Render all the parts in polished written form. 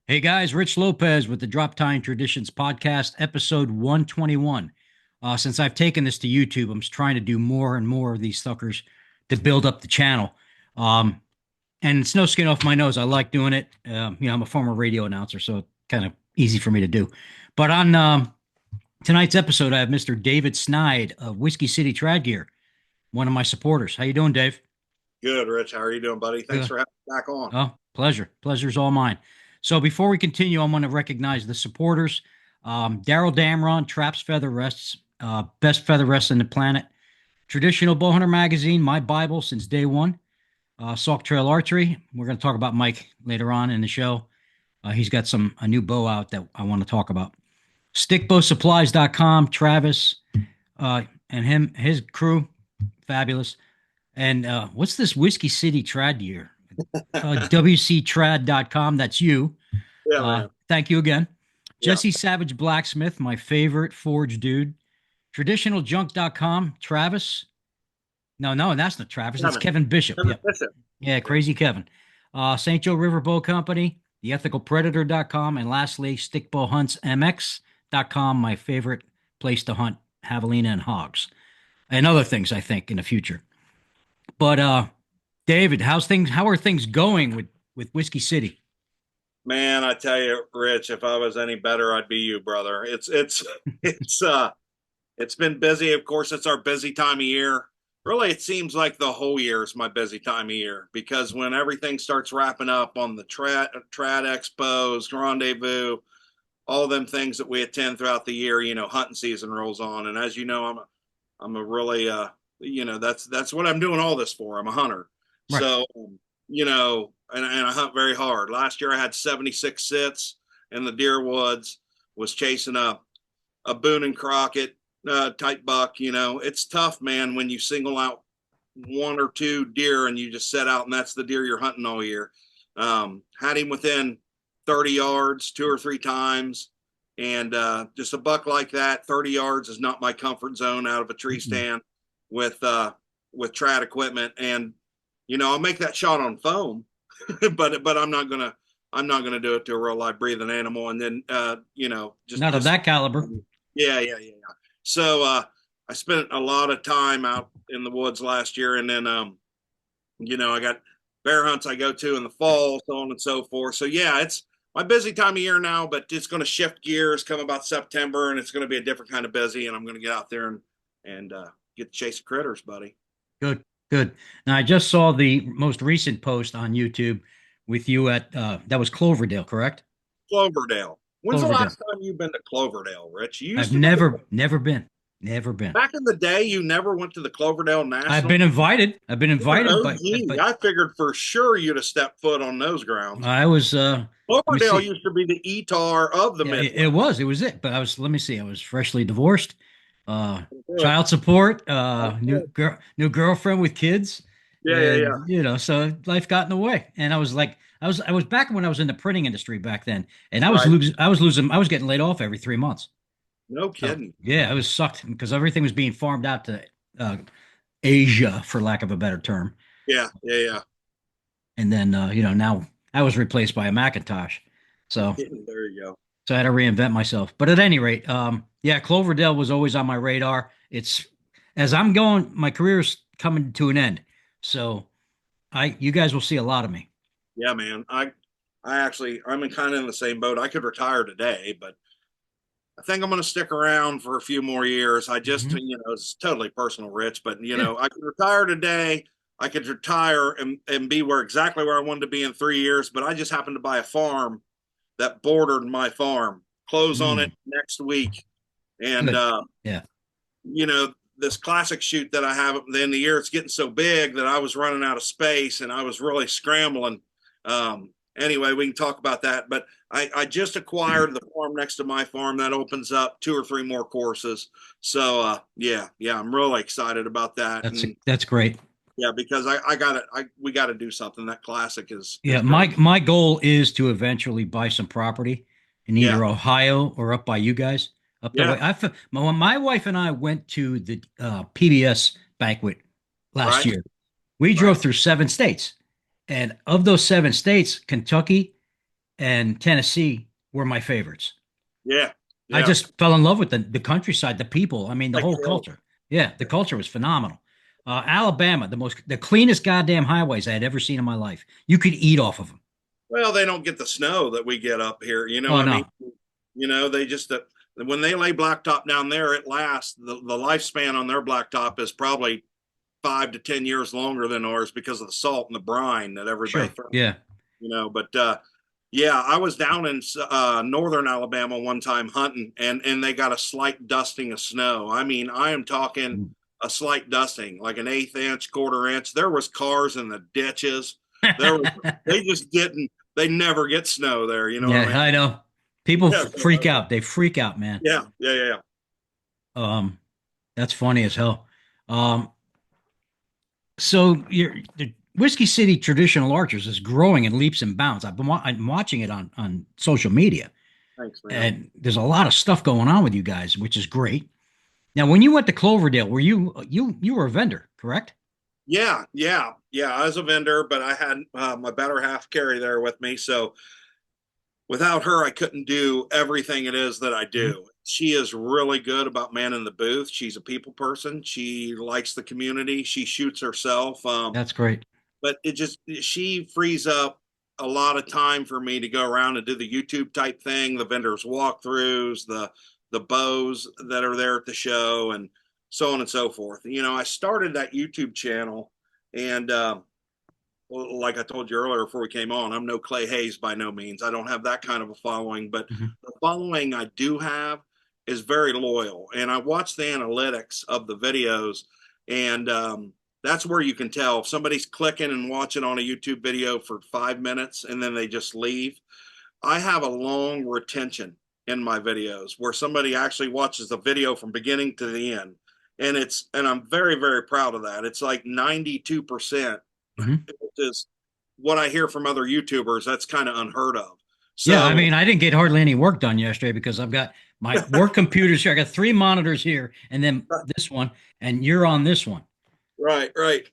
Hey guys, Rich Lopez with the Droptine Traditions Podcast, episode 121. Since I've taken this to YouTube, I'm trying to do more and more of these suckers to build up the channel. Um, and it's no skin off my nose. I like doing it. I'm a former radio announcer, so it's kind of easy for me to do. But on tonight's episode, I have Mr. David Snide of Whiskey City Trad Gear, one of my supporters. How you doing, Dave? Good, Rich. How are you doing, buddy? Thanks Good. for having me back on. Oh, pleasure. Pleasure's all mine. So before we continue, I want to recognize the supporters. Daryl Damron, Traps Feather Rests, best feather rests on the planet. Traditional Bowhunter Magazine, my Bible since day one. Sauk Trail Archery. We're going to talk about Mike later on in the show. He's got a new bow out that I want to talk about. Stickbowsupplies.com, Travis, his crew, fabulous. And what's this Whiskey City Trad Gear? WCTrad.com. That's you. Yeah, man. Thank you again. Yeah. Jesse Savage Blacksmith, my favorite forge dude. Traditionaljunk.com. Travis. No, that's not Travis. That's Kevin Bishop. Kevin Yep. Bishop. Yeah, Crazy Kevin. St. Joe River Bow Company, theethicalpredator.com, and lastly, stickbowhuntsmx.com, my favorite place to hunt javelina and hogs, and other things, I think, in the future. But David, how are things going with Whiskey City? Man, I tell you, Rich, if I was any better, I'd be you, brother. It's been busy. Of course, it's our busy time of year. Really, it seems like the whole year is my busy time of year because when everything starts wrapping up on the trad expos, rendezvous, all them things that we attend throughout the year, hunting season rolls on. And as you know, I'm a really that's what I'm doing all this for. I'm a hunter. Right. So, and I hunt very hard. Last year I had 76 sits in the deer woods, was chasing a Boone and Crockett type buck. It's tough, man, when you single out one or two deer and you just set out and that's the deer you're hunting all year. Had him within 30 yards two or three times. And just a buck like that, 30 yards is not my comfort zone out of a tree stand with trad equipment. And I'll make that shot on foam, but I'm not gonna do it to a real live breathing animal. And then just Not of that caliber. Yeah. So I spent a lot of time out in the woods last year, and then I got bear hunts I go to in the fall, so on and so forth. So yeah, it's my busy time of year now, but it's going to shift gears come about September, and it's going to be a different kind of busy, and I'm going to get out there and get to chasing critters, buddy. Good, good. Now I just saw the most recent post on YouTube with you at that was Cloverdale, correct? Cloverdale. When's the Cloverdale. last time you've been to Cloverdale, Rich? You used I've to be never been. Never been. back in the day. You never went to the Cloverdale I've National. been invited. I've been You're an invited, OG. I figured for sure you'd have stepped foot on those grounds. I was let me Cloverdale see. used to be the ETAR of the Yeah, Midwest. it was it. But let me see. I was freshly divorced, uh, Good. child support, Good. new girlfriend with kids, Yeah. and so life got in the way. And I was like, I was back when I was in the printing industry back then, and Right. I was getting laid off every 3 months. No So kidding. yeah, I was sucked because everything was being farmed out to uh, Asia, for lack of a better term. Yeah. And then now I was replaced by a Macintosh. So There you go. I had to reinvent myself. But at any rate, yeah, Cloverdale was always on my radar. It's as I'm going, my career's coming to an end. So you guys will see a lot of me. Yeah, man. I'm in kind of in the same boat. I could retire today, but I think I'm going to stick around for a few more years. I just, Mhm. it's totally personal, Rich, but Yeah. I could retire today. I could retire and be exactly where I wanted to be in 3 years, but I just happened to buy a farm that bordered my farm, close on Mm, it next week. And, good. Yeah. this classic shoot that I have at the end of the year, it's getting so big that I was running out of space and I was really scrambling. Anyway, we can talk about that. But I just acquired the farm next to my farm that opens up two or three more courses. So yeah, I'm really excited about that. And That's great. yeah, because we got to do something. That classic Yeah, is great. my goal is to eventually buy some property in Yeah, either Ohio or up by you guys. Up that yeah, way. My wife and I went to the PBS banquet last right, year. We right. drove through 7 states, and of those 7 states, Kentucky and Tennessee were my favorites. Yeah, I yeah. just fell in love with the countryside, the people. I mean, the Like whole culture. Yeah, the culture was phenomenal. Alabama, the cleanest goddamn highways I had ever seen in my life. You could eat off of them. well, they don't get the snow that we get up here. You know Oh what I mean? no, They just when they lay blacktop down there, it lasts. The lifespan on their blacktop is probably 5 to 10 years longer than ours because of the salt and the brine that everybody sure, throws. yeah. But yeah, I was down in northern Alabama one time hunting, and they got a slight dusting of snow. I mean, I am talking a slight dusting, like an eighth inch, quarter inch. There was cars in the ditches. There was they just didn't. They never get snow there. You know what I Yeah, mean? I know. People Yeah, freak out. They freak out, man. yeah, yeah, yeah. Um, that's funny as hell. Um, so the Whiskey City Traditional Archers is growing in leaps and bounds. I'm watching it on social media, Thanks, man. and there's a lot of stuff going on with you guys, which is great. Now, when you went to Cloverdale, were you were a vendor, correct? Yeah, yeah, yeah. I was a vendor, but I had my better half Carrie there with me, so without her, I couldn't do everything it is that I Mhm. do. She is really good about manning the booth. She's a people person. She likes the community. She shoots herself. That's great. But she frees up a lot of time for me to go around and do the YouTube type thing, the vendors walkthroughs, the bows that are there at the show, and so on and so forth. I started that YouTube channel, and well, like I told you earlier before we came on, I'm no Clay Hayes by no means. I don't have that kind of a following, but Mhm. the following I do have is very loyal. And I watch the analytics of the videos, and that's where you can tell if somebody's clicking and watching on a YouTube video for 5 minutes and then they just leave. I have a long retention in my videos where somebody actually watches the video from beginning to the end. And I'm very, very proud of that. It's like 92%, Mhm. which is what I hear from other YouTubers. That's kind of unheard of. Yeah, I So, mean, I didn't get hardly any work done yesterday because I've got my work computers here. I got three monitors here, and then this one, and you're on this one. right, right.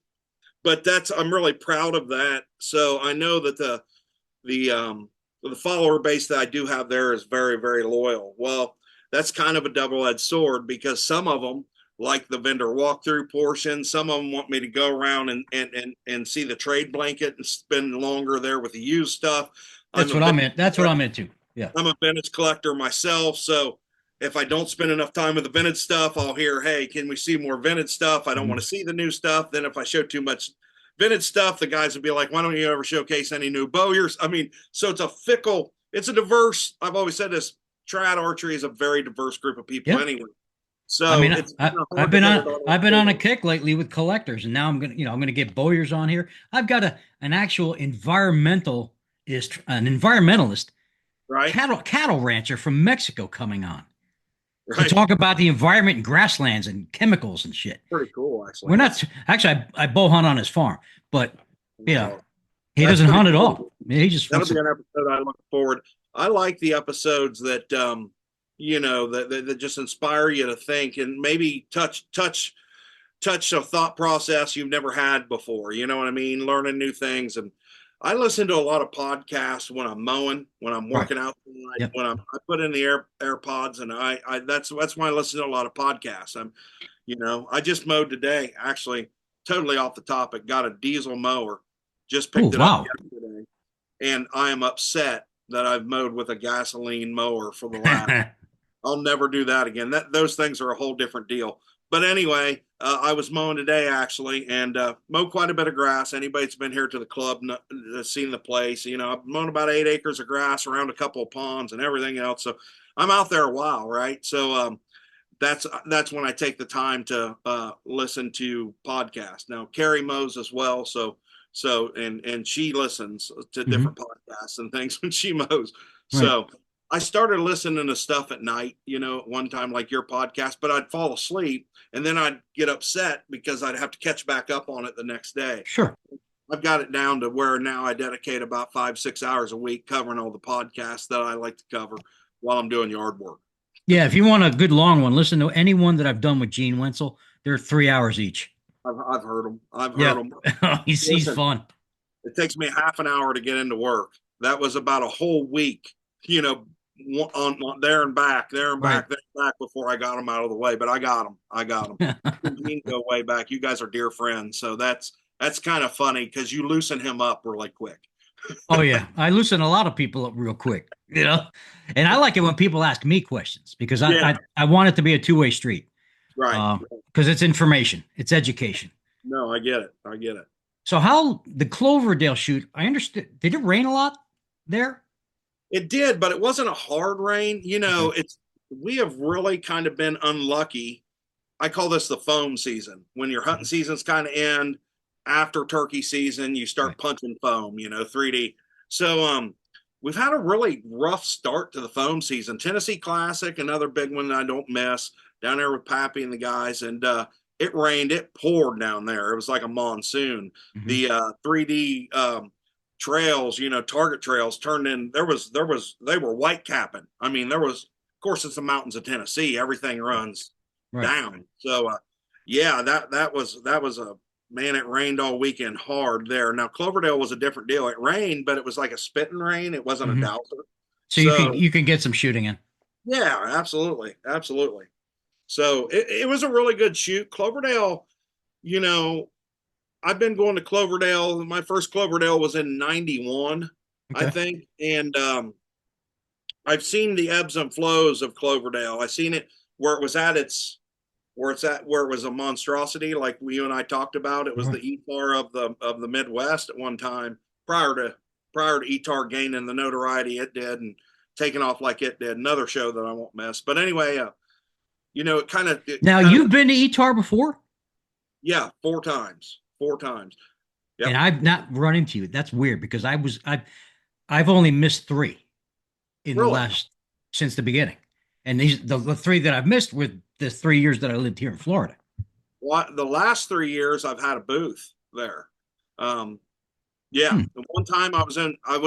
But I'm really proud of that. So I know that the follower base that I do have there is very, very loyal. Well, that's kind of a double-edged sword because some of them like the vendor walkthrough portion. Some of them want me to go around and see the trade blanket and spend longer there with the used stuff. I'm That's a what I'm in. That's what I'm into. Yeah. I'm a vintage collector myself, so if I don't spend enough time with the vintage stuff, I'll hear, "Hey, can we see more vintage stuff?" I don't want Mhm. to see the new stuff. Then if I show too much vintage stuff, the guys would be like, "Why don't you ever showcase any new bowyers?" I mean, so it's a diverse. I've always said this: trad archery is a very diverse group of people, Yeah. anyway. I So mean, it's kind of hard to hit it all I've been on a over, kick lately with collectors, and now I'm gonna get bowyers on here. I've got an actual environmentalist right? cattle rancher from Mexico coming on to Right. talk about the environment and grasslands and chemicals and shit. Pretty cool, We're actually. not actually I bow hunt on his farm, but yeah, Well, he that's doesn't pretty hunt at cool. all. He just That'll wants be to. an episode I look forward. I like the episodes that that just inspire you to think and maybe touch a thought process you've never had before. You know what I mean? Learning new things. And I listen to a lot of podcasts when I'm mowing, when I'm Right. working out, Yep. I put in the AirPods, and I that's why I listen to a lot of podcasts. I just mowed today, actually, totally off the topic. Got a diesel mower, just Oh picked it up wow. yesterday, and I am upset that I've mowed with a gasoline mower for the last. I'll never do that again. Those things are a whole different deal. But anyway, I was mowing today actually, and mowed quite a bit of grass. Anybody that's been here to the club that's seen the place, I've mown about 8 acres of grass around a couple of ponds and everything else. So I'm out there a while, right? So that's when I take the time to listen to podcasts. Now Carrie mows as well, and she listens to Hmm. different podcasts and things when she mows. Right. So I started listening to stuff at night, at one time like your podcast, but I'd fall asleep and then I'd get upset because I'd have to catch back up on it the next day. Sure. I've got it down to where now I dedicate about 5, 6 hours a week covering all the podcasts that I like to cover while I'm doing yard work. Yeah. If you want a good long one, listen to any one that I've done with Gene Wenzel. They're 3 hours each. I've heard them. I've heard Yeah. them. He's Listen, fun. it takes me half an hour to get into work. that was about a whole week, you know, on there and back, there and Right. back, there and back before I got them out of the way. But I got them. I got them. We can go way back. You guys are dear friends, so that's kind of funny because you loosen him up really quick. Oh yeah, I loosen a lot of people up real quick, and I like it when people ask me questions because Yeah, I want it to be a two-way street, right. because it's information, it's education. No, I get it. I get it. So how the Cloverdale shoot? I understood. Did it rain a lot there? It did, but it wasn't a hard rain. You Okay. know, it's we have really kind of been unlucky. I call this the foam season. When your hunting Mhm. seasons kind of end after turkey season, you Right. start punching foam, 3D. So we've had a really rough start to the foam season. Tennessee Classic, another big one that I don't miss, down there with Pappy and the guys, and it rained, it poured down there. It was like a monsoon. Hmm. The 3D trails, target trails turned in. They were white capping. I mean, there was, of course, it's the mountains of Tennessee. Everything runs Right. down. So yeah, that was a man. It rained all weekend hard there. Now Cloverdale was a different deal. It rained, but it was like a spitting rain. It wasn't a Hmm. douser. So So you can get some shooting in. yeah, absolutely, absolutely. So it was a really good shoot. Cloverdale, you know, I've been going to Cloverdale. My first Cloverdale was in '91, I Okay. think, and I've seen the ebbs and flows of Cloverdale. I've seen it where it was at its where it was a monstrosity, like you and I talked about. It was the Right. ETAR of the Midwest at one time, prior to ETAR gaining the notoriety it did and taking off like it did. Another show that I won't miss. But anyway, it Now kind of you've been to ETAR before, yeah, four times. and Yep. I've not run into you. That's weird because I've only missed three in the Really. last since the beginning, and the three that I've missed were the 3 years that I lived here in Florida. Well, the last 3 years I've had a booth there. Um, yeah. Hmm. And one time I was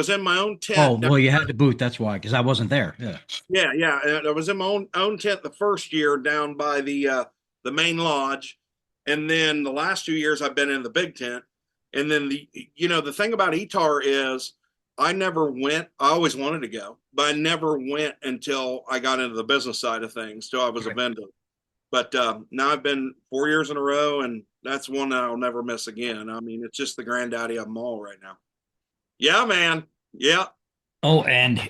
in my own Oh tent. well, you had the boot. That's why, because I wasn't there. Yeah. Yeah, yeah. And I was in my own tent the first year down by the main lodge, and then the last 2 years I've been in the big tent. And then the thing about ETAR is I never went. I always wanted to go, but I never went until I got into the business side of things. Till I was a Right. vendor. But now I've been 4 years in a row, and that's one that I'll never miss again. I mean, it's just the granddaddy of them all right now. Yeah, man. Yeah. Oh, and You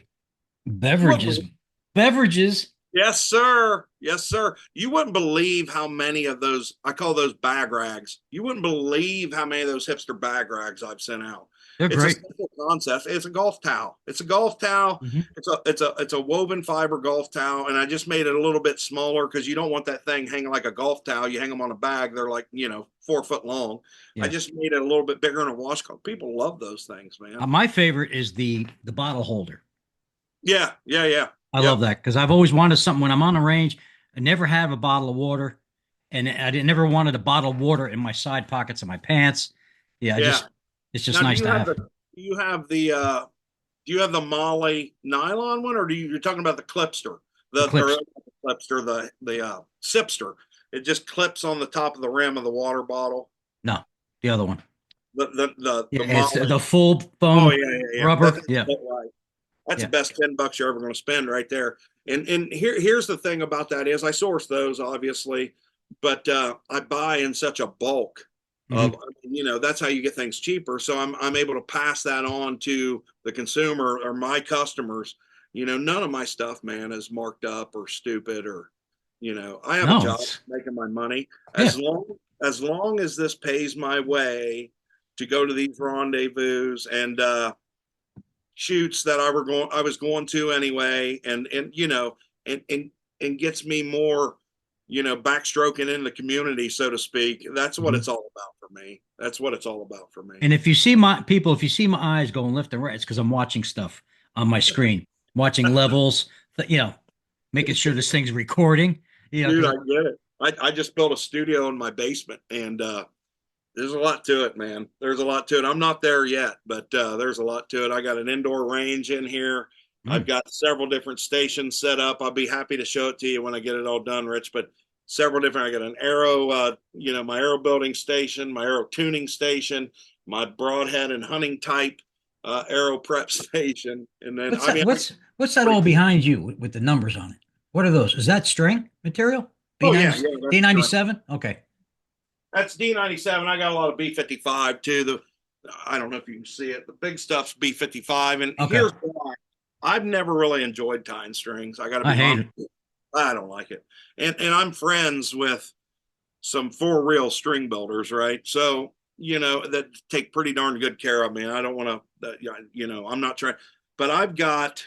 wouldn't beverages, beverages. Yes, sir. Yes, sir. You wouldn't believe how many of those, I call those bag rags. You wouldn't believe how many of those hipster bag rags I've sent out. They're It's a great. simple concept. It's a golf towel. It's a golf towel. Hmm. It's a woven fiber golf towel, and I just made it a little bit smaller because you don't want that thing hanging like a golf towel. You hang them on a bag; they're like 4 foot long. I Yeah. just made it a little bit bigger in a washcloth. People love those things, man. My favorite is the bottle holder. Yeah, yeah, yeah. I love Yep. that because I've always wanted something when I'm on the range. I never have a bottle of water, and never wanted a bottle of water in my side pockets of my pants. Yeah, Yeah. it's just Now, nice to have. do you have the Molly nylon one, or you're talking about the Clipster, The the or clips. the Clipster, the Sipster? It just clips on the top of the rim of the water bottle. No, the other one. The Yeah, it's Molly. the full Oh foam yeah, yeah, yeah. rubber. Yeah, Right. That's the yeah. best $10 you're ever going to spend right there. And here's the thing about that is I source those obviously, but I buy in such a bulk Hmm. of that's how you get things cheaper. So I'm able to pass that on to the consumer or my customers. None of my stuff, man, is marked up or stupid or I have a No, job it's making my money yeah. as long as this pays my way to go to these rendezvous and shoots that I was going to anyway, and gets me more, backstroking in the community, so to speak. That's what Mhm. it's all about for me. That's what it's all about for me. And if you see my people, if you see my eyes going left and right, it's because I'm watching stuff on my screen, watching levels. Making sure this thing's recording. Dude, Because I get it. I just built a studio in my basement, and there's a lot to it, man. There's a lot to it. I'm not there yet, but there's a lot to it. I got an indoor range in here. I've got several different stations set up. I'll be happy to show it to you when I get it all done, Rich. But several different. I got an arrow, my arrow building station, my arrow tuning station, my broadhead and hunting type Aero Prep Station, and then What's I that? mean, What's that pretty all cool. behind you with the numbers on it? What are those? Is that string material? Oh yeah, B90, yeah, that's right. D97? Okay. That's D97. I got a lot of B55 too. I don't know if you can see it. The big stuff's B55, and Okay. here's why. I've never really enjoyed tying strings. I got to I be hate honest. it. I don't like it, and I'm friends with some for real string builders, right? So that take pretty darn good care of me. I don't want to, I'm not trying, but I've got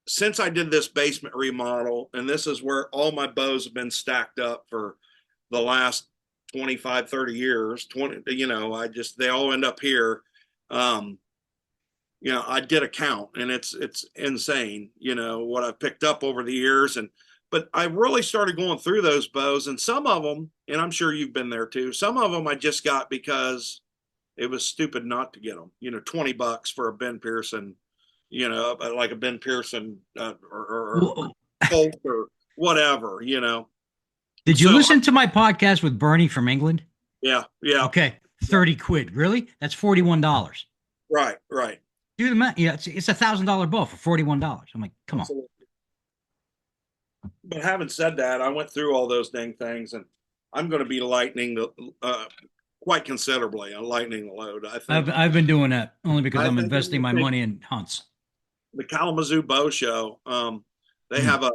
since I did this basement remodel, and this is where all my bows have been stacked up for the last 25, 30 years. 20, I just they all end up here. Um, I did a count, and it's insane, what I've picked up over the years. And but I really started going through those bows, and some of them, and I'm sure you've been there too, some of them I just got because it was stupid not to get them. $20 for a Ben Pearson, like a Ben Pearson, or Well, Colt or whatever. did you So listen to my podcast with Bernie from England? yeah, yeah, Okay. yeah, 30 quid. Really? That's $41. right, right. Do the math. Yeah, it's $1,000 bow for $41. I'm like, come on. Absolutely. But having said that, I went through all those dang things, and I'm going to be lightening the quite considerably on lightening the load. I I've think I've been doing that only because I I'm think I'm investing going my to take money in hunts. the Kalamazoo Bow Show. They Mm. have a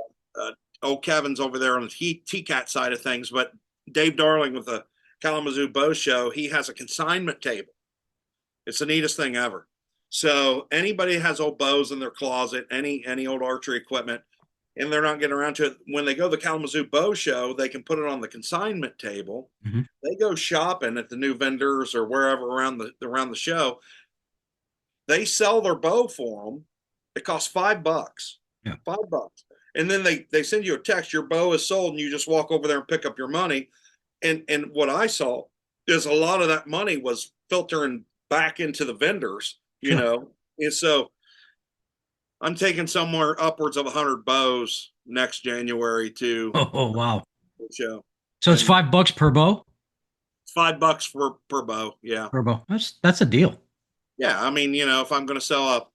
old Kevin's over there on the T-Cat side of things, but Dave Darling with the Kalamazoo Bow Show, he has a consignment table. It's the neatest thing ever. So anybody has old bows in their closet, any old archery equipment, and they're not getting around to it, when they go to the Kalamazoo Bow Show, they can put it on the consignment table. Hmm. They go shopping at the new vendors or wherever around the show. They sell their bow for them. It costs $5. Yeah. $5. And then they send you a text, your bow is sold, and you just walk over there and pick up your money. And what I saw is a lot of that money was filtering back into the vendors, Sure. And so I'm taking somewhere upwards of 100 bows next January to Oh, wow. the show. So it's And $5 per bow? it's $5 per bow. Yeah. Per bow. That's a deal. Yeah. I mean, if I'm going to sell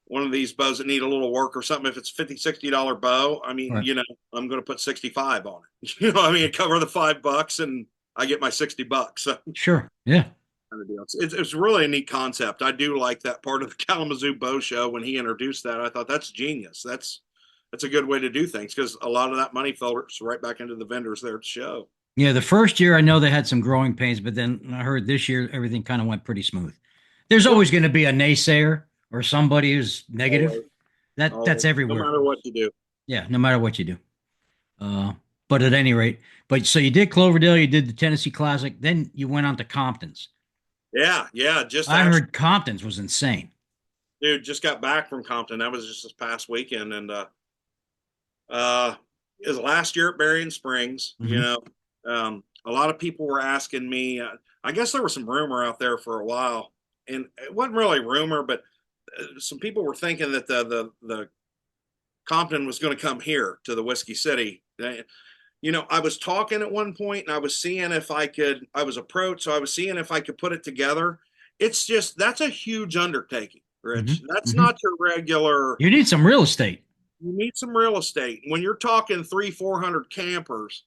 one of these bows that need a little work or something, if it's $50, $60 bow, I mean, Right. I'm going to put 65 on it. I mean, cover the $5 and I get my $60. So Sure. Yeah. kind of deal. It's really a neat concept. I do like that part of the Kalamazoo Bow Show when he introduced that. I thought that's genius. That's a good way to do things because a lot of that money filters right back into the vendors there at the show. Yeah, the first year I know they had some growing pains, but then I heard this year everything kind of went pretty smooth. There's Well, always going to be a naysayer or somebody who's negative. always, That's always, no everywhere. matter what you do. Yeah, no matter what you do. But at any rate, but so you did Cloverdale, you did the Tennessee Classic, then you went on to Compton's. Yeah, yeah. Just I actually, heard Compton's was insane. dude, just got back from Compton. That was just this past weekend, and uh, it was last year at Berrien Springs. Hmm. A lot of people were asking me. I guess there was some rumor out there for a while, and it wasn't really rumor, but some people were thinking that the Compton was going to come here to the Whiskey City. I was talking at one point, and I was seeing if I could. I was approached, so I was seeing if I could put it together. It's just that's a huge undertaking, Hmm. Rich. That's Hmm. not your regular. You need some real estate. You need some real estate when you're talking 300-400 campers.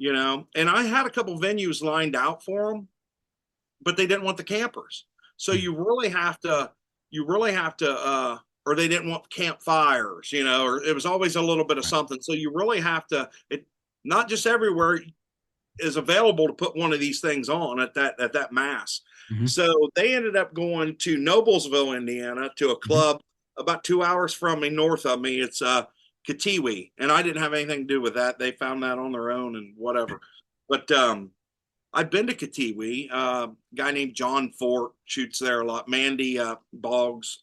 And I had a couple venues lined out for them, but they didn't want the campers. So you really have to, or they didn't want campfires, or it was always a little bit of Right. something. So you really have to, not just everywhere is available to put one of these things on at that mass. Hmm. So they ended up going to Noblesville, Indiana, to a Hmm. club about 2 hours from me, north of me. It's Katiwi, and I didn't have anything to do with that. They found that on their own and whatever. But I've been to Katiwi. A guy named John Fort shoots there a lot. Mandy Boggs.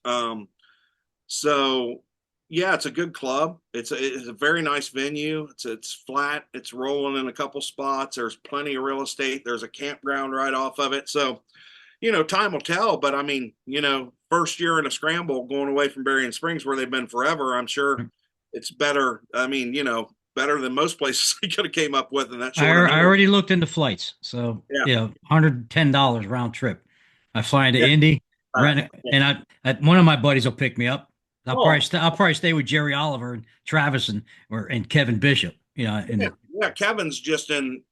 So yeah, it's a good club. It's a very nice venue. It's flat. It's rolling in a couple spots. There's plenty of real estate. There's a campground right off of it. So time will tell. But I mean, first year in a scramble, going away from Berrien Springs where they've been forever. I'm sure it's better. I mean, better than most places they could have came up with in that short of I notice. already looked into flights. So Yeah, yeah, $110 round trip. I fly into yeah. Indy. One of my buddies will pick me up. Oh, I'll probably stay with Jerry Oliver and Travis and Kevin Bishop. yeah, yeah. Kevin's just in,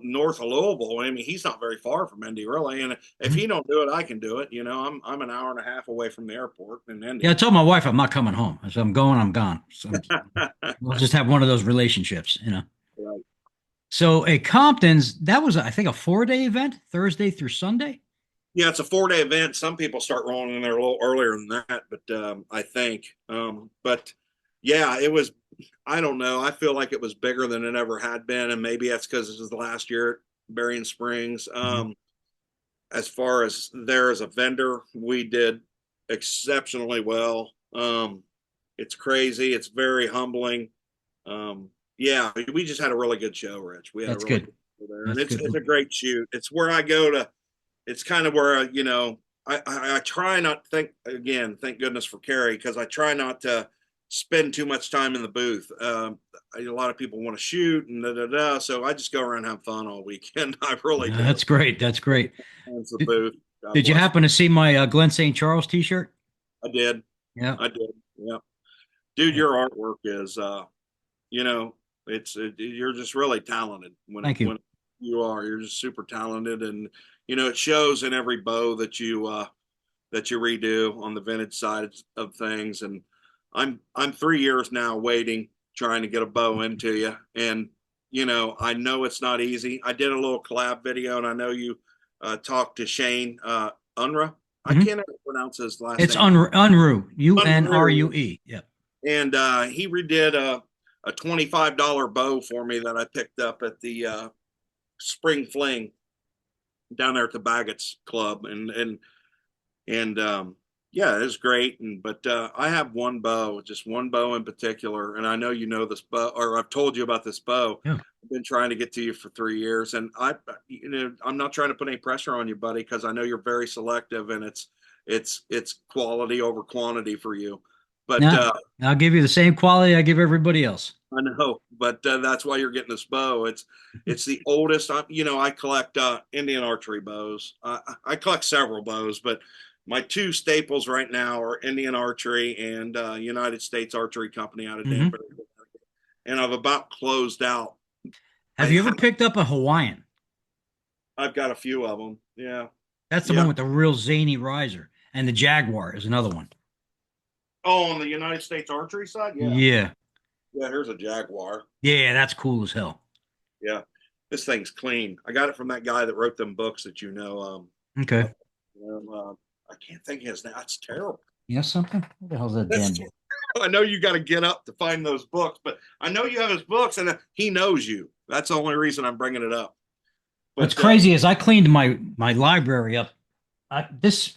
north of Louisville. I mean, he's not very far from Indy, really. And if Mhm. he don't do it, I can do it. I'm an hour and a half away from the airport in Yeah, I Indy. told my wife I'm not coming home. I said I'm going, I'm gone. We'll just have one of those relationships. Right. So at Compton's, that was I think a 4-day event, Thursday through Sunday. Yeah, it's a 4-day event. Some people start rolling in there a little earlier than that, but I think. But yeah, it was. I don't know. I feel like it was bigger than it ever had been, and maybe that's because this is the last year at Berrien Springs. Mhm. As far as there as a vendor, we did exceptionally well. It's crazy. It's very humbling. Yeah, we just had a really good show, Rich. We had a That's really good. good show there, and That's it's good. a great shoot. It's where I go to. It's kind of where I try not to think again. Thank goodness for Carrie, because I try not to spend too much time in the booth. A lot of people want to shoot and da da da, so I just go around and have fun all weekend. I really do. That's great. That's great. Owns the Did, booth. God did you bless. happen to see my Glenn St. Charles T-shirt? I did. Yeah. I did. Yeah, dude, Yeah. your artwork is you know, you're just really talented Thank you. when you are. You're just super talented, and it shows in every bow that you redo on the vintage side of things. And I'm 3 years now waiting, trying to get a bow into you, and I know it's not easy. I did a little collab video, and I know you talked to Shane Unruh. I Mhm. can't ever pronounce his last It's name. Unruh, Unruh. UNRUE. Yeah. And he redid a $25 bow for me that I picked up at the Spring Fling down there at the Baggett's Club, and yeah, it was great. And but I have one bow, just one bow in particular, and I know you know this bow, or I've told you about this bow. Yeah. I've been trying to get to you for 3 years, and I'm not trying to put any pressure on you, buddy, because I know you're very selective, and it's quality over quantity for you. But Yeah. I'll give you the same quality I give everybody else. I know, but that's why you're getting this bow. It's the oldest. I collect Indian archery bows. I collect several bows, but my two staples right now are Indian Archery and United States Archery Company out of Hmm. Denver. And I've about closed out. Have you ever picked up a Hawaiian? I've got a few of them. Yeah, That's the yeah. one with the real zany riser. And the Jaguar is another one. Oh, on the United States Archery side, yeah, Yeah. yeah. Here's a Jaguar. Yeah, that's cool as hell. Yeah, this thing's clean. I got it from that guy that wrote them books that you know. Okay. I can't think of his name. That's terrible. You know something? What the hell's that damn? That's, I know you got to get up to find those books, but I know you have his books, and he knows you. That's the only reason I'm bringing it up. What's But crazy is I cleaned my library up.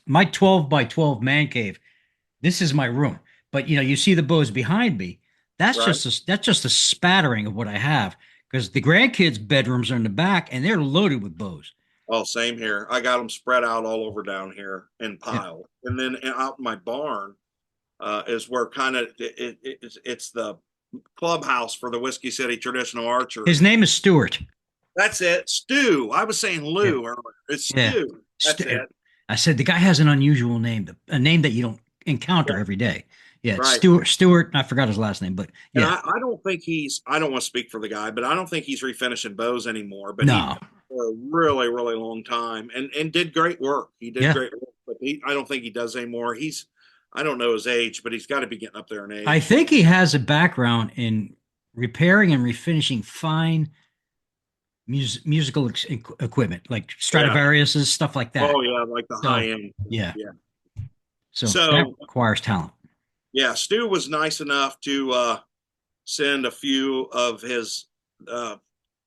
My 12 by 12 man cave. This is my room. But you see the bows behind me. right. That's just a spattering of what I have because the grandkids' bedrooms are in the back and they're loaded with bows. Oh, same here. I got them spread out all over down here in Yeah. pile, and then out in my barn is where kind of it's the clubhouse for the Whiskey City Traditional His Archery. name is Stuart. That's it. Stu. I was saying Yeah. Lou earlier. It's Yeah. Stu. That's it. I said the guy has an unusual name, a name that you don't encounter Yeah, every day. Yeah, it's right. Stuart. I forgot his last name, but And yeah. I don't think I don't want to speak for the guy, but I don't think he's refinishing bows anymore. But he did No. for a really, really long time, and did great work. He did Yeah. great work, but I don't think he does anymore. I don't know his age, but he's got to be getting up there in I age. think he has a background in repairing and refinishing fine musical equipment like Yeah. Stradivariuses, stuff like that. Oh yeah, like the high So, end. yeah. Yeah. So that So requires talent. yeah, Stu was nice enough to send a few of his uh,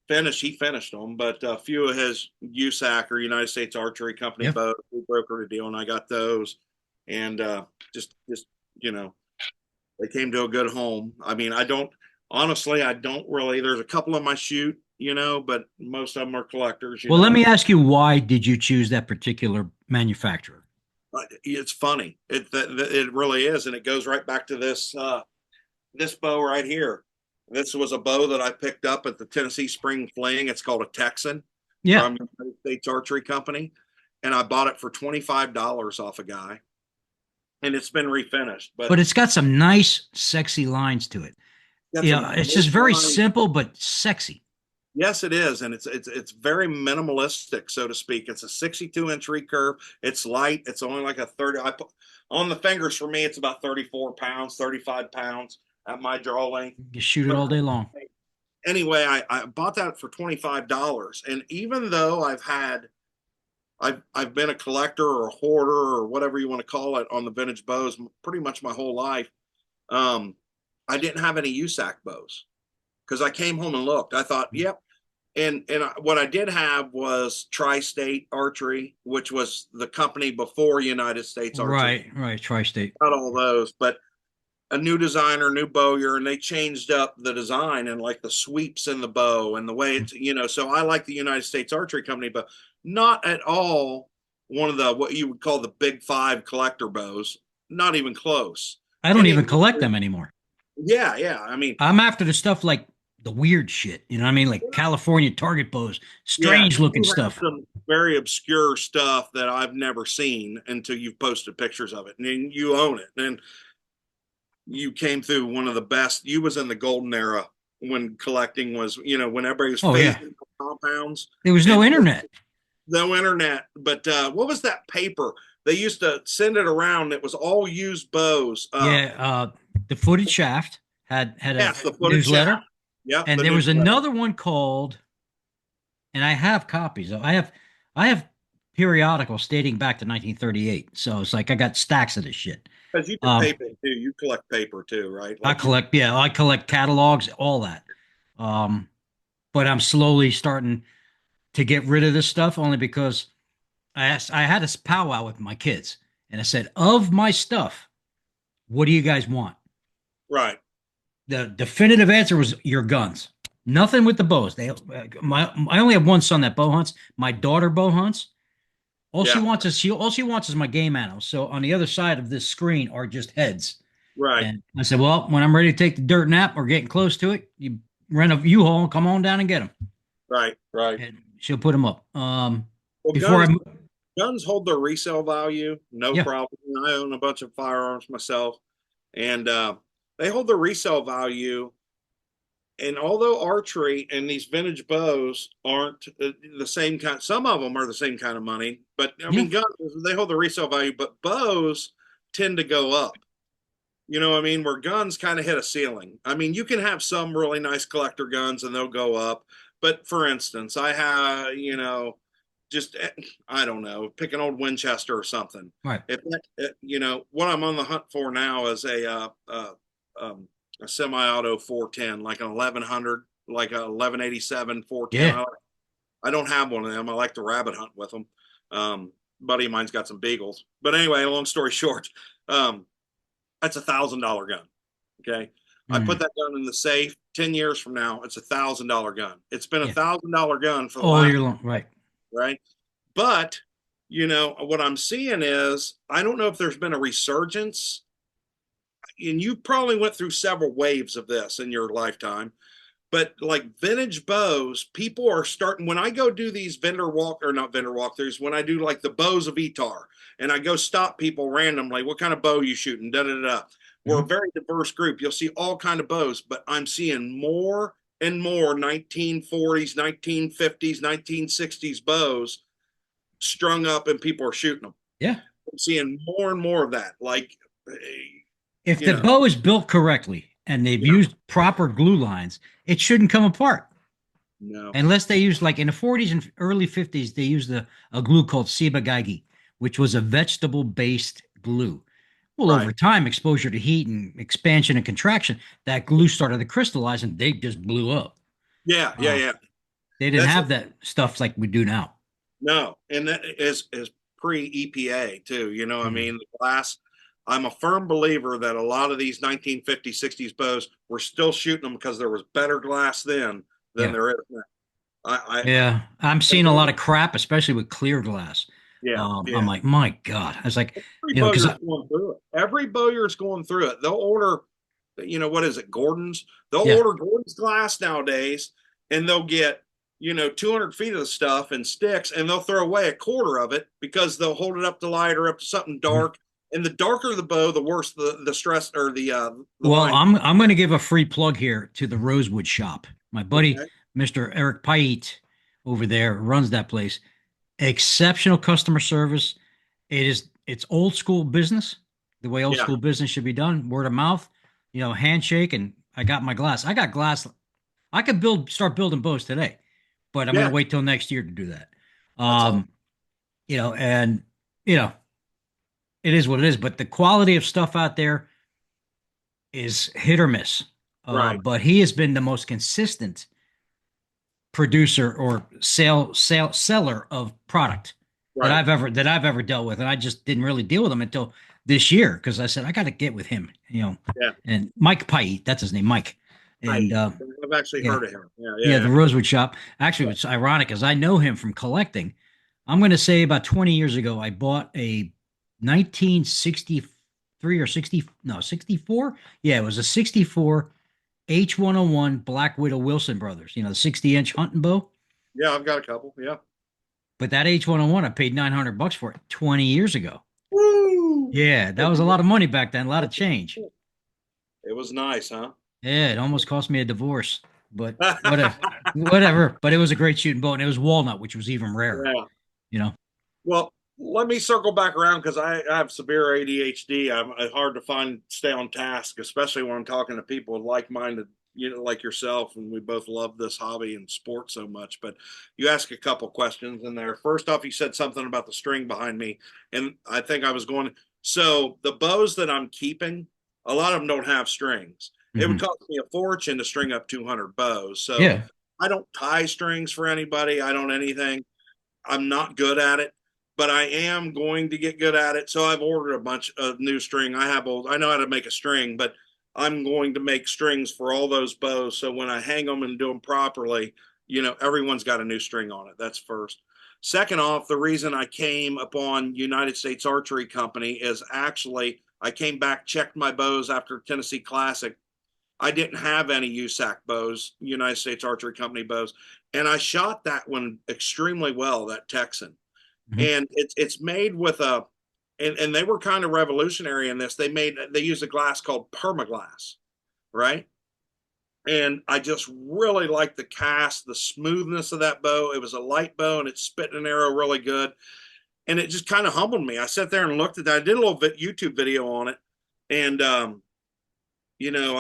he finished them, but a few of his USAC or United States Archery Company Yeah. bows. We brokered a deal, and I got those, and just you know, they came to a good home. I mean, I don't really. There's a couple of my shoot, but most of them are collectors. Well, let me ask you, why did you choose that particular manufacturer? It's funny. It really is, and it goes right back to this bow right here. This was a bow that I picked up at the Tennessee Spring Fling. It's called a Texan Yeah. from the United States Archery Company. and I bought it for $25 off a guy, and it's been refinished. But But it's got some nice, sexy lines to it. got Yeah, some it's great just very lines. simple but sexy. Yes, it is, and it's very minimalistic, so to speak. It's a 62-inch recurve. It's light. It's only like a 30. I put on the fingers for me. It's about 34 pounds, 35 pounds at my draw length. You shoot it But all day long. anyway, I bought that for $25, and even though I've been a collector or a hoarder or whatever you want to call it on the vintage bows pretty much my whole life, um, I didn't have any USAC bows because I came home and looked. I thought, yep. And what I did have was Tri-State Archery, which was the company before United States Archery. Right, right. Tri-State. Not all those, but a new designer, new bowyer, and they changed up the design and like the sweeps in the bow and the way it's, so I like the United States Archery Company, but not at all one of the what you would call the big five collector bows. Not even close. I don't And even collect them anymore. yeah, yeah. I mean, I'm after the stuff like the weird shit. You know what I mean? Like California target bows, yeah, strange looking you have stuff. some very obscure stuff that I've never seen until you've posted pictures of it, and then you own it. And you came through one of the best. You was in the golden era when collecting was, when everybody was Oh yeah. phasing compounds There was no and internet. no internet. But what was that paper? They used to send it around. It was all used bows. Yeah, the Footed Shaft had a Yes, the footage newsletter, shaft. Yep, and the there was newsletter. another one called, and I have copies. I have periodicals dating back to 1938. So it's like I got stacks of this shit. Because you do Um, paper too. You collect paper too, right? I Like you. collect, yeah, I collect catalogs, all that. Um, but I'm slowly starting to get rid of this stuff only because I had this powwow with my kids, and I said, of my stuff, what do you guys want? Right. The definitive answer was your guns. Nothing with the bows. I only have one son that bow hunts. My daughter bow hunts. Yeah. All she wants is my game animals. So on the other side of this screen are just heads. Right. And I said, well, when I'm ready to take the dirt nap or getting close to it, you rent a U-Haul and come on down and get them. Right. Right. And she'll put them up. Well, Before I, guns hold their resale value, no yeah, problem. I own a bunch of firearms myself, and they hold their resale value. And although archery and these vintage bows aren't the same kind, some of them are the same kind of money. But I yeah, mean, guns they hold the resale value, but bows tend to go up. You know what I mean? Where guns kind of hit a ceiling. I mean, you can have some really nice collector guns and they'll go up. But for instance, I have, just I don't know, pick an old Winchester or something. right, If what I'm on the hunt for now is a semi-auto 410, like an 1100, like a 1187 410. yeah. I don't have one of them. I like to rabbit hunt with them. Buddy of mine's got some beagles. But anyway, long story short, that's $1,000 gun. Okay. I put Mm, that gun in the safe. 10 years from now, it's $1,000 gun. It's been a yeah. $1,000 gun for the All last, year long, right. right? But, what I'm seeing is I don't know if there's been a resurgence, and you probably went through several waves of this in your lifetime. But like vintage bows, people are starting. When I go do these not vendor walkthroughs, when I do like the bows of Etar, and I go stop people randomly, what kind of bow you shooting? Da da da. We're a Mhm. very diverse group. You'll see all kind of bows, but I'm seeing more and more 1940s, 1950s, 1960s bows strung up, and people are shooting them. Yeah. I'm seeing more and more of that. Like, If you the know, bow is built correctly and they've yeah, used proper glue lines, it shouldn't come apart. no, Unless they use, like in the 40s and early 50s, they used a glue called Ciba-Geigy, which was a vegetable based glue. Well, right. over time, exposure to heat and expansion and contraction, that glue started to crystallize and they just blew up. Yeah, yeah, Uh, yeah. they didn't That's have that stuff like we do now. No, and that is pre EPA too. I Mm. mean, the glass. I'm a firm believer that a lot of these 1950s, 60s bows were still shooting them because there was better glass then than Yeah. there is now. I Yeah. I'm seeing a lot of crap, especially with clear glass. yeah, I'm yeah. like, my God. I was like, Every because bowyer's going through it. Every bowyer's going through it. They'll order, what is it, Gordon's? They'll yeah, order Gordon's glass nowadays, and they'll get 200 feet of the stuff in sticks, and they'll throw away a quarter of it because they'll hold it up to light or up to something Mhm. dark. And the darker the bow, the worse the stress or the Well, line. I'm going to give a free plug here to the Rosewood Shop. My buddy, Okay. Mr. Eric Pait over there runs that place. Exceptional customer service. It's old school business, the way old Yeah. school business should be done. Word of mouth, handshake, and I got my glass. I got glass. I could start building bows today, but I'm going Yeah. to wait till next year to do that. That's all. Um, and you know, it is what it is. But the quality of stuff out there is hit or miss. Right. But he has been the most consistent producer or seller of product that Right. I've ever dealt with, and I just didn't really deal with him until this year because I said I got to get with him, Yeah. and Mike Pye, that's his name, Mike, and I've actually yeah, heard of him. Yeah. yeah, Yeah. the Rosewood Shop. Actually, Yeah. what's ironic is I know him from collecting. I'm going to say about 20 years ago, I bought a 1963 or 60, no, 64. Yeah, it was a 64 H101 Black Widow Wilson Brothers, the 60-inch hunting bow. Yeah. I've got a couple. Yeah. But that H101, I paid $900 for it 20 years ago. Woo! Yeah, that was a lot of money back then, a lot of change. It was nice, huh? Yeah, it almost cost me a divorce, but whatever, whatever. But it was a great shooting bow, and it was walnut, which was even rarer. Yeah. You know, Well, let me circle back around because I have severe ADHD. I'm hard to stay on task, especially when I'm talking to people with like-minded, like yourself, and we both love this hobby and sport so much. But you asked a couple questions in there. First off, you said something about the string behind me, and I think I was going. So the bows that I'm keeping, a lot of them don't have strings. It would hmm cost me a fortune to string up 200 bows. So yeah, I don't tie strings for anybody. I don't anything. I'm not good at it, but I am going to get good at it. So I've ordered a bunch of new string. I know how to make a string, but I'm going to make strings for all those bows. So when I hang them and do them properly, everyone's got a new string on it. That's first. Second off, the reason I came upon United States Archery Company is actually I came back, checked my bows after Tennessee Classic. I didn't have any USAC bows, United States Archery Company bows, and I shot that one extremely well, that Texan. hmm And it's made with and they were kind of revolutionary in this. They used a glass called permaglass, right? And I just really liked the cast, the smoothness of that bow. It was a light bow and it spit an arrow really good. And it just kind of humbled me. I sat there and looked at that. I did a little YouTube video on it, and I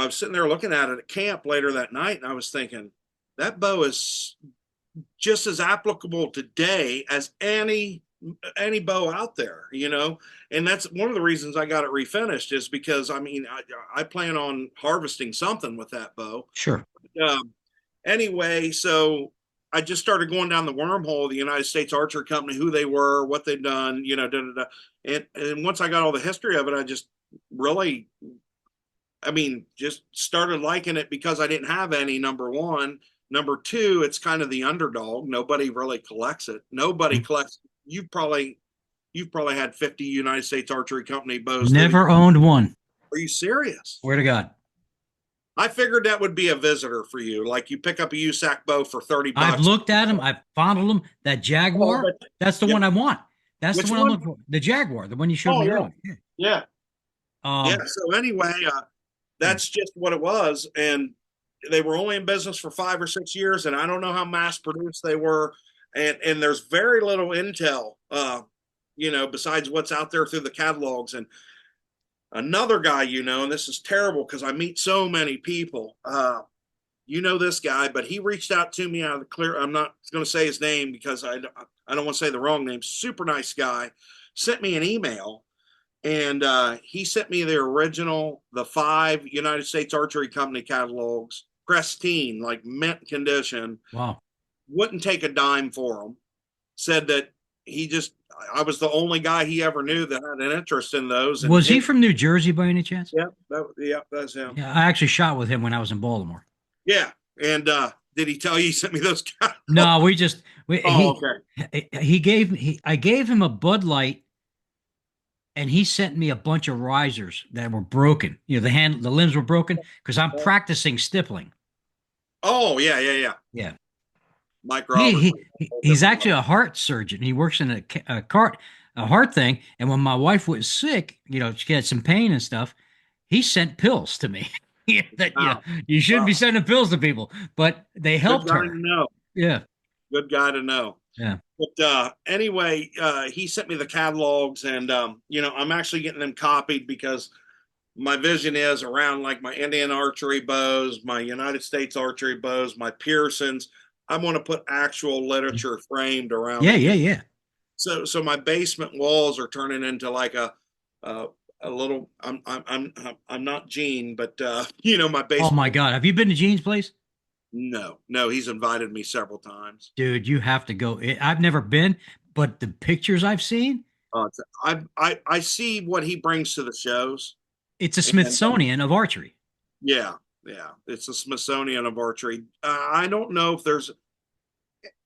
was sitting there looking at it at camp later that night, and I was thinking that bow is just as applicable today as any bow out there. And that's one of the reasons I got it refinished is because I plan on harvesting something with that bow. sure. Um, anyway, so I just started going down the wormhole of the United States Archery Company, who they were, what they'd done, da, da, da. And once I got all the history of it, I just really just started liking it because I didn't have any, number one. Number two, it's kind of the underdog. Nobody really collects it. Nobody collects. You've probably had 50 United States Archery Company bows through the. Never owned one. Are you serious? Swear to God. I figured that would be a visitor for you. Like you pick up a USAC bow for 30 I've bucks. looked at them. I've fondled them. That Oh, Jaguar, but that's the yeah. one I want. That's the Which one I'm one? looking for. The Jaguar, the one you showed Oh me yeah. earlier. Yeah. Yeah. Yeah. Um, So anyway, yeah. that's just what it was. And they were only in business for 5 or 6 years, and I don't know how mass produced they were. And there's very little intel, besides what's out there through the catalogs. And another guy, and this is terrible because I meet so many people. This guy, but he reached out to me out of the clear. I'm not going to say his name because I don't want to say the wrong name. Super nice guy. Sent me an email, and he sent me the 5 United States Archery Company catalogs, pristine, like mint condition. Wow. Wouldn't take a dime for them. Said that I was the only guy he ever knew that had an interest in those. Was he from New Jersey by any chance? Yeah, that's him. Yeah, I actually shot with him when I was in Baltimore. Yeah, and did he tell you he sent me those catalogs? No, we just Oh, okay. I gave him a Bud Light, and he sent me a bunch of risers that were broken. The limbs were broken because I'm practicing stippling. Oh, yeah, yeah, yeah. Yeah. Mike He, Roberts, he is a whole he's different actually level. a heart surgeon. He works in a heart thing. And when my wife was sick, she had some pain and stuff. He sent pills to me. Yeah, that Wow, you shouldn't be wow, sending pills to people, but they good helped guy to her. know. Yeah, Good guy to know. yeah. But anyway, he sent me the catalogs, and I'm actually getting them copied because my vision is around like my Indian archery bows, my United States archery bows, my Pearsons. I want to put actual literature framed around Yeah, it. yeah, yeah. So my basement walls are turning into like a, a little. I'm not Gene, but my Oh basement. my God. Have you been to Gene's place? No, he's invited me several times. Dude, you have to go. I've never been, but the pictures I've seen, I see what he brings to the shows, it's a and Smithsonian of archery. yeah, yeah, it's a Smithsonian of archery. I don't know if there's.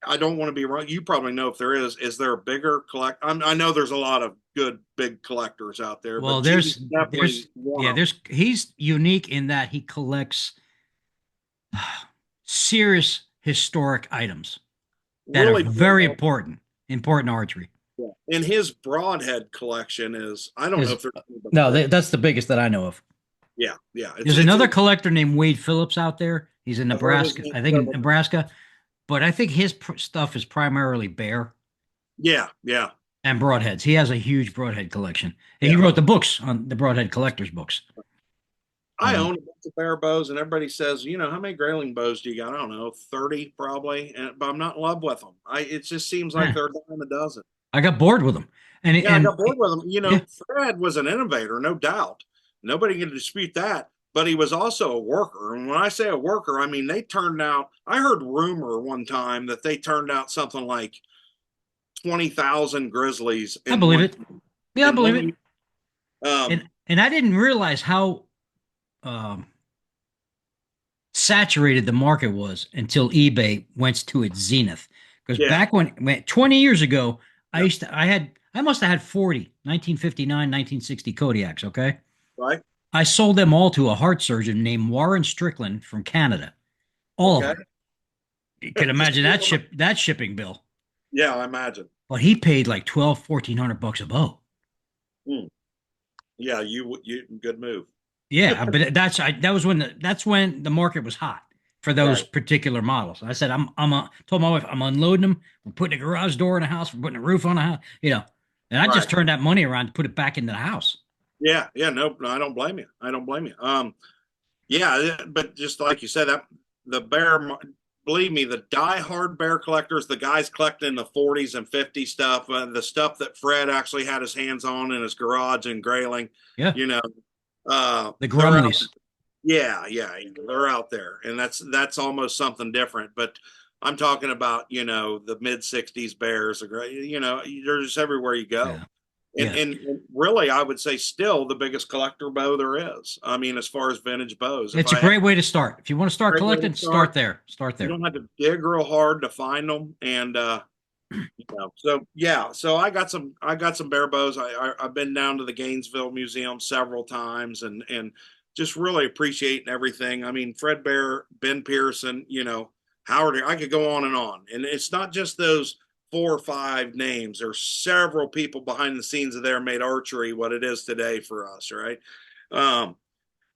I don't want to be wrong. You probably know if there is. Is there a bigger collect? I know there's a lot of good big collectors out there, but Well, Gene's definitely there's, one yeah, of them. he's unique in that he collects serious historic items that are Really very cool. important archery. Yeah. And his broadhead collection is. I don't know Is if there's anybody no, big. that's the biggest that I know of. Yeah, yeah. There's It's another collector named Wade Phillips out there. He's in I've heard his Nebraska, name I think in several times. Nebraska, but I think his stuff is primarily bear Yeah, yeah, and broadheads. He has a huge broadhead collection. He yeah. wrote the books on the broadhead collectors books. I Um, own a bunch of bear bows, and everybody says, how many grayling bows do you got? I don't know, 30 probably, but I'm not in love with them. It just seems like yeah, they're a dime a dozen. I got bored with them, Yeah, I got bored with them. yeah, Fred was an innovator, no doubt. Nobody can dispute that. But he was also a worker. And when I say a worker, I mean they turned out. I heard rumor one time that they turned out something like 20,000 grizzlies I believe it. Yeah, I in believe one it. year. Um, And I didn't realize how um, saturated the market was until eBay went to its zenith. Because yeah, back when 20 years ago, yeah, I must have had 40 1959, 1960 Kodiaks. Okay. right. I sold them all to a heart surgeon named Warren Strickland from Canada. All of Okay. them. You can Just imagine cool. that shipping bill. Yeah, I imagine. But he paid like 1,200 to 1,400 bucks a bow. Hmm. Yeah, you good move. Yeah, but that's when the market was hot for those Right, particular models. I said told my wife I'm unloading them. We're putting a garage door in the house. We're putting a roof on the house. And I just right. turned that money around to put it back into the house. Yeah, yeah. No, I don't blame you. I don't blame you. Yeah, but just like you said, that the believe me, the die-hard bear collectors, the guys collecting the 40s and 50s stuff, the stuff that Fred actually had his hands on in his garage in Grayling, Yeah, you know, the they're out. Grumleys. Yeah, yeah, they're out there, and that's almost something different. But I'm talking about the mid '60s bears, they're just everywhere you go. Yeah, And, yeah. and really, I would say still the biggest collector bow there is. I mean, as far as vintage bows, if It's a I had great way to start. If you want to start great way to collecting, start start, there. Start you there. don't have to dig real hard to find them. And so yeah, so I got some bear bows. I've been down to the Gainesville Museum several times, and just really appreciating everything. I mean, Fred Bear, Ben Pearson, Howard. I could go on, and it's not just those 4 or 5 names. There's several people behind the scenes that there made archery what it is today for us, right? Um,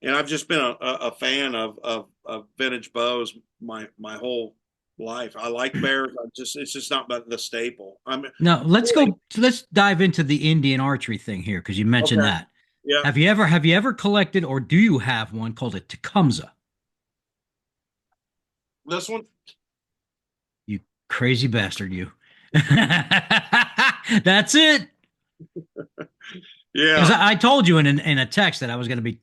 and I've just been a fan of vintage bows my whole life. I like bears. It's just not the staple. I'm Now really let's dive into the Indian archery thing here because you mentioned okay. that. Yeah, Have you ever collected or do you have one called a Tecumseh? this one. You crazy bastard, you. That's it. Because Yeah, I told you in a text that I was going to be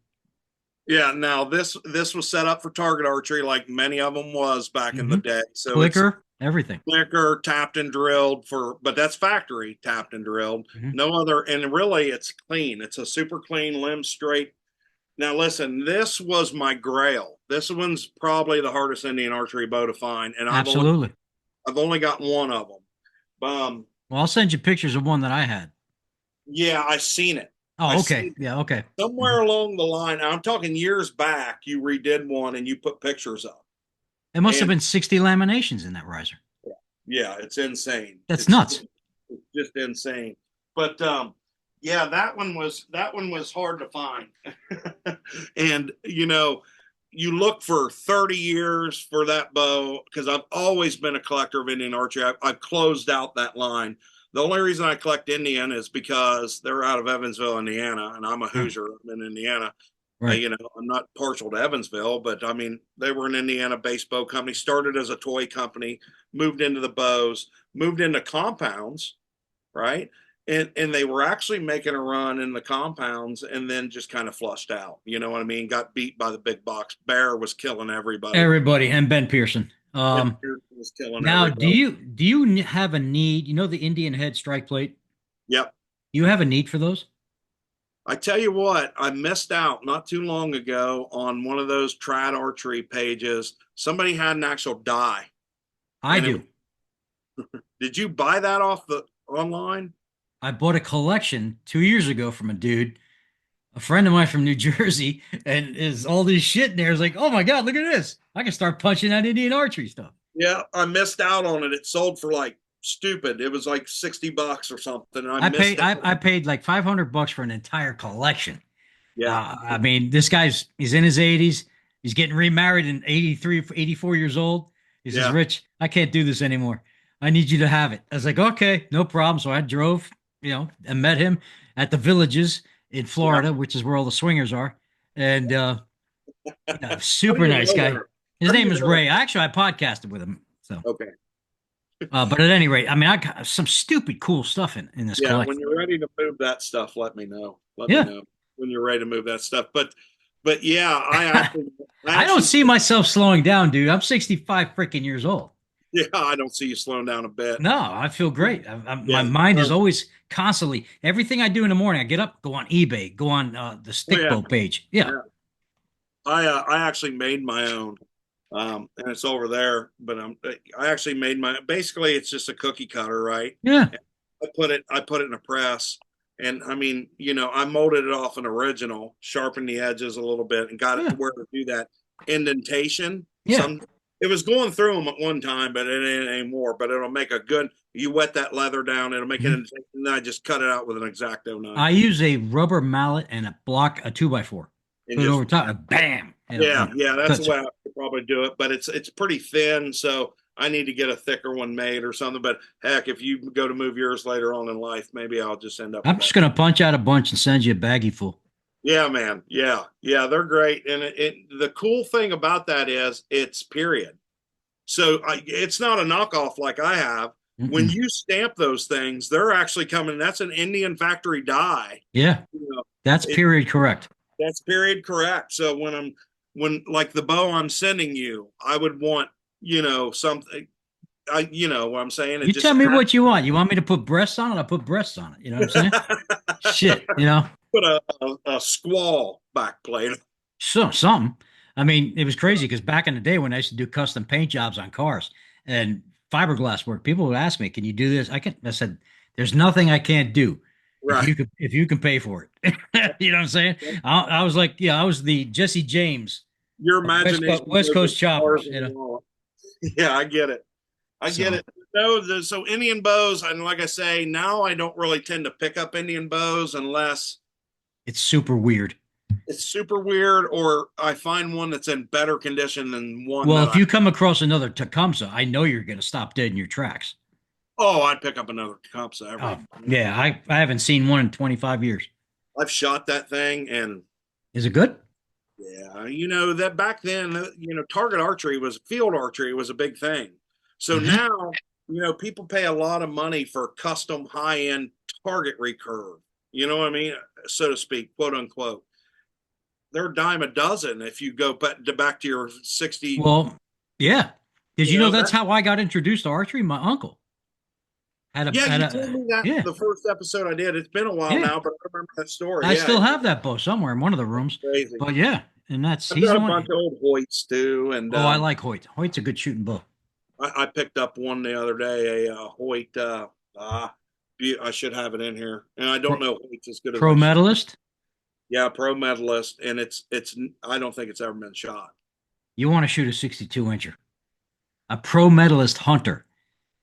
yeah. Now this was set up for target archery, like many of them was back in the mhm, day. So it's clicker, everything. clicker tapped and drilled but that's factory tapped and drilled. Mhm. No other, and really it's clean. It's a super clean limb straight. Now listen, this was my grail. This one's probably the hardest Indian archery bow to find, and Absolutely. I've only got one of them. Well, I'll send you pictures of one that I had. Yeah, I seen it. I Oh, okay. seen it. Yeah, okay. Somewhere Mhm. along the line. I'm talking years back. You redid one and you put pictures up, It must have and been 60 laminations in that riser. Yeah, it's insane. That's nuts. It's just insane. But yeah, that one was hard to find. And you look for 30 years for that bow because I've always been a collector of Indian archery. I've closed out that line. The only reason I collect Indian is because they're out of Evansville, Indiana, and I'm a Yeah. Hoosier. I'm in Indiana. Right. I'm not partial to Evansville, but I mean, they were an Indiana-based bow company. Started as a toy company, moved into the bows, moved into compounds, right? And they were actually making a run in the compounds and then just kind of flushed out. You know what I mean? Got beat by the big box. Bear was killing everybody. Everybody and Ben Pearson. And Pierce was killing Now, everybody. do you have a need? You know the Indian head strike plate. Yep. You have a need for those? I tell you what, I missed out not too long ago on one of those trad archery pages. Somebody had an actual die. I And do. did you buy that off the online? I bought a collection 2 years ago from a dude, a friend of mine from New Jersey, and is all this shit in there. It's like, oh my God, look at this. I can start punching that Indian archery stuff. Yeah, I missed out on it. It sold for like stupid. It was like $60 or something. And I missed out. I paid like $500 for an entire collection. Yeah. I mean, he's in his 80s. He's getting remarried in 83, 84 years old. He says, Yeah. Rich, I can't do this anymore. I need you to have it. I was like, okay, no problem. So I drove, and met him at the Villages in Florida, which is where all the swingers are. And How do super you nice know guy. that? His How do name you is know Ray. I podcasted with him. So, that? Okay. but at any rate, I mean, I got some stupid cool stuff in this Yeah, when collection. you're ready to move that stuff, let me know. Let me Yeah. know when you're ready to move that stuff. But yeah, I I don't actually see myself slowing down, dude. I'm 65 freaking years old. yeah, I don't see you slowing down a bit. No, I feel great. My Yeah. mind is always constantly everything I do in the morning. I get up, go on eBay, go on the Oh yeah. Stickboat page. Yeah, Yeah. I actually made my own. And it's over there, but I actually made my basically it's just a cookie cutter, right? yeah, I put it in a press, and I mean, I molded it off an original, sharpened the edges a little bit, and got it to yeah, where to do that indentation. yeah. It was going through them at one time, but it ain't anymore. But it'll make a good. You wet that leather down, it'll make it, Mhm. and then I just cut it out with an X-Acto knife I use a rubber mallet and a 2x4. and Put it just over top, and bam. yeah, that's Cuts the way it. I could probably do it. But it's pretty thin, so I need to get a thicker one made or something. But heck, if you go to move yours later on in life, maybe I'll just end up I'm with just that. gonna punch out a bunch and send you a baggie full. Yeah, man. Yeah, they're great. And the cool thing about that is it's period. So it's not a knockoff like I have. When Mm-mm. you stamp those things, they're actually coming. That's an Indian factory die. Yeah, You know, that's it, period correct. that's period correct. So when like the bow I'm sending you, I would want something. You know what I'm saying? It You just tell me what you want. You want me to put breasts on it? I'll put breasts on it. You know what I'm saying? Shit, put a squall back plate. so something. I mean, it was crazy because back in the day when I used to do custom paint jobs on cars and fiberglass work, people would ask me, "Can you do this?" I said, "There's nothing I can't do Right. if you can pay for it." You know what I'm saying? I was like, yeah, I was the Jesse James Your of imagination West goes Coast as far as choppers. the wall. Yeah, I get it. I get So it. No, so Indian bows, and like I say, now I don't really tend to pick up Indian bows unless it's super weird. it's super weird or I find one that's in better condition than one Well, that if you come across another Tecumseh, I know you're going to stop dead in your tracks. I'd pick up another Tecumseh Oh, every. yeah, I haven't seen one in 25 years. I've shot that thing, and Is it good? yeah, that back then, target archery was field archery was a big thing. So Mhm. now, people pay a lot of money for custom high end target recurve. You know what I mean, so to speak, quote unquote. They're a dime a dozen if you go back to your 60. Well, yeah. Did You you know know that's that. how I got introduced to archery? My uncle Yeah, had you told a me that yeah, the first episode I did. It's been a while yeah. now, but I remember that story. I Yeah, still have that bow somewhere in one of the rooms. crazy. But yeah, and that's I've he's got the a bunch one. of old Hoyts too, and Oh, I like Hoyt. Hoyt's a good shooting bow. I picked up one the other day, a Hoyt. I should have it in here, and I don't Pro, know Hoyt's as good as pro I should. medalist. Yeah, pro medalist, and it's. I don't think it's ever been shot. You want to shoot a 62 incher. A pro medalist hunter.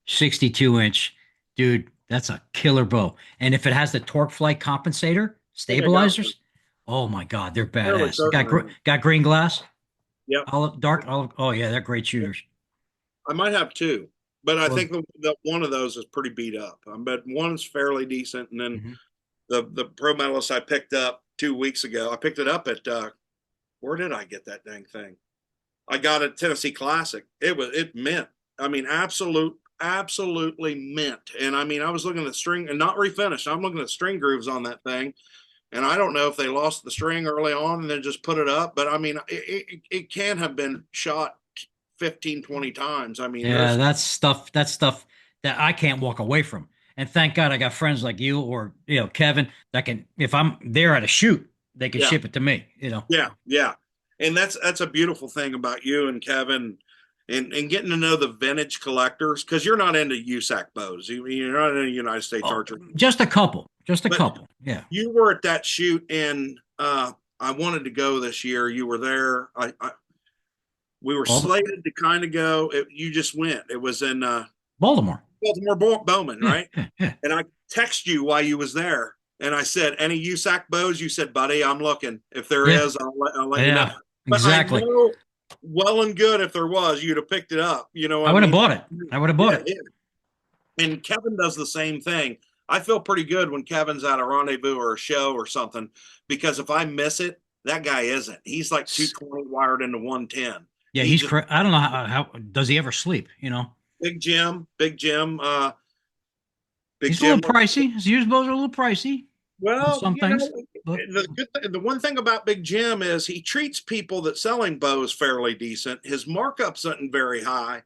62 inch, dude. That's a killer bow. And if it has the torque flight compensator I think I got one. stabilizers, oh my God, they're Fairly badass. certain I have. Got green glass, Yep. olive, dark olive. Oh yeah, they're great shooters. I might have two, but I Well, think the one of those is pretty beat up. But one's fairly decent, and then mhm. the pro medalist I picked up 2 weeks ago. I picked it up at where did I get that dang thing? I got it at Tennessee Classic. It mint. I mean, absolutely mint. And I mean, I was looking at the string and not refinished. I'm looking at string grooves on that thing, and I don't know if they lost the string early on and then just put it up. But I mean, it can have been shot 15, 20 times. I mean, Yeah, there's that's stuff that I can't walk away from. And thank God I got friends like you or Kevin that can, if I'm there at a shoot, they can yeah, ship it to me. You know. yeah. And that's a beautiful thing about you and Kevin, and getting to know the vintage collectors, because you're not into USAC bows. You're not into United States Oh, Archery, just a couple, just a but couple. Yeah. you were at that shoot, and I wanted to go this year. You were there. We were Baltimore. slated to kind of go. You just went. It was in Baltimore. Baltimore Bowman, Yeah, right? yeah, yeah. And I text you while you was there, and I said, "Any USAC bows?" You said, "Buddy, I'm looking. If there Yeah, is, I'll let you know." yeah, But I exactly. know well and good if there was, you'd have picked it up. You know what I I would have mean? bought it. I would have bought Yeah, it. yeah. And Kevin does the same thing. I feel pretty good when Kevin's at a rendezvous or a show or something, because if I miss it, that guy isn't. He's like S- 220 wired into 110. Yeah, He he's just correct. I don't know how does he ever sleep? big Jim, big He's a little Jim. pricey. His used bows are a little pricey on Well, some things, but the one thing about Big Jim is he treats people that selling bows fairly decent. His markups isn't very high,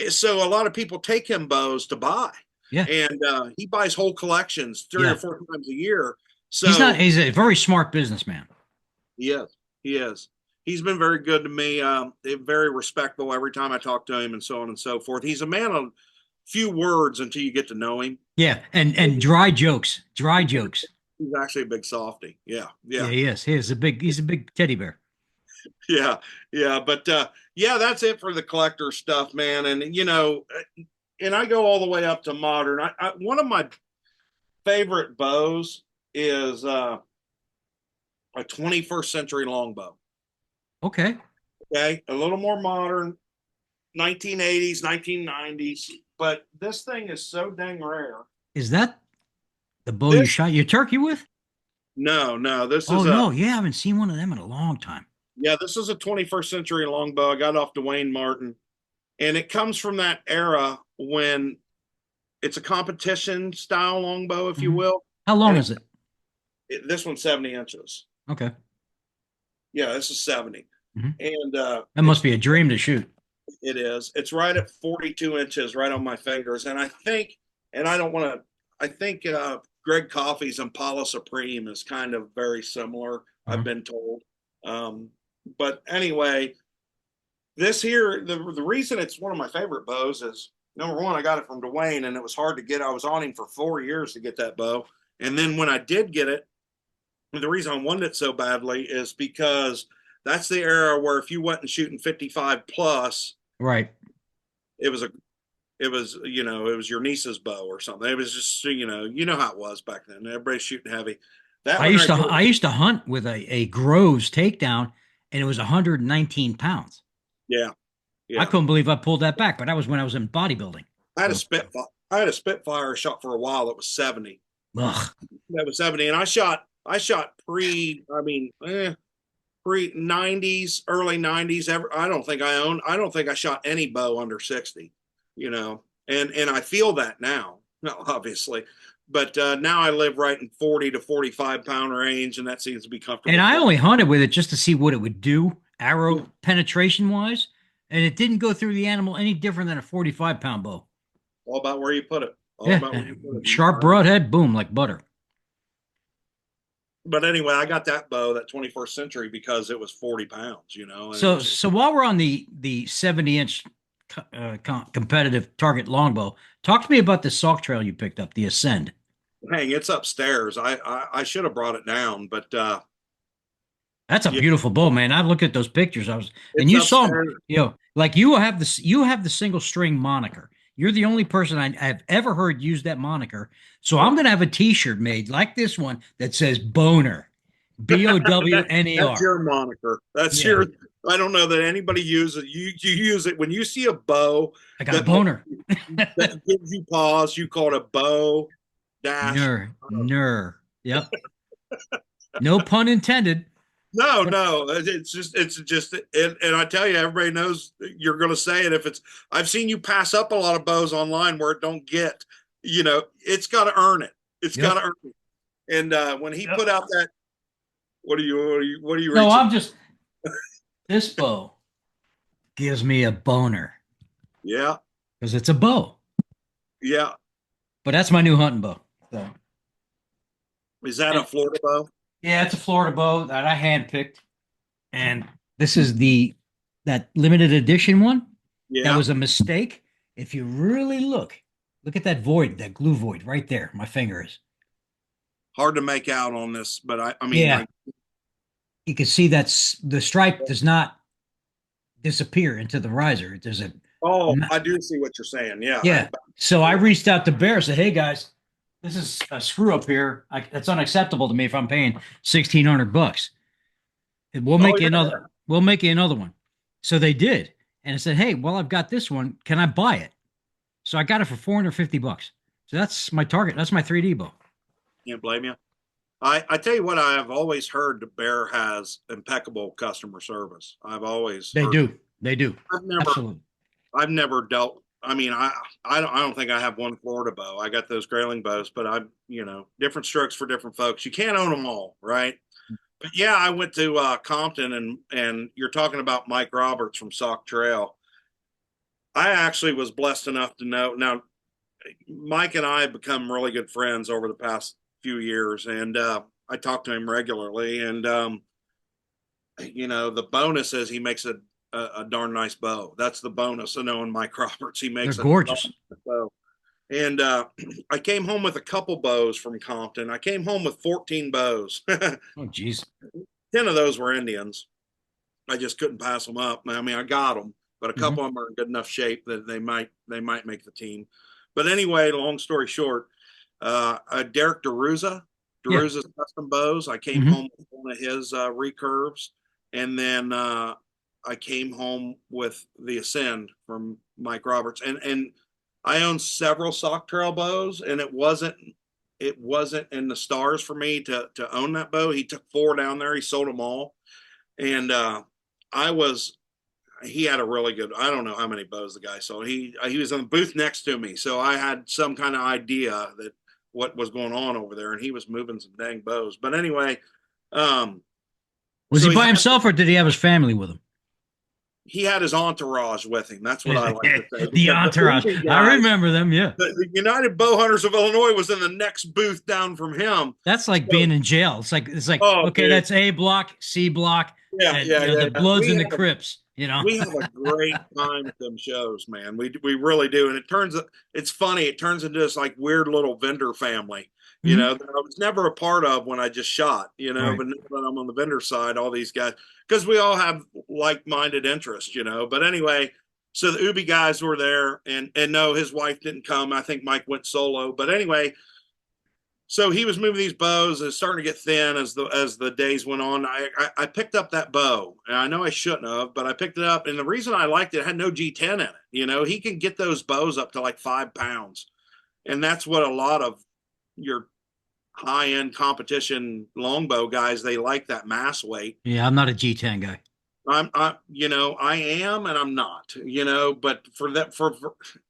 so a lot of people take him bows to buy, yeah, and he buys whole collections three or yeah. four times a year. He's not. So He's a very smart businessman. he is, he is. He's been very good to me. Very respectful every time I talk to him, and so on and so forth. He's a man of few words until you get to know him. Yeah, and dry jokes, dry jokes. He's actually a big softy. Yeah, Yeah, yeah. he is. He is a big. He's a big teddy bear. Yeah, yeah, but yeah, that's it for the collector stuff, man. And and I go all the way up to modern. One of my favorite bows is a 21st century longbow. Okay, Okay, a little more modern, 1980s, 1990s, but this thing is so dang rare. is that the bow you This shot your turkey with? no, this Oh is a no, yeah, I haven't seen one of them in a long time. yeah, this is a 21st century longbow. I got off Dwayne Martin, and it comes from that era when it's a competition style longbow, if you Mhm. will. How long And is it? this one's 70 inches. Okay. Yeah, this is 70. Mhm. And That must be a dream to shoot. it is. It's right at 42 inches, right on my fingers. And I think, and I don't want to, I think Greg Coffey's Impala Supreme is kind of very similar, I've Uh-huh. been told. Um, but anyway, this here, the reason it's one of my favorite bows is, number one, I got it from Dwayne, and it was hard to get. I was on him for 4 years to get that bow. And then when I did get it, the reason I wanted it so badly is because that's the era where if you went and shooting 55 plus, Right. it was a it was your niece's bow or something. It was just you know how it was back then. Everybody's shooting heavy. That I one used right to there. I used to hunt with a Groves takedown, and it was 119 pounds. Yeah, I yeah. couldn't believe I pulled that back, but that was when I was in bodybuilding. I had a So, Spitfire. I had a Spitfire shot for a while that was 70. ugh. That was 70, and I shot pre. I mean, pre 90s, early 90s. Ever, I don't think I shot any bow under 60. And I feel that now, obviously. But now I live right in 40 to 45 pound range, and that seems to be And comfortable I for me. only hunted with it just to see what it would do, Yeah. arrow penetration wise, and it didn't go through the animal any different than a 45-pound bow. All about where you put it. All Yeah, about where you put it. sharp broadhead, boom, like butter. But anyway, I got that bow, that 21st century, because it was 40 pounds, and it So, was, so while we're on the 70-inch competitive target longbow, talk to me about the Salk Trail you picked up, the Ascend. dang, it's upstairs. I should have brought it down, but That's a yeah, beautiful bow, man. I've looked at those pictures. And it's you saw, upstairs. like you have the single string moniker. You're the only person I've ever heard use that moniker. So I'm going to have a t-shirt made like this one that says boner, That's Bowner. your moniker. That's Yeah. your. I don't know that anybody uses it. You use it when you see a bow I got a that boner. that gives you pause. You call it a bow dash. Ner. Yep. No pun intended. No, But no, and I tell you, everybody knows you're going to say it. If it's, I've seen you pass up a lot of bows online where it don't get. It's got to earn it. It's got yep. to earn it. And when he Yep. put out that, what are you No, reaching? I'm just this bow gives me a boner Yeah, because it's a bow. yeah. But that's my new hunting bow. So, Is that a and Florida bow? yeah, it's a Florida bow that I handpicked. And this is the that limited edition one. That Yeah. was a mistake. If you really look at that void, that glue void right there. My finger is. Hard to make out on this, but I mean, Yeah, you can see that's the stripe does not disappear into the riser. There's a oh, I do see what you're saying. Yeah. yeah. So I reached out to Bear, said, "Hey guys, this is a screw up here. It's unacceptable to me if I'm paying $1,600. And we'll Oh, make you yeah. another. We'll make you another one." So they did, and I said, "Hey, well, I've got this one. Can I buy it?" So I got it for $450. So that's my target. That's my 3D bow. Can't blame you. I tell you what, I have always heard the Bear has impeccable customer service. I've always They heard. do. They do. I've never, Absolutely. I've never dealt. I mean, I don't think I have one Florida bow. I got those grayling bows, but different strokes for different folks. You can't own them all, right? But yeah, I went to Compton, and you're talking about Mike Roberts from Sauk Trail. I actually was blessed enough to know. Now, Mike and I have become really good friends over the past few years, and I talk to him regularly. And the bonus is he makes a darn nice bow. That's the bonus of knowing Mike Roberts. He They're makes a darn gorgeous. nice bow. And I came home with a couple bows from Compton. I came home with 14 bows. Oh, geez. 10 of those were Indians. I just couldn't pass them up. I mean, I got them, but a Mm-hmm. couple of them are in good enough shape that they might make the team. But anyway, long story short, Derek Yeah. DeRuza's custom bows. I came Mm-hmm. home with one of his recurves, and then I came home with the Ascend from Mike Roberts, and I own several Sock Trail bows, and it wasn't in the stars for me to own that bow. He took 4 down there. He sold them all, and I was he had a really good. I don't know how many bows the guy sold. He was in the booth next to me, so I had some kind of idea that what was going on over there, and he was moving some dang bows. But anyway, um, Was so he he by had himself or did he have his family with him? he had his entourage with him. That's what I like to say The because the entourage. Uzi I guys, remember them. Yeah. the United Bow Hunters of Illinois, was in the next booth down from him. That's like So, being in jail. It's like oh, okay, dude, that's A block, C block, yeah, and yeah, yeah, the yeah. Bloods and the Crips. You know. We have a great time at them shows, man. We really do, and it's funny. It turns into this like weird little vendor family, Mhm. that I was never a part of when I just shot, Right. but now that I'm on the vendor side, all these guys, because we all have like-minded interests, But anyway, so the Ubi guys were there, and no, his wife didn't come. I think Mike went solo, but anyway, so he was moving these bows. It's starting to get thin as the days went on. I picked up that bow, and I know I shouldn't have, but I picked it up. And the reason I liked it, had no G10 in it. He can get those bows up to like 5 pounds, and that's what a lot of your high end competition longbow guys, they like that mass weight. Yeah, I'm not a G10 guy. I am, and I'm not, but for that, for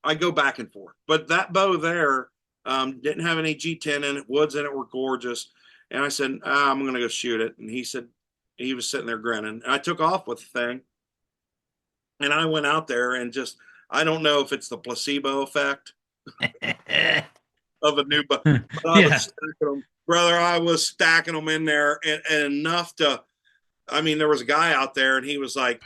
I go back and forth. But that bow there didn't have any G10 in it. Woods in it were gorgeous. And I said, I'm going to go shoot it. And he said, he was sitting there grinning. And I took off with the thing. And I went out there and just, I don't know if it's the placebo effect of a new bow, but I was Yeah. stacking them. Brother, I was stacking them in there and enough to, I mean, there was a guy out there and he was like,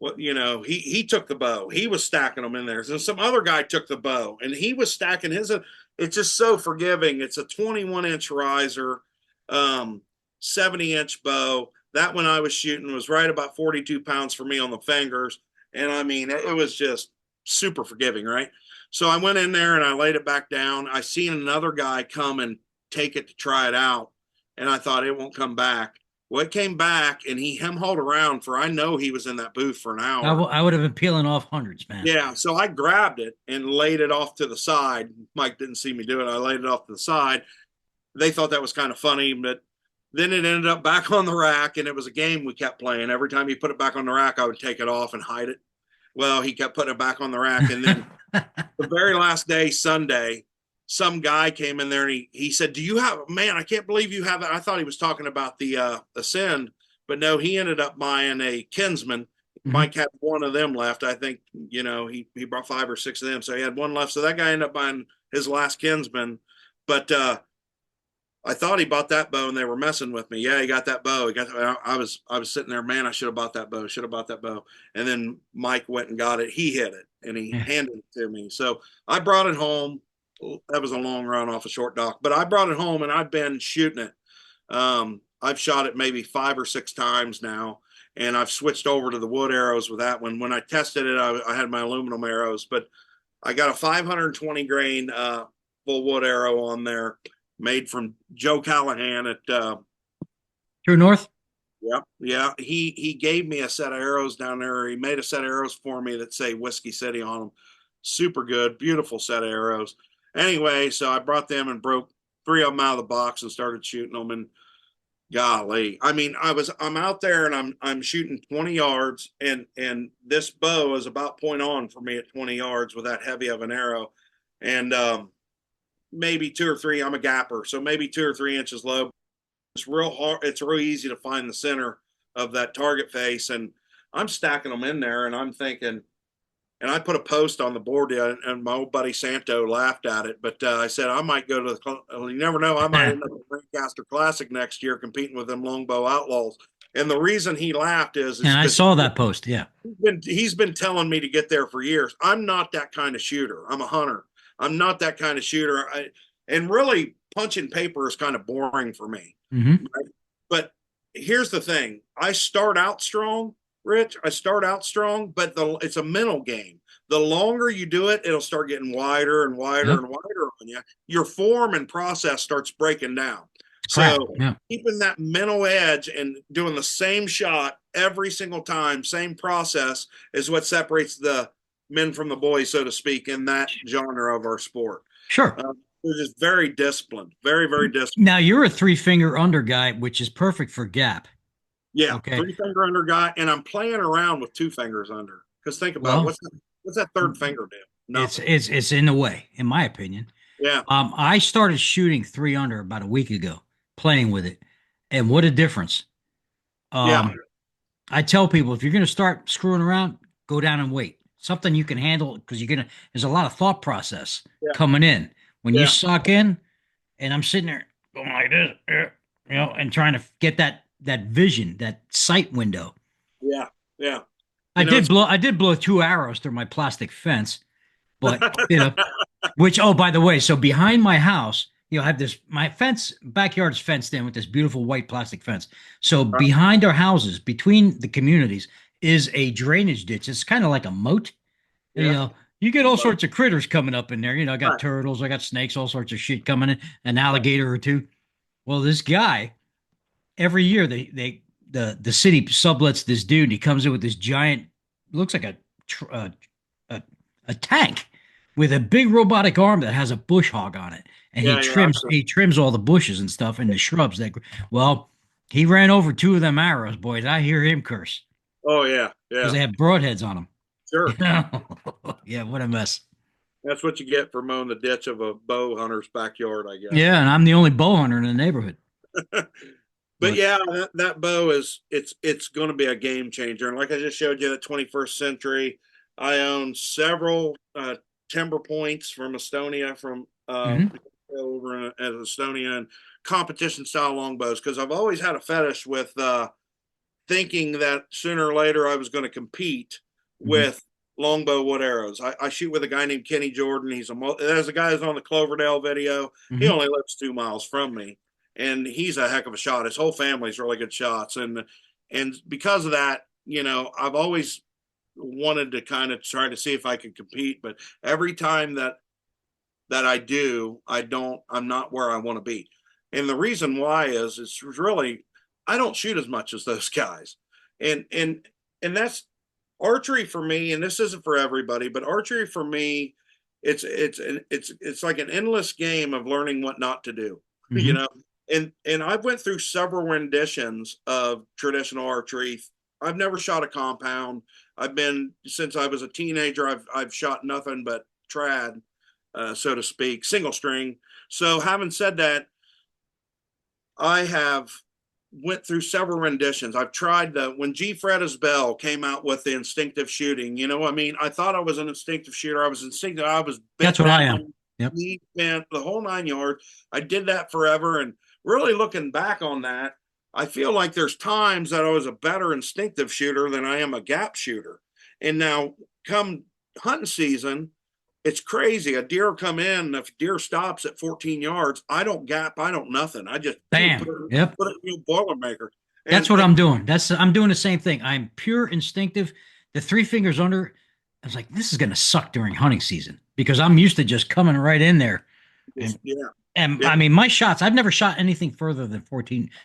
well, he took the bow. He was stacking them in there. So some other guy took the bow and he was stacking his. It's just so forgiving. It's a 21-inch riser, 70-inch bow. That one I was shooting was right about 42 pounds for me on the fingers. And I mean, it was just super forgiving, right? So I went in there and I laid it back down. I seen another guy come and take it to try it out, and I thought it won't come back. Well, it came back, and he hem hauled around for, I know he was in that booth for an hour. I would have been peeling off hundreds, man. Yeah, so I grabbed it and laid it off to the side. Mike didn't see me do it. I laid it off to the side. They thought that was kind of funny, but then it ended up back on the rack, and it was a game we kept playing. Every time he put it back on the rack, I would take it off and hide it. Well, he kept putting it back on the rack, and then the very last day, Sunday, some guy came in there and he said, "Do you have, man? I can't believe you have it." I thought he was talking about the Ascend, but no, he ended up buying a Kinsman. Mike had one of them left. I think, he brought 5 or 6 of them, so he had one left. So that guy ended up buying his last Kinsman, but I thought he bought that bow and they were messing with me. Yeah, he got that bow. I was sitting there, man, I should have bought that bow. Should have bought that bow. And then Mike went and got it. He hit it and he handed it to me. So I brought it home. That was a long run off a short dock, but I brought it home and I've been shooting it. I've shot it maybe 5 or 6 times now, and I've switched over to the wood arrows with that one. When I tested it, I had my aluminum arrows, but I got a 520 grain full wood arrow on there, made from Joe Callahan at True North. Yeah. He gave me a set of arrows down there. He made a set of arrows for me that say Whiskey City on them. Super good, beautiful set of arrows. Anyway, so I brought them and broke 3 of them out of the box and started shooting them. And golly, I mean, I'm out there and I'm shooting 20 yards, and this bow is about point on for me at 20 yards with that heavy of an arrow, and maybe 2 or 3. I'm a gapper, so maybe 2 or 3 inches low. It's real hard. It's real easy to find the center of that target face, and I'm stacking them in there, and I'm thinking. And I put a post on the board, and my old buddy Santo laughed at it. But I said I might go to the. You never know. I might end up at the Lancaster Classic next year competing with them longbow outlaws. And the reason he laughed is and I saw that post. Yeah, he's been telling me to get there for years. I'm not that kind of shooter. I'm a hunter. I'm not that kind of shooter. And really, punching paper is kind of boring for me. Mm-hmm. Right? But here's the thing: I start out strong. Rich, I start out strong, but it's a mental game. The longer you do it, it'll start getting wider and wider and wider on you. Your form and process starts breaking down. So keeping that mental edge and doing the same shot every single time, same process, is what separates the men from the boys, so to speak, in that genre of our sport. Sure. They're just very disciplined, very, very disciplined. Now, you're a 3-finger under guy, which is perfect for gap. Yeah, okay. 3-finger under guy, and I'm playing around with 2 fingers under. Because think about what's that 3rd finger do? Nothing. It's in the way, in my opinion. Yeah. I started shooting 3 under about a week ago, playing with it, and what a difference. I tell people, if you're going to start screwing around, go down and wait. Something you can handle, because there's a lot of thought process coming in when you suck in, and I'm sitting there going like this, and trying to get that vision, that sight window. Yeah. I did blow 2 arrows through my plastic fence, but which, oh, by the way, so behind my house, I have my backyard is fenced in with this beautiful white plastic fence. So behind our houses, between the communities, is a drainage ditch. It's kind of like a moat. You get all sorts of critters coming up in there. I got turtles, I got snakes, all sorts of shit coming in, an alligator or 2. Well, this guy, every year the city sublets this dude. He comes in with this giant, looks like a tank with a big robotic arm that has a bush hog on it, and he trims all the bushes and stuff and the shrubs. He ran over 2 of them arrows, boys. I hear him curse. Oh yeah, because they have broadheads on them. Sure. Yeah, what a mess. That's what you get for mowing the ditch of a bow hunter's backyard, I guess. Yeah, and I'm the only bow hunter in the neighborhood. But yeah, that bow it's going to be a game changer. And like I just showed you, the 21st Century, I own several timber points from Estonia, from over in Estonia, and competition style longbows, because I've always had a fetish with thinking that sooner or later I was going to compete with longbow wood arrows. I shoot with a guy named Kenny Jordan. There's a guy who's on the Cloverdale video. He only lives 2 miles from me. And he's a heck of a shot. His whole family's really good shots. And because of that, I've always wanted to kind of try to see if I could compete, but every time that I do, I'm not where I want to be. And the reason why is it's really, I don't shoot as much as those guys. And that's archery for me. And this isn't for everybody, but archery for me, it's like an endless game of learning what not to do, you Mm-hmm. know? And I went through several renditions of traditional archery. I've never shot a compound. Since I was a teenager, I've shot nothing but trad, so to speak, single string. So having said that, I have went through several renditions. I've tried when G. Fredda's Bell came out with the instinctive shooting. I mean, I thought I was an instinctive shooter. I was instinctive. I was That's bent what I down, am. Yep. knee bent, the whole 9 yards. I did that forever. And really looking back on that, I feel like there's times that I was a better instinctive shooter than I am a gap shooter. And now come hunting season, it's crazy. A deer will come in. If deer stops at 14 yards, I don't gap. I don't nothing. I just Bam. Yep. put it in a Boilermaker. That's what I'm doing. I'm doing the same thing. I'm pure instinctive. The three fingers under, I was like, this is gonna suck during hunting season because I'm used to just coming right in there. And Yeah. and Yeah. I mean my shots, I've never shot anything further than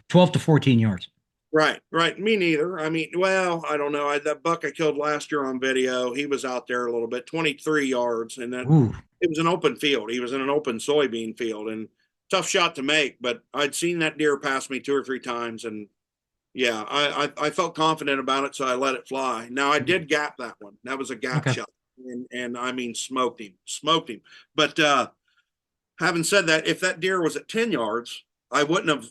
12 to 14 yards. Right. Right. Me neither. I mean, well, I don't know. That buck I killed last year on video, he was out there a little bit, 23 yards, and that Ooh. it was an open field. He was in an open soybean field, and tough shot to make. But I'd seen that deer pass me 2 or 3 times, and yeah, I felt confident about it, so I let it fly. Now I did gap that one. That was a gap Okay. shot, and I mean smoked him. But having said that, if that deer was at 10 yards, I wouldn't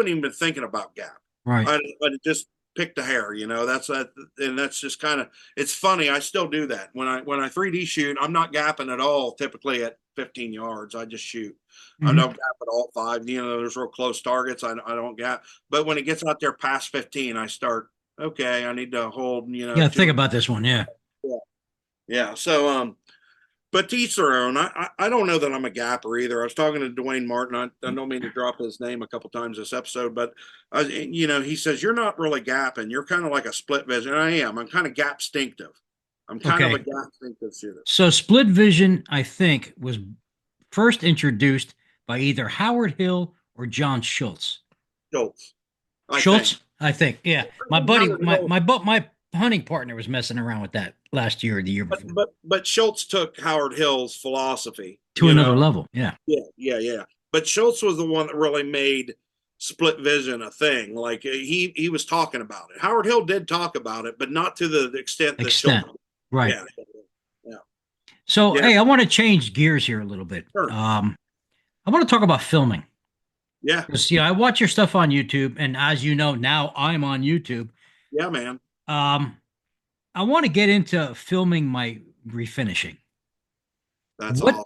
even been thinking about gap. Right. I'd just picked a hair, That's that, and that's just kind of. It's funny. I still do that when I 3D shoot. I'm not gapping at all. Typically at 15 yards, I just shoot. I Mm-hmm. don't gap at all 5. There's real close targets. I don't gap. But when it gets out there past 15, I start. Okay, I need to hold. Yeah, think 2. about this one. Yeah. Yeah. Yeah. So but to each their own. I don't know that I'm a gapper either. I was talking to Dwayne Martin. I don't mean to drop his name a couple times this episode, but he says you're not really gapping. You're kind of like a split vision. And I am. I'm kind of gap stinctive. I'm kind of a Okay. gap stinctive shooter. So split vision, I think, was first introduced by either Howard Hill or John Schultz. Schultz, I think. Schultz, I think. Yeah. My buddy, Howard Hill, my hunting partner was messing around with that last year or the year before but Schultz took Howard Hill's philosophy. to another level. Yeah. Yeah, yeah, yeah. But Schultz was the one that really made split vision a thing. Like he was talking about it. Howard Hill did talk about it, but not to the extent that Extent. Schultz. Right. Yeah, yeah, So, yeah. hey, I want to change gears here a little bit. Sure. I want to talk about filming. Yeah, Because, I watch your stuff on YouTube, and as you know, now I'm on YouTube. yeah, man. Um, I want to get into filming my refinishing. That's What awesome.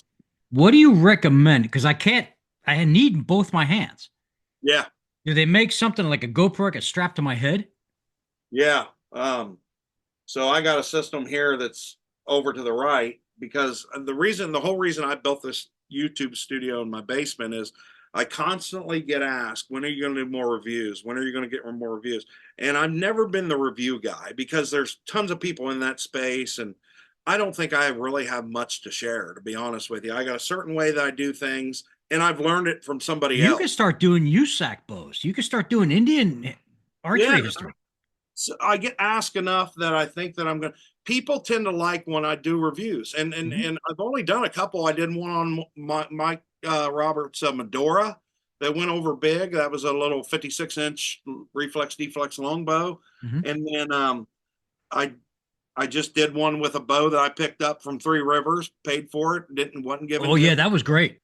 What do you recommend? Because I need both my hands. Yeah, Do they make something like a GoPro I can strap to my head? yeah. So I got a system here that's over to the right because the whole reason I built this YouTube studio in my basement is I constantly get asked, when are you going to do more reviews? When are you going to get more reviews? And I've never been the review guy because there's tons of people in that space. And I don't think I really have much to share, to be honest with you. I got a certain way that I do things and I've learned it from somebody You can else. start doing USAC bows. You can start doing Indian Yeah. archery history. So I get asked enough that I think that I'm going to. People tend to like when I do reviews, and Mhm. I've only done a couple. I did one on Mike Roberts' Medora that went over big. That was a little 56-inch reflex deflex longbow, Mhm. and then I I just did one with a bow that I picked up from Three Rivers, paid for it, didn't wasn't given Oh to yeah, me. that was great.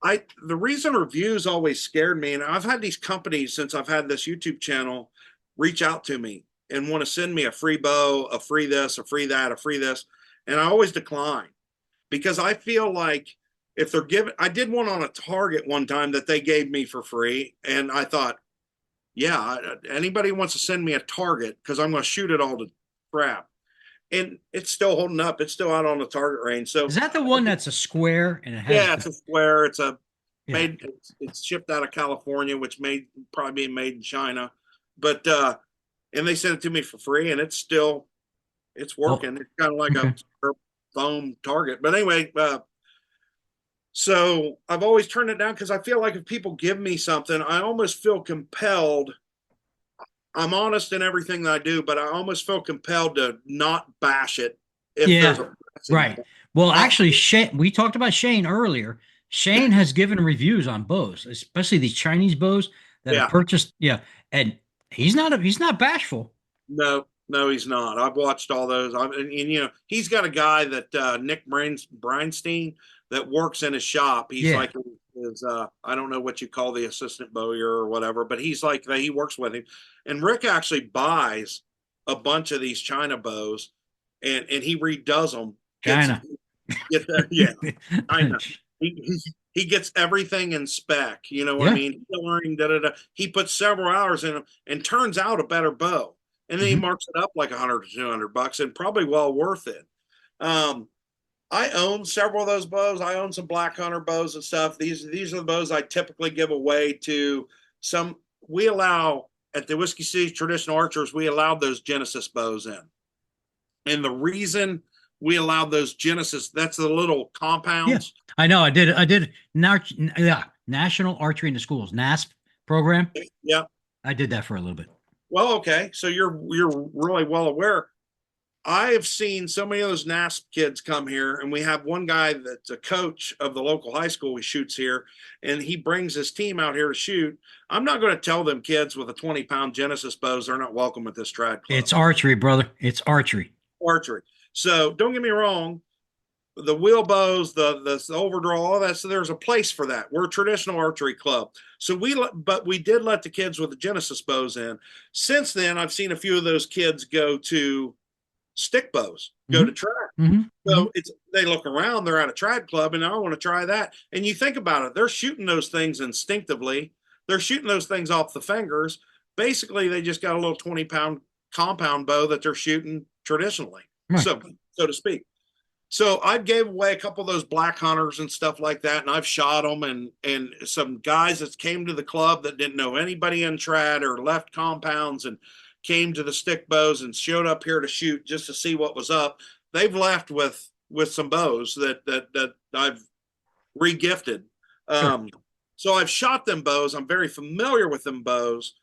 The reason reviews always scared me, and I've had these companies since I've had this YouTube channel reach out to me and want to send me a free bow, a free this, a free that, a free this, and I always decline because I feel like if they're giving, I did one on a target one time that they gave me for free, and I thought, yeah, anybody wants to send me a target because I'm going to shoot it all to crap, and it's still holding up. It's still out on the target range. So Is that the one that's a square and it has yeah, the it's a square. It's a yeah. made. It's shipped out of California, which made probably being made in China, but and they sent it to me for free, and It's Oh, working. It's kind of like a okay. foam target. But anyway, so I've always turned it down because I feel like if people give me something, I almost feel compelled. I'm honest in everything that I do, but I almost feel compelled to not bash it if there's Yeah, a pressing right. point. Well, I'll, actually, Shane, we talked about Shane earlier. Shane has given reviews on bows, especially these Chinese bows that have yeah, purchased. Yeah, and he's not bashful. no, he's not. I've watched all those. He's got a guy that Nick Breinstein that works in his shop. He's Yeah, like his I don't know what you call the assistant bowyer or whatever, but he's like he works with him. And Rick actually buys a bunch of these China bows, and he redoes them. Gets China. get the yeah, I know. He gets everything in spec. You know what I Yeah. mean? Tailoring, da da da. He puts several hours in them and turns out a better bow. And then he Hmm. marks it up like 100 to 200 bucks and probably well worth it. Um, I own several of those bows. I own some Black Hunter bows and stuff. These are the bows I typically give away to some. We allow at the Whiskey City Traditional Archers. We allowed those Genesis bows in, and the reason we allowed those Genesis, that's the little Yeah, compounds. I know. I did now. Yeah, National Archery in the Schools (NASP) program. Yeah. I did that for a little bit. Well, okay. So you're really well aware. I have seen so many of those NASP kids come here, and we have one guy that's a coach of the local high school he shoots here, and he brings his team out here to shoot. I'm not going to tell them kids with a 20-pound Genesis bows they're not welcome at this trad club. It's archery, brother. It's archery. Archery. So don't get me wrong, the wheel bows, the overdraw, all that. So there's a place for that. We're a traditional archery club. So but we did let the kids with the Genesis bows in. Since then, I've seen a few of those kids go to stick bows, go Hmm. to trad. Hmm. Hmm. So they look around, they're at a trad club, and I want to try that. And you think about it, they're shooting those things instinctively. They're shooting those things off the fingers. Basically, they just got a little 20-pound compound bow that they're shooting traditionally, Right. so to speak. So I gave away a couple of those Black Hunters and stuff like that, and I've shot them. And some guys that came to the club that didn't know anybody in trad or left compounds and came to the stick bows and showed up here to shoot just to see what was up. They've left with some bows that I've regifted. Sure. Um, so I've shot them bows. I'm very familiar with them bows.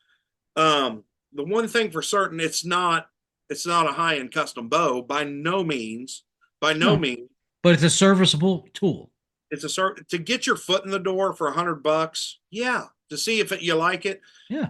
The one thing for certain, it's not a high end custom bow by no means. By no No, means, but it's a serviceable tool. it's a sort to get your foot in the door for $100. Yeah, to see if you like it, Yeah.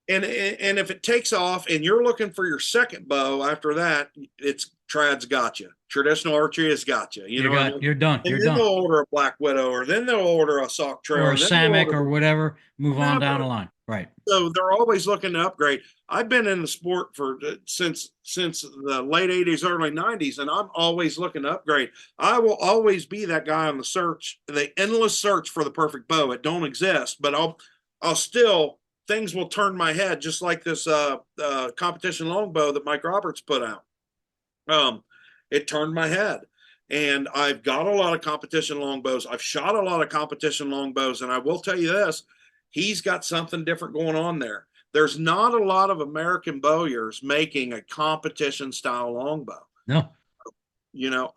and if it takes off, and you're looking for your second bow after that, it's trad's got you. Traditional archery has got you. You You know what I got. mean? You're done. And You're then they'll done. order a Black Widow, or then they'll order a Sock Trail, Or a and then they'll Samick order or whatever. Move on down the whatever. line. Right. So they're always looking to upgrade. I've been in the sport for since the late '80s, early '90s, and I'm always looking to upgrade. I will always be that guy on the search, the endless search for the perfect bow. It don't exist, but I'll still things will turn my head, just like this competition longbow that Mike Roberts put out. Um, it turned my head. And I've got a lot of competition longbows. I've shot a lot of competition longbows. And I will tell you this, he's got something different going on there. There's not a lot of American bowyers making a competition style longbow. No.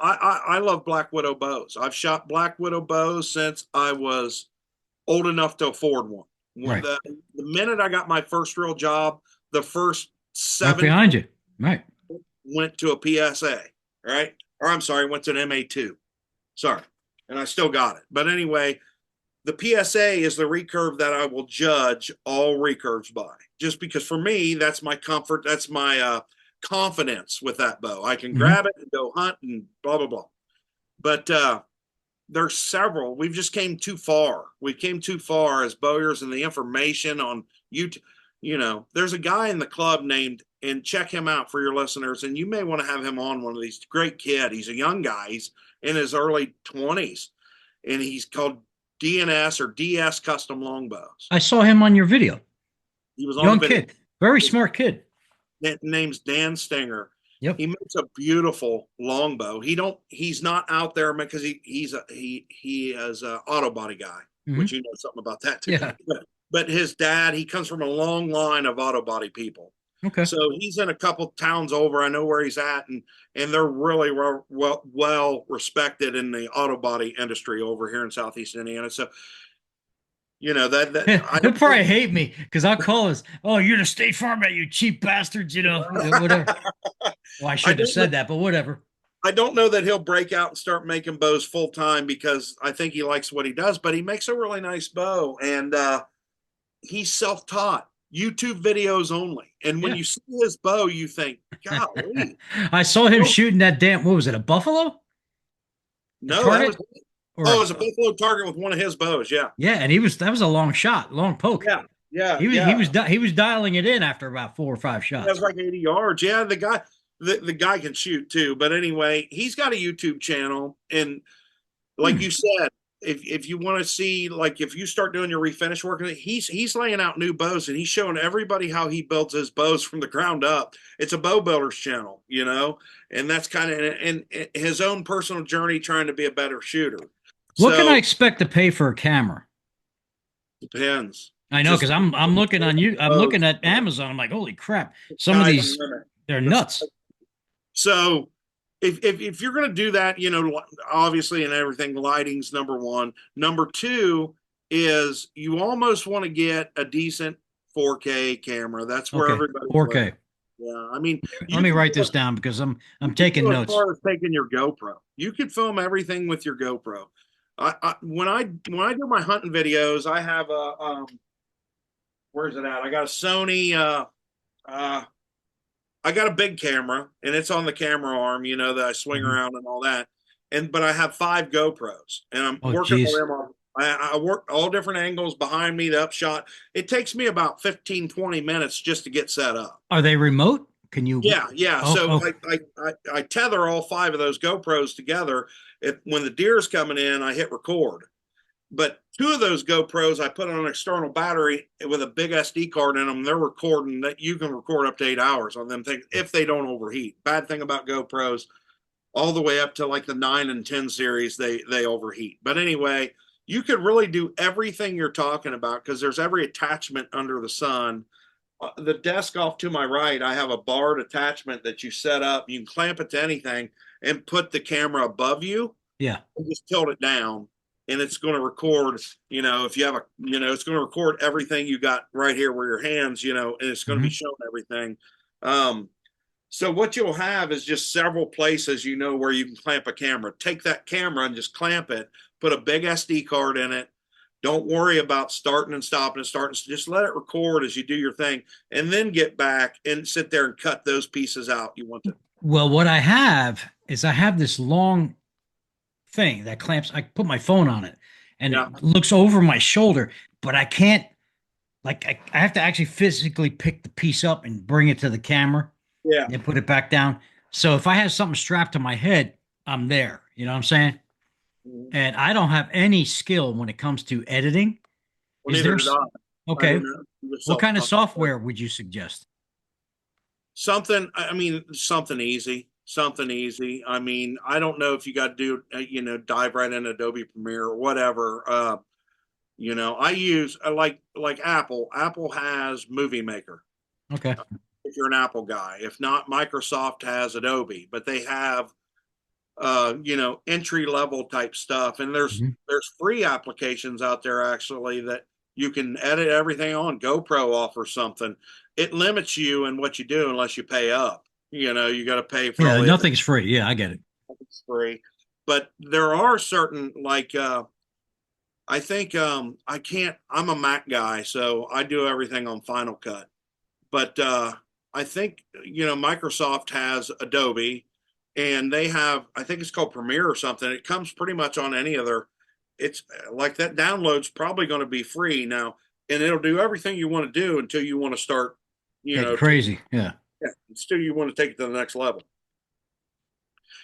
I love Black Widow bows. I've shot Black Widow bows since I was old enough to afford one. When Right. the minute I got my first real job, the first Right seven behind you. Right. went to a PSA, right? Or I'm sorry, went to an MA2. Sorry. And I still got it. But anyway, the PSA is the recurve that I will judge all recurves by. Just because for me, that's my comfort. That's my confidence with that bow. I can Hmm. grab it and go hunt and blah, blah, blah. But there's several. We've just came too far. We came too far as bowyers, and the information on YouTube. There's a guy in the club named, and check him out for your listeners, and you may want to have him on one of these. Great kid. He's a young guy. He's in his early 20s, and he's called DNS or DS Custom Longbows. I saw him on your video. He was on the Young video. kid. Very His smart kid. name's Dan Stinger. Yep. He makes a beautiful longbow. He's not out there because he is an auto body guy, Hmm. which you know something about that too. Yeah. But his dad, he comes from a long line of auto body people. Okay. So he's in a couple towns over. I know where he's at, and they're really well respected in the auto body industry over here in Southeast Indiana. So that I He'll don't probably think. hate me because I'll call us. Oh, you're the State Farm at you cheap bastards, whatever. Well, I I shouldn't have don't know. said that, but whatever. I don't know that he'll break out and start making bows full time because I think he likes what he does, but he makes a really nice bow, and he's self taught. YouTube videos only, and when Yeah. you see his bow, you think, "Golly, I saw him oh, shooting that damn, what was it, a buffalo? A no, that was target? Or it was a buffalo target with one of his bows." Yeah, yeah, and that was a long shot, long poke. yeah, yeah, He yeah. was he was dialing it in after about 4 or 5 That was shots. like 80 yards. Yeah, the guy can shoot too. But anyway, he's got a YouTube channel, and like Hmm. you said, if you want to see, like, if you start doing your refinish work, he's laying out new bows, and he's showing everybody how he builds his bows from the ground up. It's a bow builder's channel, and that's kind of and his own personal journey trying to be a better shooter. What can I So expect to pay for a camera? depends. I know because Just I'm looking on you. I'm bows. looking at Amazon. I'm like, holy crap! Some of Sky's the these, limit. they're The nuts. So if you're going to do that, obviously, and everything, lighting's number one. Number two is you almost want to get a decent 4K camera. That's where Okay, everybody's living. 4K. Yeah, I mean, Let you me can write this go, down because I'm you can taking go as notes. far as taking your GoPro. You could film everything with your GoPro. When I do my hunting videos, I have a where's it at? I got a Sony. Uh, I got a big camera, and it's on the camera arm, that I swing Mhm. around and all that. But I have 5 GoPros, and I'm Oh, working on geez. them. I work all different angles behind me, the upshot. It takes me about 15, 20 minutes just to get set up. Are they remote? Can you? Yeah, yeah. Oh, So okay. I tether all 5 of those GoPros together. When the deer's coming in, I hit record. But 2 of those GoPros, I put on an external battery with a big SD card in them. They're recording that you can record up to 8 hours on them things if they don't overheat. Bad thing about GoPros, all the way up to like the 9 and 10 series, they overheat. But anyway, you could really do everything you're talking about because there's every attachment under the sun. The desk off to my right, I have a barred attachment that you set up. You can clamp it to anything and put the camera above you Yeah. and just tilt it down, and it's going to record. If you have it's going to record everything you got right here where your hands, and it's going to be Hmm. showing everything. um so what you'll have is just several places, where you can clamp a camera. Take that camera and just clamp it, put a big SD card in it. Don't worry about starting and stopping and starting. Just let it record as you do your thing, and then get back and sit there and cut those pieces out you want to. Well, what I have is I have this long thing that clamps. I put my phone on it, and Yeah, it looks over my shoulder, but I can't. Like I have to actually physically pick the piece up and bring it to the camera yeah. and put it back down. So if I have something strapped to my head, I'm there. You know what I'm saying? And I don't have any skill when it comes to editing. Well, Is there neither did I okay? didn't know. What kind of Self-taught. software would you suggest? Something, I mean, something easy. I mean, I don't know if you got to do, dive right in Adobe Premiere or whatever. I use like Apple. Apple has Movie Maker Okay. if you're an Apple guy. If not, Microsoft has Adobe, but they have entry level type stuff. And there's Mhm. there's free applications out there actually that you can edit everything on. GoPro offers something. It limits you in what you do unless you pay up. You got to pay for Yeah, all the nothing's free. Yeah, I get it. it's free. But there are certain, like I think I can't. I'm a Mac guy, so I do everything on Final Cut. But I think Microsoft has Adobe, and they have, I think it's called Premiere or something. It comes pretty much on any other. It's like that download's probably going to be free now, and it'll do everything you want to do until you want to start. Getting crazy. Yeah. Yeah, until you want to take it to the next level.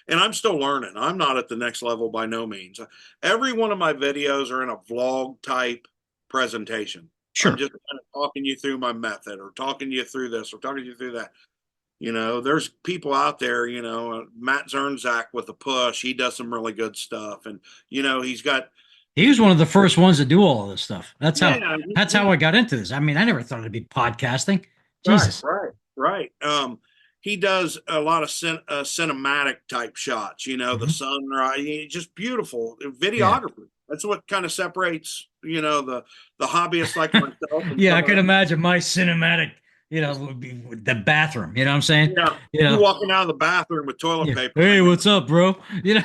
And I'm still learning. I'm not at the next level by no means. Every one of my videos are in a vlog type presentation. I'm Sure. just kind of talking you through my method, or talking you through this, or talking you through that. There's people out there, Matt Zernzak with a push. He does some really good stuff. And, he's got, He was one of the first ones to do all of this stuff. yeah, That's how I got into this. I mean, I never thought it'd be podcasting. right, Jesus. right. right. He does a lot of cinematic type shots, the Mhm. sunrise, just beautiful Yeah. videography. That's what kind of separates, the hobbyists like myself and Yeah, I some of could them. imagine my cinematic, would be with the bathroom. You know what I'm saying? Yeah. You You know, walking out of the bathroom with toilet yeah. paper Hey, hanging. what's up, bro? You know,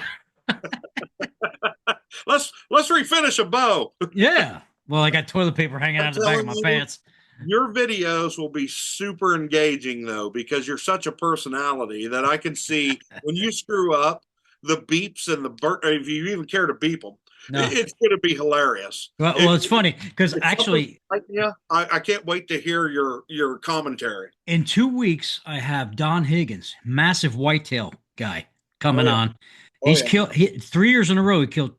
Let's refinish a bow. yeah. Well, I got toilet paper hanging out I'm of the back of telling my you, pants. your videos will be super engaging though, because you're such a personality that I can see when you screw up the beeps and the burn. If you even care to beep them, No. it's going to be hilarious. Well, it's funny because If something actually, like yeah, I can't wait to hear your commentary. in 2 weeks, I have Don Higgins, massive whitetail guy, Oh coming yeah, on. oh He's yeah, killed 3 years in a row. He killed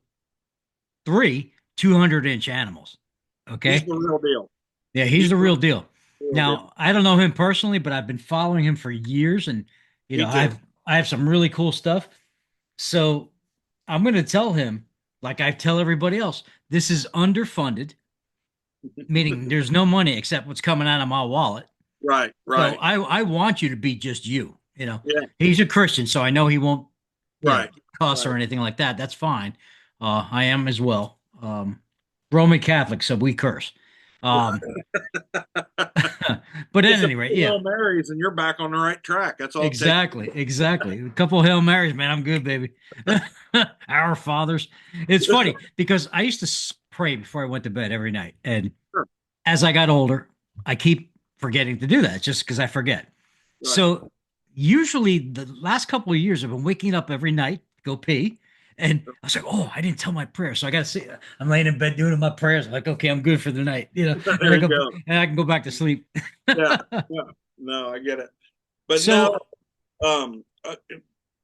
three 200-inch animals. he's Okay. the real deal. Yeah, he's He's the the real deal. real deal. Now, I don't know him personally, but I've been following him for years, and Me too. I have some really cool stuff. So I'm going to tell him, like I tell everybody else, this is underfunded, meaning there's no money except what's coming out of my wallet. Right, So right. I want you to be just you. Yeah, He's a Christian, so I know he won't, right, cuss or right. anything like that. That's fine. I am as well. Roman Catholic, so we curse. Um, but at Just a any rate, few yeah, Hail Marys and you're back on the right track. That's all it takes. exactly, exactly. A couple Hail Marys, man, I'm good, baby. Our fathers. It's funny because I used to pray before I went to bed every night, and Sure. as I got older, I keep forgetting to do that just because I forget. Right. So usually the last couple of years, I've been waking up every night, go pee. And I was like, oh, I didn't tell my prayer. So I got to see, I'm laying in bed doing my prayers. I'm like, okay, I'm good for the night, and There you go. I can go back to sleep. Yeah, yeah. No, I get it. But no, So, um, a,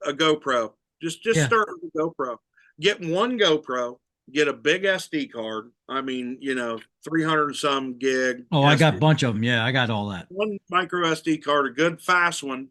a GoPro. Just yeah. start with a GoPro. Get one GoPro. Get a big SD card. I mean, 300 and some gig Oh, I got SD. a bunch of them. Yeah, I got all that. One micro SD card, a good fast one.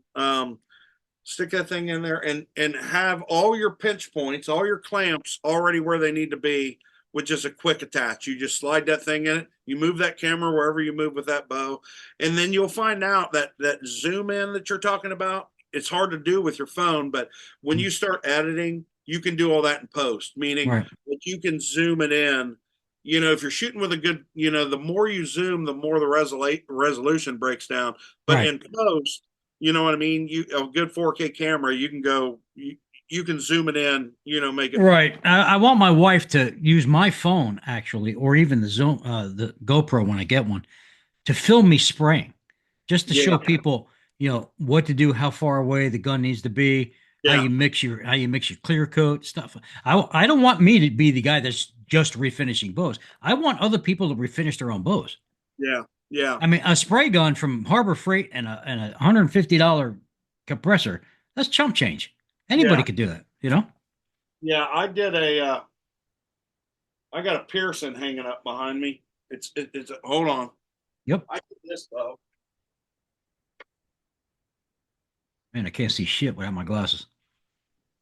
Stick that thing in there and have all your pinch points, all your clamps already where they need to be with just a quick attach. You just slide that thing in it. You move that camera wherever you move with that bow, and then you'll find out that zoom in that you're talking about. It's hard to do with your phone, but when you start editing, you can do all that in post. Meaning Right. that you can zoom it in. If you're shooting with a good, the more you zoom, the more the resolution breaks down. But Right. in post, you know what I mean? A good 4K camera, you can go, you can zoom it in, make it. Right. I want my wife to use my phone actually, or even the GoPro when I get one, to film me spraying, just to show Yeah, people, what to do, how far away the gun needs to be, yeah, how you mix your clear coat stuff. I don't want me to be the guy that's just refinishing bows. I want other people to refinish their own bows. yeah, yeah, I mean, a spray gun from Harbor Freight and a $150 compressor, that's chump change. Anybody yeah, could do that. yeah. I got a Pearson hanging up behind me. It's hold on. Yep. I did this though. Man, I can't see shit without my glasses.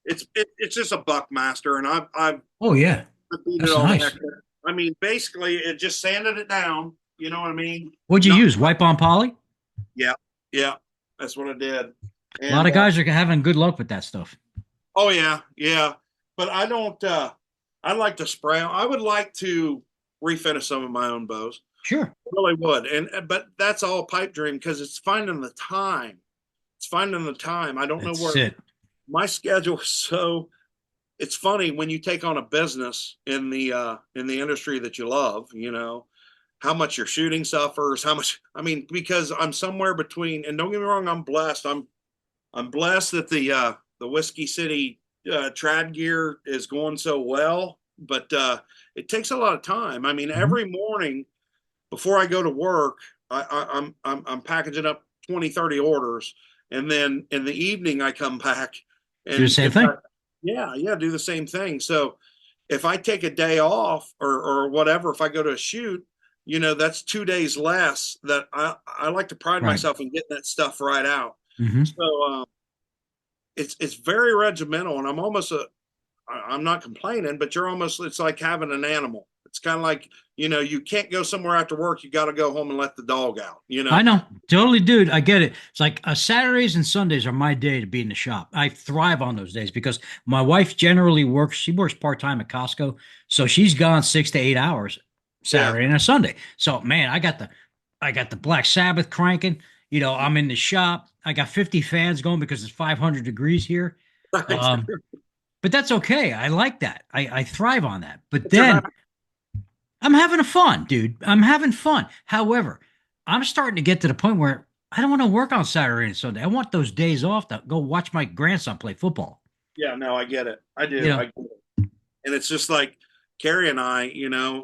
It's just a Buckmaster, and I've Oh yeah, beat it that's all the heck. nice. I mean, basically, it just sanded it down. You know what I mean? What'd you Not, use? Wipe on poly? yeah, yeah. That's what I did. A lot And of guys are having good luck with that stuff. oh yeah, yeah. But I don't. I like to spray 'em. I would like to refinish some of my own bows. Sure. Really would. And but that's all pipe dream because it's finding the time. It's finding the time. I don't know That's where it. my schedule is so. It's funny when you take on a business in the industry that you love. How much your shooting suffers. How much. I mean, because I'm somewhere between. And don't get me wrong, I'm blessed. I'm blessed that the Whiskey City trad gear is going so well, but it takes a lot of time. I mean, Mhm. every morning before I go to work, I'm packaging up 20, 30 orders, and then in the evening I come back Do the and same thing. yeah, do the same thing. So if I take a day off or whatever, if I go to a shoot, that's 2 days less that I like to pride Right. myself in getting that stuff right out. Hmm. So it's very regimental, and I'm not complaining, but it's like having an animal. It's kind of like, you can't go somewhere after work. You got to go home and let the dog out. I know, totally, dude. I get it. It's like Saturdays and Sundays are my day to be in the shop. I thrive on those days because my wife generally works. She works part time at Costco, so she's gone 6 to 8 hours Yeah. Saturday and a Sunday. So man, I got the Black Sabbath cranking. I'm in the shop. I got 50 fans going because it's 500 degrees here. Right. Um, but that's okay. I like that. I thrive on that. But But you're then happy. I'm having fun, dude. I'm having fun. However, I'm starting to get to the point where I don't want to work on Saturday and Sunday. I want those days off to go watch my grandson play football. Yeah, no, I get it. I You do. know. I get it. And it's just like Carrie and I,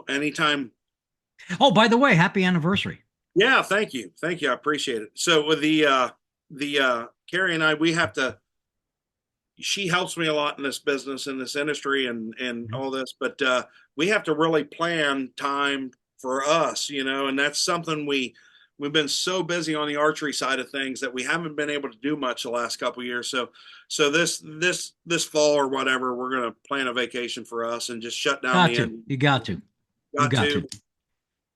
anytime. Oh, by the way, happy anniversary. Yeah, thank you. Thank you. I appreciate it. So with the Carrie and I, we have to, she helps me a lot in this business, in this industry, and Mhm. all this, but we have to really plan time for us, and that's something we've been so busy on the archery side of things that we haven't been able to do much the last couple of years. So this fall or whatever, we're going to plan a vacation for us and just shut down Got the to. end. You got to. You Got got to. to.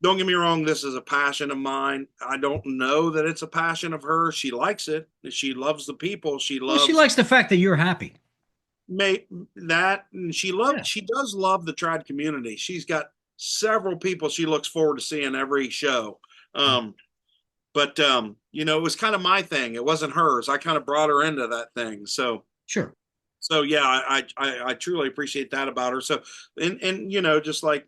Don't get me wrong, this is a passion of mine. I don't know that it's a passion of hers. She likes it. She loves the people. She Well, she loves likes the fact that you're happy. may that, and Yeah. she does love the trad community. She's got several people she looks forward to seeing every show. But it was kind of my thing. It wasn't hers. I kind of brought her into that thing. Sure. So yeah, I truly appreciate that about her. So and just like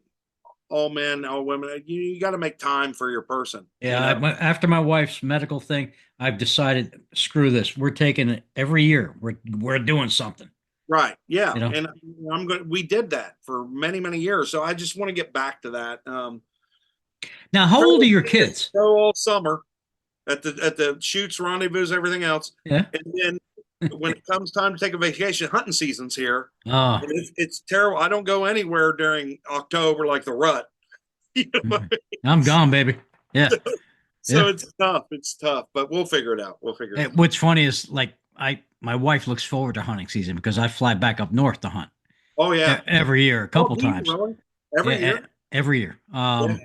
all men, all women, you got to make time for your person. Yeah. After my wife's medical thing, I've decided, screw this. We're taking it every year. We're doing something. Right. Yeah. You know. And we did that for many, many years. So I just want to get back to that. Now, how old are your kids? Go all summer at the shoots, rendezvous, everything else. Yeah. And then when it comes time to take a vacation, hunting season's here. Oh, And it's terrible. I don't go anywhere during October like the rut. You know? I'm gone, baby. Yeah. So Yeah. it's tough. It's tough, but we'll figure it out. We'll figure it out. What's funny is like my wife looks forward to hunting season because I fly back up north to hunt Oh yeah. every year, a Oh, couple do you times. really? Yeah, Every year? every year. Yeah.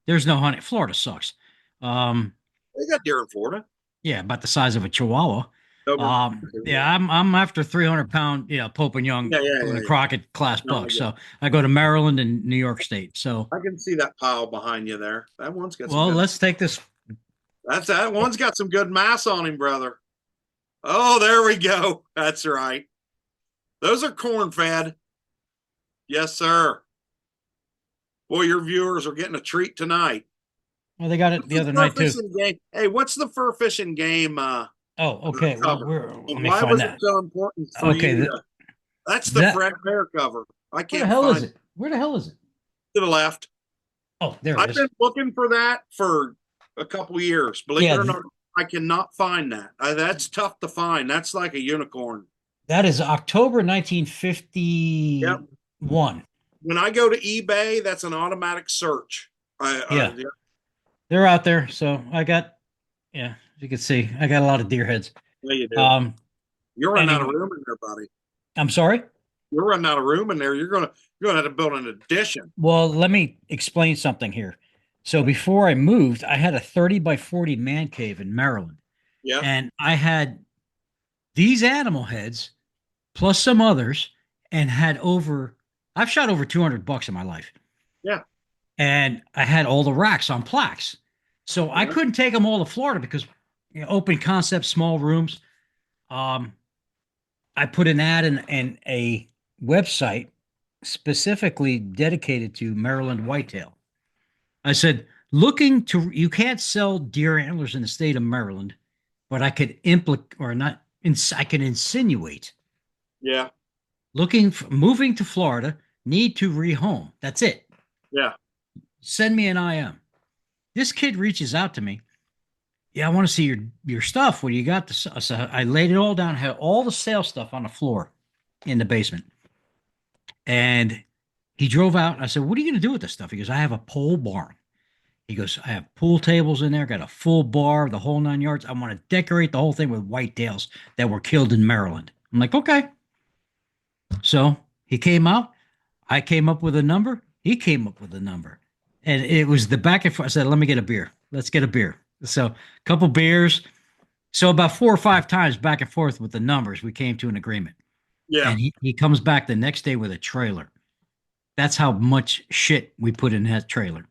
There's no hunting. Florida sucks. Um, They got deer in Florida. yeah, about the size of a Chihuahua. Over. Yeah, I'm after 300 pound, Pope and Young, Yeah, yeah, yeah, yeah. Crockett class No, I bucks. get it. So I go to Maryland and New York State. So, I can see that pile behind you there. That one's got some well, good. let's take this. That one's got some good mass on him, brother. Oh, there we go. That's right. Those are corn fed. Yes, sir. Boy, your viewers are getting a treat tonight. Well, they got it What's the the other fur night too. fishing game? Hey, what's the fur fishing game Oh, okay. cover? Let And me why find was it that. so important for Okay, you? That's the that Fred Bear cover. I where the can't hell is find it. it? Where the hell is it? To the left. Oh, there it I've is. been looking for that for a couple years. Believe Yeah, it or not, I cannot find that. That's tough to find. That's like a unicorn. that is October Yep. 1951. When I go to eBay, that's an automatic search. Yeah, Yeah, they're out there. So I got, yeah, as you can see, I got a lot of deer heads. yeah, you do. Um, You're running out of anyway, room in there, buddy. I'm sorry. You're running out of room in there. You're gonna have to build an addition. Well, let me explain something here. So before I moved, I had a 30 by 40 man cave in Maryland, Yeah, and I had these animal heads plus some others, and I've shot over 200 bucks in my life. yeah, And I had all the racks on plaques. So I yeah, couldn't take them all to Florida because open concept, small rooms. Um, I put an ad in a website specifically dedicated to Maryland whitetail. I said, you can't sell deer antlers in the state of Maryland, but I could implicate or not, I can insinuate yeah, moving to Florida, need to rehome. That's it. yeah. Send me an IM. This kid reaches out to me. Yeah, I want to see your stuff. What do you got? So I laid it all down, had all the sale stuff on the floor in the basement. And he drove out. I said, "What are you going to do with this stuff?" He goes, "I have a pole barn." He goes, "I have pool tables in there, got a full bar, the whole 9 yards. I want to decorate the whole thing with whitetails that were killed in Maryland." I'm like, "Okay." So he came out. I came up with a number. He came up with a number, and it was the back and forth. I said, "Let me get a beer. Let's get a beer." So a couple beers. So about 4 or 5 times back and forth with the numbers, we came to an agreement. Yeah. And he comes back the next day with a trailer. That's how much shit we put in that trailer.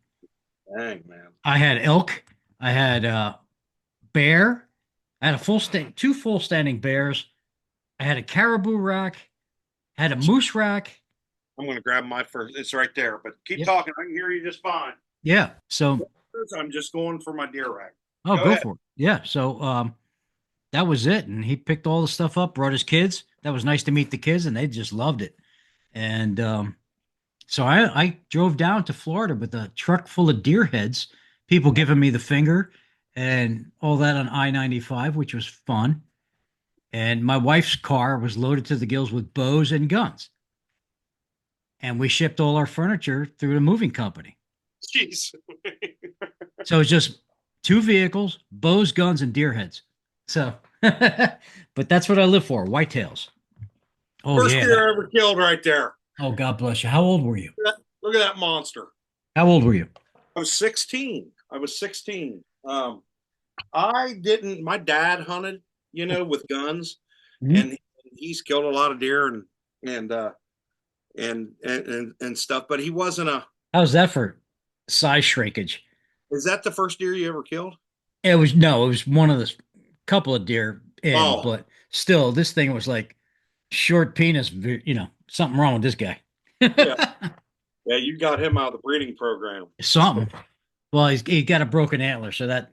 Dang, man. I had elk. I had bear. I had two full standing bears. I had a caribou rack. Had a moose rack. I'm going to grab my first. It's right there, but keep Yep. talking. I can hear you just fine. Yeah. So, I'm just going for my deer rack. oh, Go go ahead. for it. Yeah. So, that was it. And he picked all the stuff up, brought his kids. That was nice to meet the kids, and they just loved it. And so I drove down to Florida with a truck full of deer heads, people giving me the finger and all that on I-95, which was fun. And my wife's car was loaded to the gills with bows and guns. And we shipped all our furniture through the moving company. Jeez. So it's just two vehicles, bows, guns, and deer heads. So, but that's what I live for, whitetails. Oh, First yeah. deer I ever killed right there. Oh, God bless you. How old were you? Look at that monster. How old were you? I was 16. I was 16. I didn't, my dad hunted, with guns, Mhm. and he's killed a lot of deer and, uh, and stuff, but he wasn't How's that for size shrinkage? is that the first deer you ever killed? It was no, it was one of the couple of deer in, Oh, but still, this thing was like short penis. Something wrong with this guy. yeah. Yeah, you got him out of the breeding program. Something. Well, he got a broken antler, so that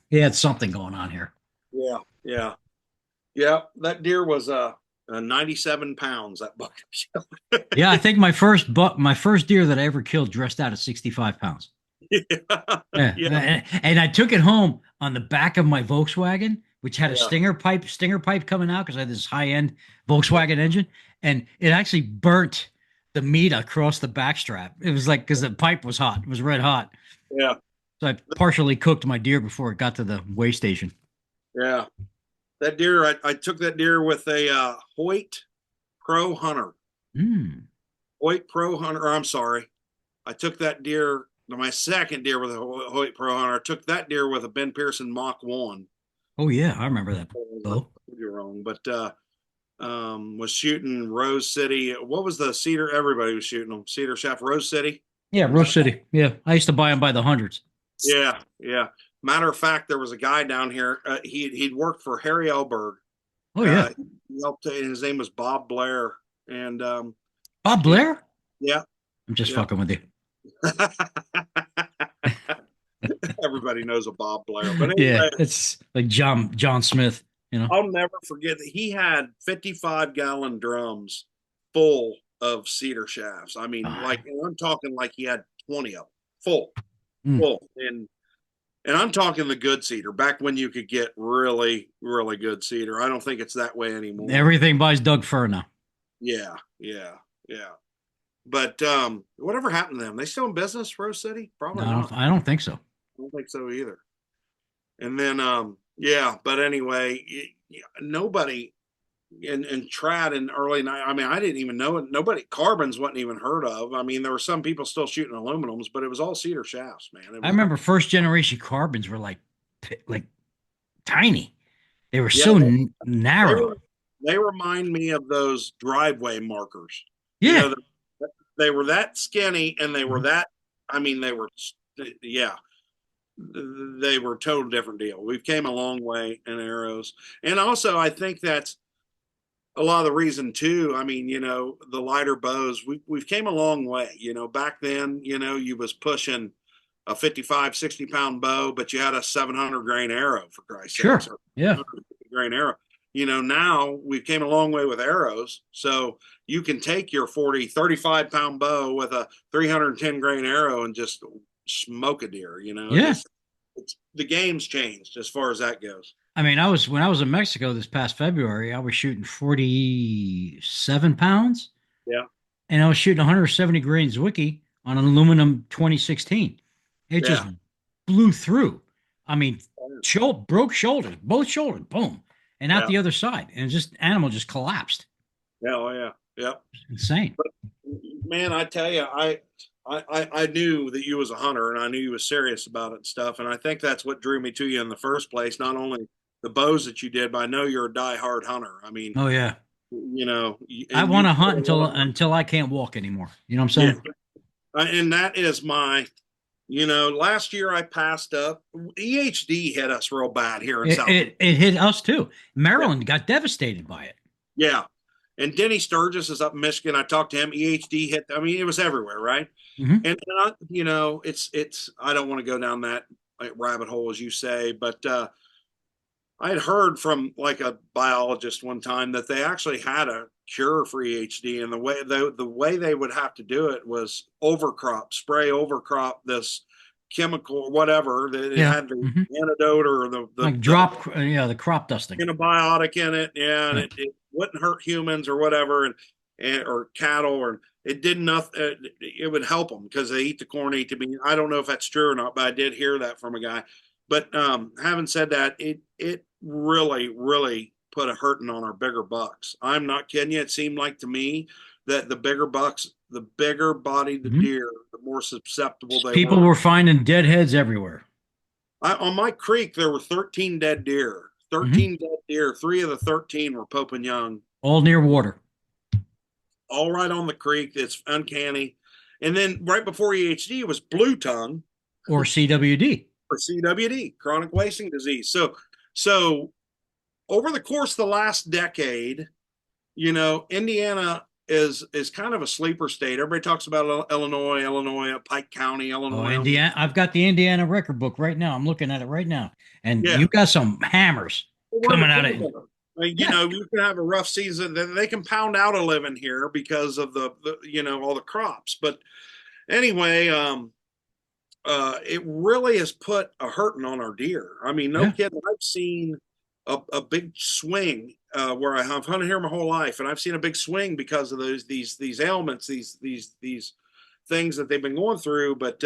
he had something going on here. Yeah, yeah, yeah. That deer was 97 pounds. That buck. Yeah, I think my first deer that I ever killed dressed out at 65 pounds. Yeah, Yeah, yeah, and I took it home on the back of my Volkswagen, which had a yeah. stinger pipe coming out because I had this high end Volkswagen engine, and it actually burnt the meat across the backstrap. It was like because the pipe was hot, it was red hot. Yeah, So I partially cooked my deer before it got to the weigh station. yeah. That deer, I took that deer with a Hoyt Pro Hunter. Mm. Hoyt Pro Hunter. Or I'm sorry, I took that deer. My second deer with a Hoyt Pro Hunter. I took that deer with a Ben Pearson Mach 1. Oh yeah, I remember that. Oh You're wrong, but was shooting Rose City. What was the Cedar? Everybody was shooting them. Cedar Shaft, Rose City. yeah, Rose City. Yeah, I used to buy them by the hundreds. Yeah, yeah. Matter of fact, there was a guy down here. He'd worked for Harry Elberg. Oh yeah, He helped. His name was Bob Blair, and Bob he, Blair. yeah, I'm just yeah. fucking with you. Everybody knows a Bob Blair, but Yeah, anyway, it's like John Smith. You know. I'll never forget that he had 55-gallon drums full of cedar shafts. I mean, Ah, like I'm talking like he had 20 of them full, mm. full, and I'm talking the good cedar back when you could get really, really good cedar. I don't think it's that way anymore. Everything buys Doug Fir now. Yeah, yeah, yeah. But whatever happened to them? They still in business, Rose City? No, Probably not. I don't think so. I don't think so either. And then yeah, but anyway, nobody and trad in early night. I mean, I didn't even know it. Nobody carbons wasn't even heard of. I mean, there were some people still shooting aluminums, but it was all cedar shafts, man. It I was remember first generation carbons were like tiny. They were yeah, so they narrow. were they remind me of those driveway markers. You Yeah. know, they were that skinny and they were Mhm. that. I mean, they were yeah, they were a total different deal. We've came a long way in arrows, and also I think that's a lot of the reason too. I mean, the lighter bows, we've came a long way. Back then, you was pushing a 55, 60 pound bow, but you had a 700 grain arrow for Christ's sakes, Sure. or Yeah. 150 grain arrow. Now we've came a long way with arrows. So you can take your 40, 35 pound bow with a 310 grain arrow and just smoke a deer. Yeah. It's the game's changed as far as that goes. I mean, when I was in Mexico this past February, I was shooting 47 pounds Yeah. and I was shooting 170 grains wiki on an aluminum 2016. It just Yeah. blew through. I mean, broke shoulders, both shoulders, boom, and out Yeah. the other side. And just animal just collapsed. Yeah. Oh, yeah. Yeah. Insane. Man, I tell you, I I knew that you was a hunter and I knew you was serious about it and stuff. And I think that's what drew me to you in the first place. Not only the bows that you did, but I know you're a diehard hunter. I mean, Oh yeah. I and want you to put hunt a lot of work. until I can't walk anymore. You know what I'm Yeah. saying? And that is my, last year I passed up. EHD hit us real bad here in South. It hit us too. Yeah. Maryland got devastated by it. Yeah. And Denny Sturgis is up in Michigan. I talked to him. EHD hit. I mean, it was everywhere, right? Hmm. And it's. I don't want to go down that rabbit hole as you say, but I had heard from like a biologist one time that they actually had a cure for EHD, and the way they would have to do it was spray overcrop this chemical or whatever that it Yeah. had the Hmm. antidote or Like the the crop dusting. antibiotic in it, yeah, and Yeah. it wouldn't hurt humans or whatever, and or cattle, or it did nothing. It would help them because they eat the corn, eat the bean. I don't know if that's true or not, but I did hear that from a guy. But having said that, it really really put a hurting on our bigger bucks. I'm not kidding you. It seemed like to me that the bigger bucks, the bigger bodied the Hmm. deer, the more susceptible they People were. were finding dead heads everywhere. On my creek, there were 13 dead deer. Hmm. 13 dead deer. Three of the 13 were Pope and Young, All near water all right on the creek. It's uncanny. And then right before EHD was blue tongue or CWD. or CWD, chronic wasting disease. So over the course of the last decade, Indiana is kind of a sleeper state. Everybody talks about Illinois, Pike County, Oh, Illinois. Indiana! I've got the Indiana record book right now. I'm looking at it right now, and Yeah, you got some hammers we're in the coming out of it. corner. I mean, Yeah. you can have a rough season. They can pound out a living here because of the all the crops. But anyway, it really has put a hurting on our deer. I mean, no Yeah. kidding. I've seen a big swing where I've hunted here my whole life, and I've seen a big swing because of these ailments, these things that they've been going through. But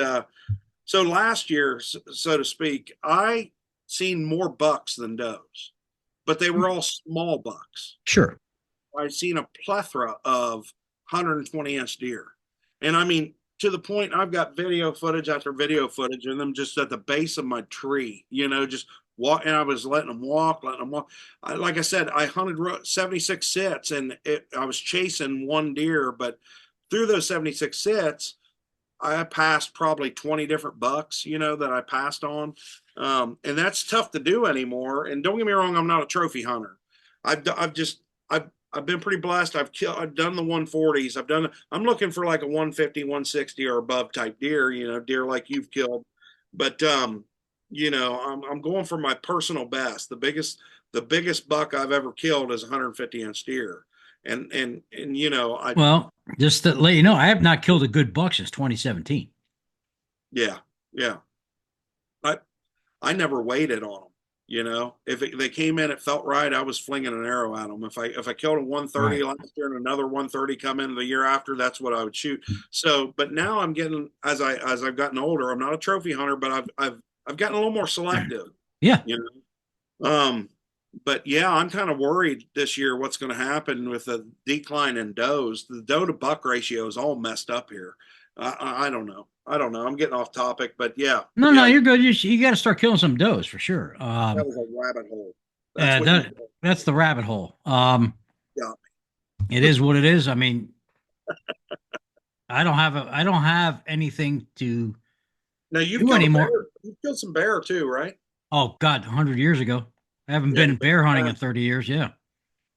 so last year, so to speak, I seen more bucks than does, but they were all small bucks. Sure. I've seen a plethora of 120-inch deer. And I mean, to the point I've got video footage after video footage of them just at the base of my tree, just walk. And I was letting them walk. Like I said, I hunted 76 sits and I was chasing one deer, but through those 76 sits, I passed probably 20 different bucks, that I passed on. And that's tough to do anymore. And don't get me wrong, I'm not a trophy hunter. I've been pretty blessed. I've done the 140s. I'm looking for like a 150, 160 or above type deer, deer like you've killed. But, I'm going for my personal best. The biggest buck I've ever killed is a 150-inch deer. And Well, just to let you know, I have not killed a good buck since 2017. yeah, yeah. I I never waited on them. If they came in, it felt right. I was flinging an arrow at them. If I killed a 130 Right. last year and another 130 come in the year after, that's what I would shoot. So, but now I'm getting as I've gotten older, I'm not a trophy hunter, but I've gotten a little more selective. Yeah. You But yeah, I'm kind of worried this year what's going to happen with the decline in does. The doe to buck ratio is all messed up here. I don't know. I don't know. I'm getting off topic, but yeah, No, no, yeah, you're good. You got to start killing some does for sure. that was a rabbit hole. That's Uh, what you that that's the rabbit hole. got. It is what it is. I mean, I don't have anything to Now you've do killed a bear. anymore. You've killed some bear too, right? Oh God, 100 years ago. I haven't Yeah. been bear hunting in 30 years. Yeah.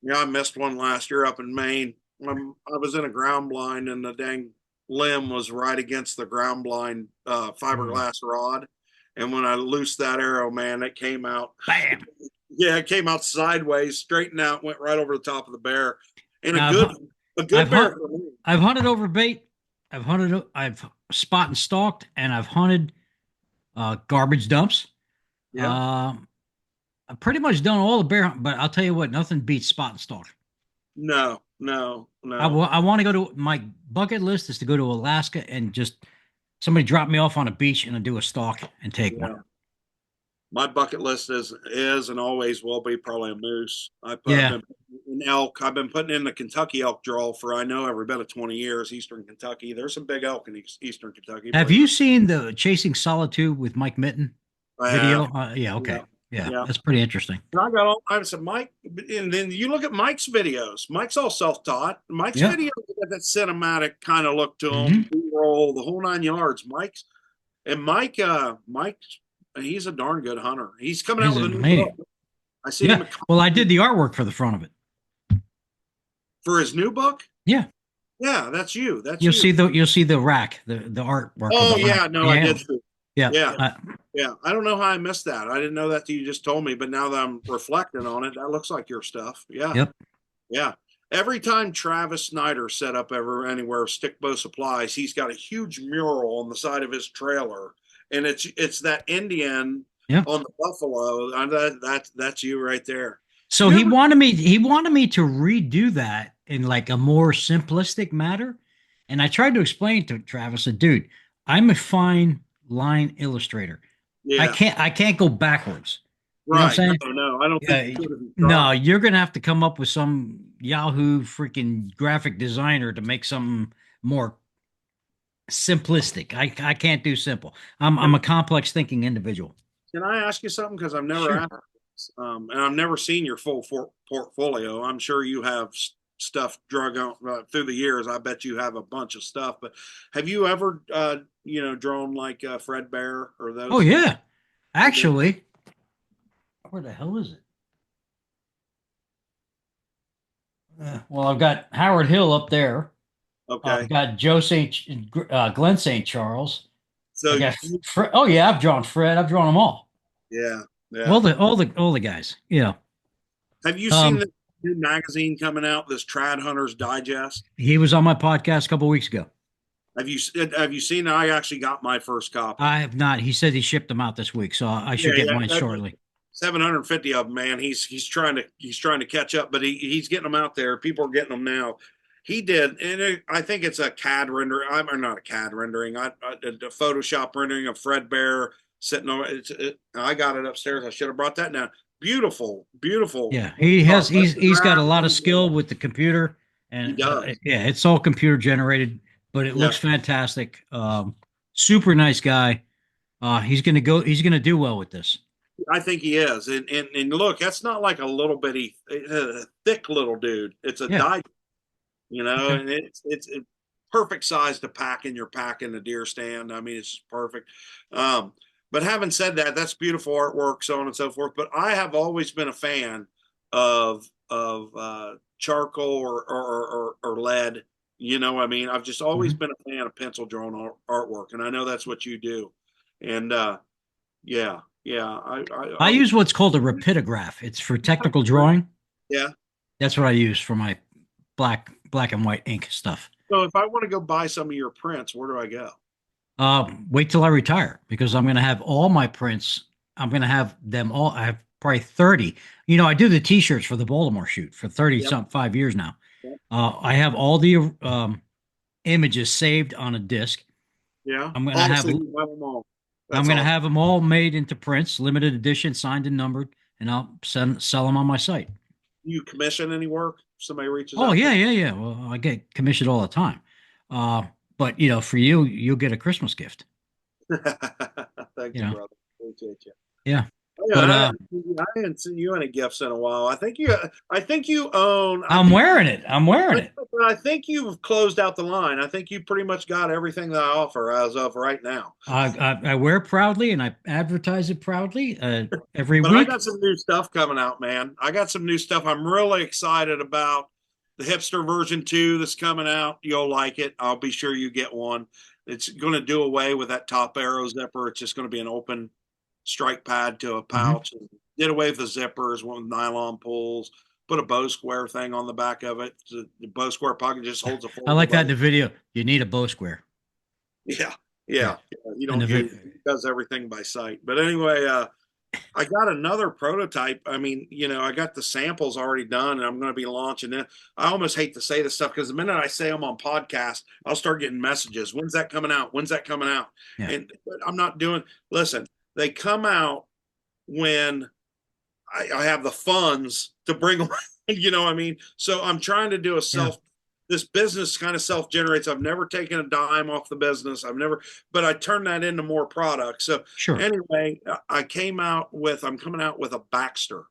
Yeah, I missed one last year up in Maine. I was in a ground blind and the dang limb was right against the ground blind Mm. fiberglass rod. And when I loosed that arrow, man, it came out. Bam. Yeah, it came out sideways, straightened out, went right over the top of the bear. And a Now good a good I've bear hunt, for me. I've hunted over bait. I've spot and stalked, and I've hunted garbage dumps. Yeah. Uh, I've pretty much done all the bear hunt, but I'll tell you what, nothing beats spot and stalk. No, no, no. I want to go to my bucket list is to go to Alaska and just somebody drop me off on a beach and I do a stalk and take Yeah. one. My bucket list is and always will be probably a moose. I've Yeah. been in elk. I've been putting in the Kentucky elk draw for I know every bit of 20 years. Eastern Kentucky. There's some big elk in Eastern Kentucky. Have Believe you it. seen the Chasing Solitude with Mike Mitten I video? have. Yeah. Yeah, Okay. Yeah. yeah. That's pretty interesting. And I got all. I said Mike, and then you look at Mike's videos. Mike's all self-taught. Mike's Yeah. videos got that cinematic kind of look to Hmm. them, B-roll, the whole 9 yards. Mike, he's a darn good hunter. He's coming out He's with a a new book. maniac. I seen him Yeah. at Well, I did the artwork for the front of it. for his new book. Yeah. Yeah, that's you. That's you. You'll see the rack, the artwork of Oh the rack. yeah, no, I Yeah. did too. Yeah. Yeah, yeah. I don't know how I missed that. I didn't know that you just told me, but now that I'm reflecting on it, that looks like your stuff. Yeah, Yep. yeah. Every time Travis Snyder set up ever anywhere stick bow supplies, he's got a huge mural on the side of his trailer, and it's that Indian Yeah. on the buffalo. That's you right there. So You ever? he wanted me to redo that in like a more simplistic matter. And I tried to explain to Travis that, dude, I'm a fine line illustrator. Yeah, I can't go backwards. You know what right. I'm No, saying? no, I don't think Yeah. you could have No, tried. you're gonna have to come up with some Yahoo freaking graphic designer to make something more simplistic. I can't do simple. I'm a complex thinking individual. Can I ask you something? Because I've never Sure. asked this, and I've never seen your full portfolio. I'm sure you have stuff drug out through the years. I bet you have a bunch of stuff. But have you ever, drawn like Fred Bear or Oh those? yeah. Okay. Actually, where the hell is it? Well, I've got Howard Hill up there. I've Okay. got Glenn St. Charles. I So, got Fred. Oh yeah, I've drawn Fred. I've drawn them all. yeah, yeah. All the guys. Yeah. Have you seen Um, the new magazine coming out? This Trad Hunters Digest. he was on my podcast a couple weeks ago. Have you seen? I actually got my first copy. I have not. He said he shipped them out this week, so I should Yeah, get yeah. mine shortly. 750 of them, man. He's trying to catch up, but he's getting them out there. People are getting them now. He did, and I think it's a CAD rendering. I'm not a CAD rendering. I did a Photoshop rendering of Fred Bear sitting on it. I got it upstairs. I should have brought that down. Beautiful, beautiful. Yeah, he Oh, has. He's got a lot of skill with the computer, he and does. yeah, it's all computer generated, but it Yeah, looks fantastic. Super nice guy. He's gonna go. He's gonna do well with this. I think he is. And look, that's not like a little bitty, thick little dude. It's a Yeah. die, Okay. and it's perfect size to pack in your pack in the deer stand. I mean, it's just perfect. But having said that, that's beautiful artwork, so on and so forth. But I have always been a fan of charcoal or lead. I mean, I've just always Mhm. been a fan of pencil drawn artwork, and I know that's what you do. And yeah, yeah, I use what's called a rapidograph. It's for technical drawing. yeah. That's what I use for my black and white ink stuff. So if I want to go buy some of your prints, where do I go? Wait till I retire because I'm going to have all my prints. I'm going to have them all. I have probably 30. I do the t-shirts for the Baltimore shoot for 30 Yep. some 5 years now. Yep. I have all the images saved on a disc. Yeah. I'm going to Oh, have so you have them all. I'm That's going to awesome. have them all made into prints, limited edition, signed and numbered, and I'll sell them on my site. You commission any work? Somebody reaches Oh out to yeah, yeah, yeah. Well, I get commissioned all the time. Uh, but for you, you'll get a Christmas gift. you. Thank You you, know, brother. Appreciate you. yeah. Yeah, But I hadn't seen you any gifts in a while. I think you own. I I'm think wearing it. I'm wearing it. I think you've closed out the line. I think you pretty much got everything that I offer as of right now. I wear it proudly and I advertise it proudly every But I week. got some new stuff coming out, man. I got some new stuff. I'm really excited about the hipster version 2 that's coming out. You'll like it. I'll be sure you get one. It's going to do away with that top arrow zipper. It's just going to be an open strike pad to a Hmm. pouch. Did away with the zippers, went with nylon pulls, put a bow square thing on the back of it. The bow square pocket just holds a I foldable like that in bow. the video. You need a bow square. Yeah, Yeah. yeah. Yeah. You And don't the use video. it does everything by sight. But anyway, I got another prototype. I mean, I got the samples already done, and I'm going to be launching it. I almost hate to say this stuff because the minute I say I'm on podcast, I'll start getting messages. When's that coming out? When's that coming out? Yeah. And I'm not doing. Listen, they come out when I have the funds to bring them. You know what I mean? So I'm trying to do a Yeah. this business kind of self generates. I've never taken a dime off the business. But I turn that into more products. So Sure. anyway, I'm coming out with a Baxter,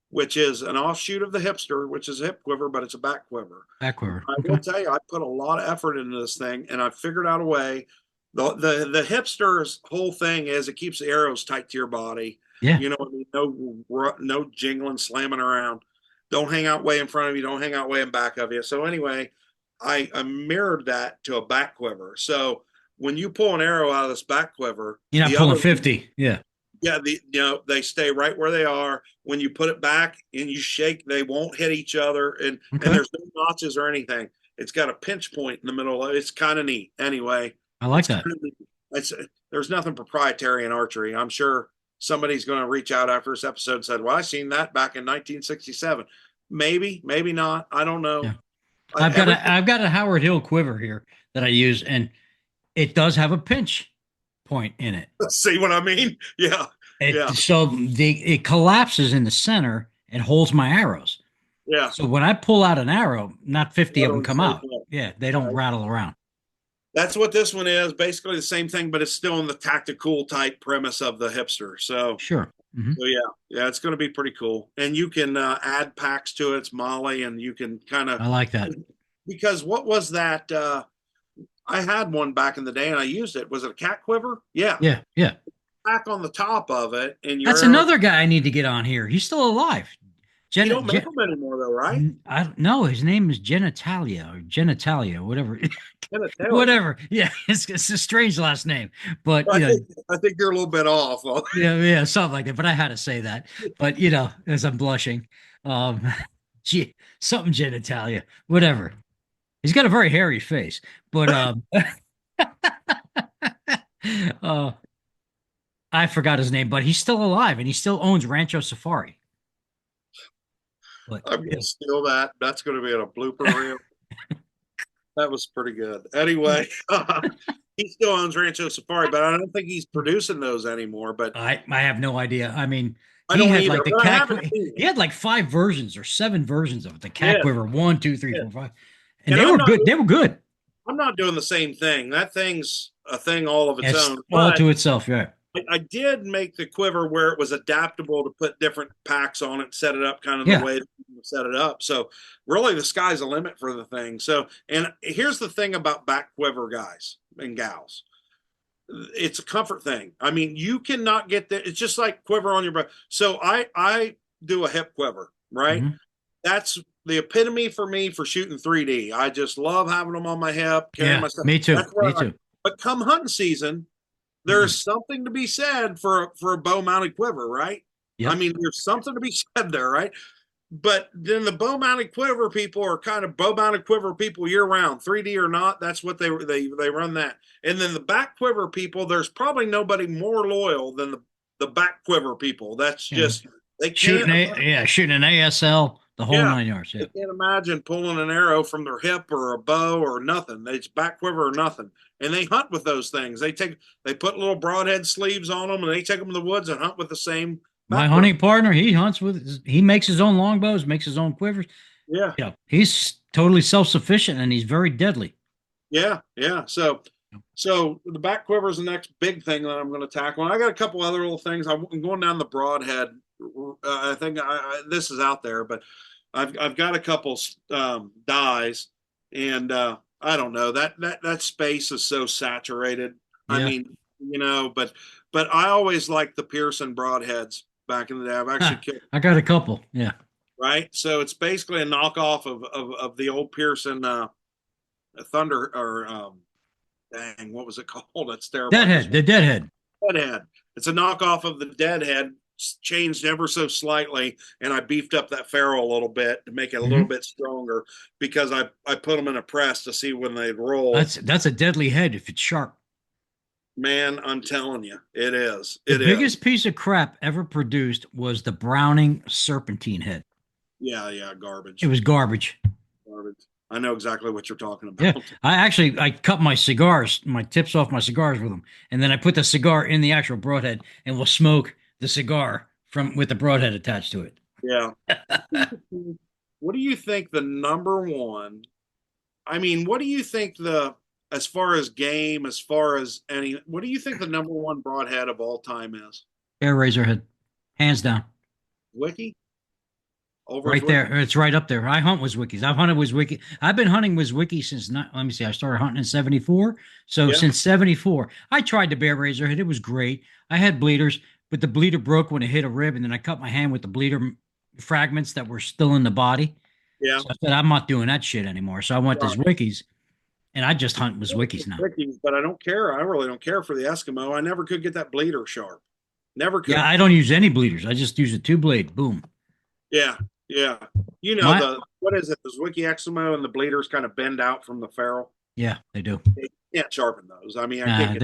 which is an offshoot of the hipster, which is a hip quiver, but it's a back quiver. Back quiver. I will Okay. tell you, I put a lot of effort into this thing, and I figured out a way. The hipster's whole thing is it keeps the arrows tight to your body. Yeah. You know, what I mean? No jingling, slamming around. Don't hang out way in front of you. Don't hang out way in back of you. So anyway, I mirrored that to a back quiver. So when you pull an arrow out of this back quiver, You're not the pulling other 50. Yeah. yeah, they stay right where they are. When you put it back and you shake, they won't hit each other, and Okay. there's no notches or anything. It's got a pinch point in the middle. It's kind of neat. Anyway, I like it's that. kind of neat. There's nothing proprietary in archery. I'm sure somebody's going to reach out after this episode and said, "Well, I seen that back in 1967." Maybe, maybe not. I don't know. Yeah. I've Everything. got a Howard Hill quiver here that I use, and it does have a pinch point in it. See what I mean? Yeah, It yeah, so it collapses in the center and holds my arrows. yeah. So when I pull out an arrow, not 50 of them Literally come stay out. put. Yeah, they don't Right. rattle around. That's what this one is. Basically the same thing, but it's still in the tactical type premise of the hipster. Sure. Hmm. So yeah, it's going to be pretty cool. And you can add packs to it. It's Molly, and you can kind of I like that. because what was that? I had one back in the day, and I used it. Was it a cat quiver? Yeah, Yeah, yeah. pack on the top of it, and That's your arrow. another guy I need to get on here. He's still alive. You don't make them anymore, though, right? I don't know. His name is Genitalia, whatever. Can I tell you? Whatever. Yeah, it's a strange last name, but I think I think you're a little bit off. yeah, yeah, something like that. But I had to say that. But as I'm blushing, um, something genitalia, whatever. He's got a very hairy face, but uh, I forgot his name, but he's still alive and he still owns Rancho Safari. But I'm yeah, gonna steal that. That's gonna be in a blooper reel. That was pretty good. Anyway, he still owns Rancho Safari, but I don't think he's producing those anymore. But I have no idea. I mean, I he don't had either. like the But I cat. haven't seen He it. had like 5 versions or 7 versions of it. The cat Yeah, quiver, one, two, three, yeah. four, five, and And they were good. They were good. I'm not doing the same thing. That thing's a thing all of its It's own. all But to itself. Yeah, I did make the quiver where it was adaptable to put different packs on it, set it up kind of the yeah. way that you set it up. So really, the sky's the limit for the thing. So, and here's the thing about back quiver guys and gals. It's a comfort thing. I mean, you cannot get that. It's just like quiver on your breath. So I do a hip quiver, right? Hmm. That's the epitome for me for shooting 3D. I just love having them on my hip, carrying Yeah. my stuff. Me too. That's Me where I. too. But come hunting season, Mm-mm. there's something to be said for a bow mounted quiver, right? I Yep. mean, there's something to be said there, right? But then the bow mounted quiver people are kind of bow mounted quiver people year round, 3D or not. That's what they run that. And then the back quiver people, there's probably nobody more loyal than the back quiver people. That's Yeah. just they can't. Shooting an ASL, the whole Yeah, 9 yards. Yeah. they can't imagine pulling an arrow from their hip or a bow or nothing. It's back quiver or nothing. And they hunt with those things. They put little broadhead sleeves on them, and they take them in the woods and hunt with the same My back quiver. hunting partner, he hunts he makes his own longbows, makes his own quivers. Yeah, He's totally self-sufficient and he's very deadly. yeah, yeah. So the back quiver is the next big thing that I'm going to tackle. And I got a couple other little things. I'm going down the broadhead. I think this is out there, but I've got a couple dies, and I don't know that space is so saturated. I Yeah. mean, but I always liked the Pearson broadheads back in the day. I've actually killed I got a couple. Yeah. right. So it's basically a knockoff of the old Pearson Thunder or dang, what was it called? That's terrible. Deadhead, the deadhead. Deadhead. It's a knockoff of the Deadhead, changed ever so slightly, and I beefed up that ferrule a little bit to make it a little Mhm. bit stronger because I put them in a press to see when they'd roll. That's a deadly head if it's sharp. Man, I'm telling you, it is. The It is. biggest piece of crap ever produced was the Browning serpentine head. Yeah, yeah, It garbage. was garbage. Garbage. I know exactly what you're talking Yeah, about. I cut my tips off my cigars with them, and then I put the cigar in the actual broadhead, and will smoke the cigar from with the broadhead attached to it. Yeah. What do you think the number one? I mean, what do you think as far as game, as far as any, what do you think the number one broadhead of all time is? Air Razorhead, hands down. Wiki? Over Right Wiki? there. It's right up there. I hunt with Wikis. I've hunted with Wiki. I've been hunting with Wiki since not, let me see. I started hunting in 74. So Yeah. since 74, I tried the Bear Razorhead. It was great. I had bleeders, but the bleeder broke when it hit a rib, and then I cut my hand with the bleeder fragments that were still in the body. Yeah. So I said, I'm not doing that shit anymore. So I went to Right. Wikis, and I just hunt with Wikis now. Wikis, but I don't care. I really don't care for the Eskimo. I never could get that bleeder sharp. Never Yeah, could. I don't use any bleeders. I just use a two blade. Boom. Yeah. Yeah. You know, My what is it? The Wiki Eskimo and the bleeders kind of bend out from the ferrule. Yeah, they do. You can't sharpen those. I mean, I can't Nah, get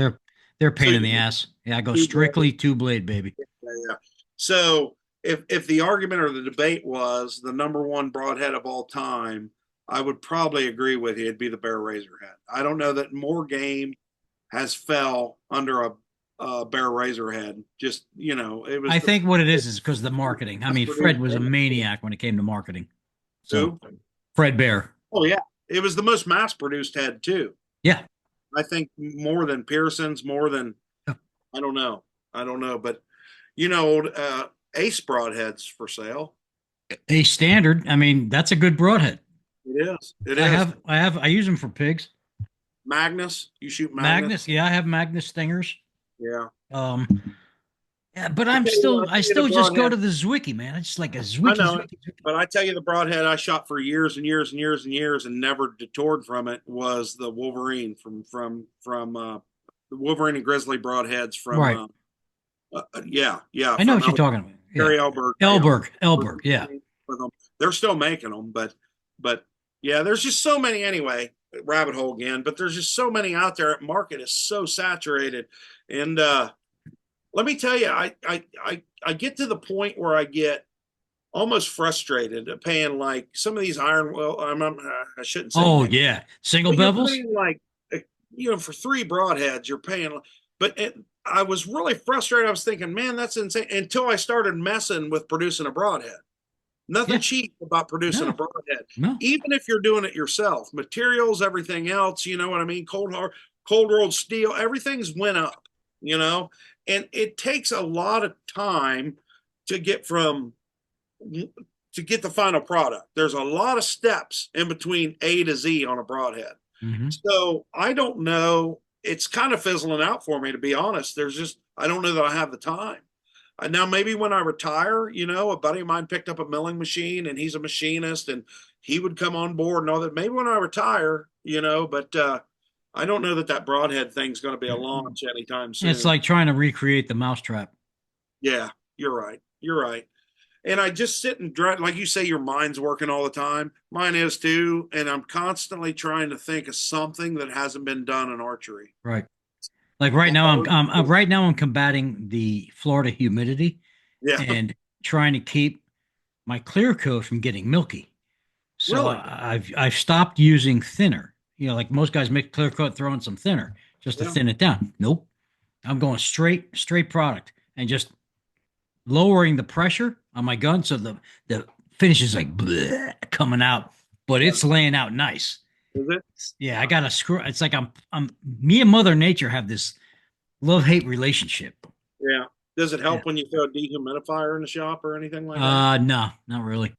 they're a so pain in the ass. Yeah, I go you strictly two blade, baby. yeah. So if the argument or the debate was the number one broadhead of all time, I would probably agree with you. It'd be the Bear Razorhead. I don't know that more game has fell under a Bear Razorhead. Just it was I the think what it is because of the marketing. I mean, Fred was a maniac when it came to marketing. So who? Fred Bear. Oh yeah, it was the most mass produced head too. Yeah. I think more than Pearson's, more than I don't know. I don't know, but Ace broadheads for sale. A standard. I mean, that's a good broadhead. It is. It is. I use them for pigs. Magnus. You shoot Magnus. Magnus. Yeah, I have Magnus stingers. Yeah. Um, yeah, but I I tell you the still just go broadhead. to the Zwicky, man. I just like a I Zwicky, know it, Zwicky, Zwicky. but I tell you the broadhead I shot for years and years and years and years and never detoured from it was the Wolverine from the Wolverine and Grizzly broadheads from Right. yeah I know from what you're talking about. Yeah. Gary Elberg. Elberg. Yeah. With them. They're still making them, but yeah, there's just so many anyway. Rabbit hole again, but there's just so many out there. Market is so saturated, and let me tell you, I get to the point where I get almost frustrated at paying like some of these iron. Well, I shouldn't say Oh names, yeah. Single but you're bevels. paying like for three broadheads, you're paying. But I was really frustrated. I was thinking, man, that's insane. Until I started messing with producing a broadhead. Nothing Yeah. cheap about producing a No. broadhead, No. even if you're doing it yourself. Materials, everything else, you know what I mean? Cold rolled steel, everything's went up, and it takes a lot of time to get to get the final product. There's a lot of steps in between A to Z on a broadhead. Hmm. So I don't know. It's kind of fizzling out for me, to be honest. I don't know that I have the time. Now, maybe when I retire, a buddy of mine picked up a milling machine and he's a machinist and he would come on board and all that. Maybe when I retire, but I don't know that broadhead thing's going to be a launch anytime It's soon. like trying to recreate the mousetrap. Yeah, you're right. You're right. And I just sit and drive, like you say, your mind's working all the time. Mine is too. And I'm constantly trying to think of something that hasn't been done in archery. Right. Like right now I'm combating the Florida humidity Yeah, and trying to keep my clear coat from getting milky. So really. I've stopped using thinner. Like most guys make clear coat, throw in some thinner just to Yeah. thin it down. Nope. I'm going straight product and just lowering the pressure on my gun so the finish is like bleh, coming out, but Yeah. it's laying out nice. Is it? Yeah, I got to screw. It's like I'm me and Mother Nature have this love-hate relationship. Yeah. Does it Yeah. help when you throw a dehumidifier in the shop or anything like that? No, not really.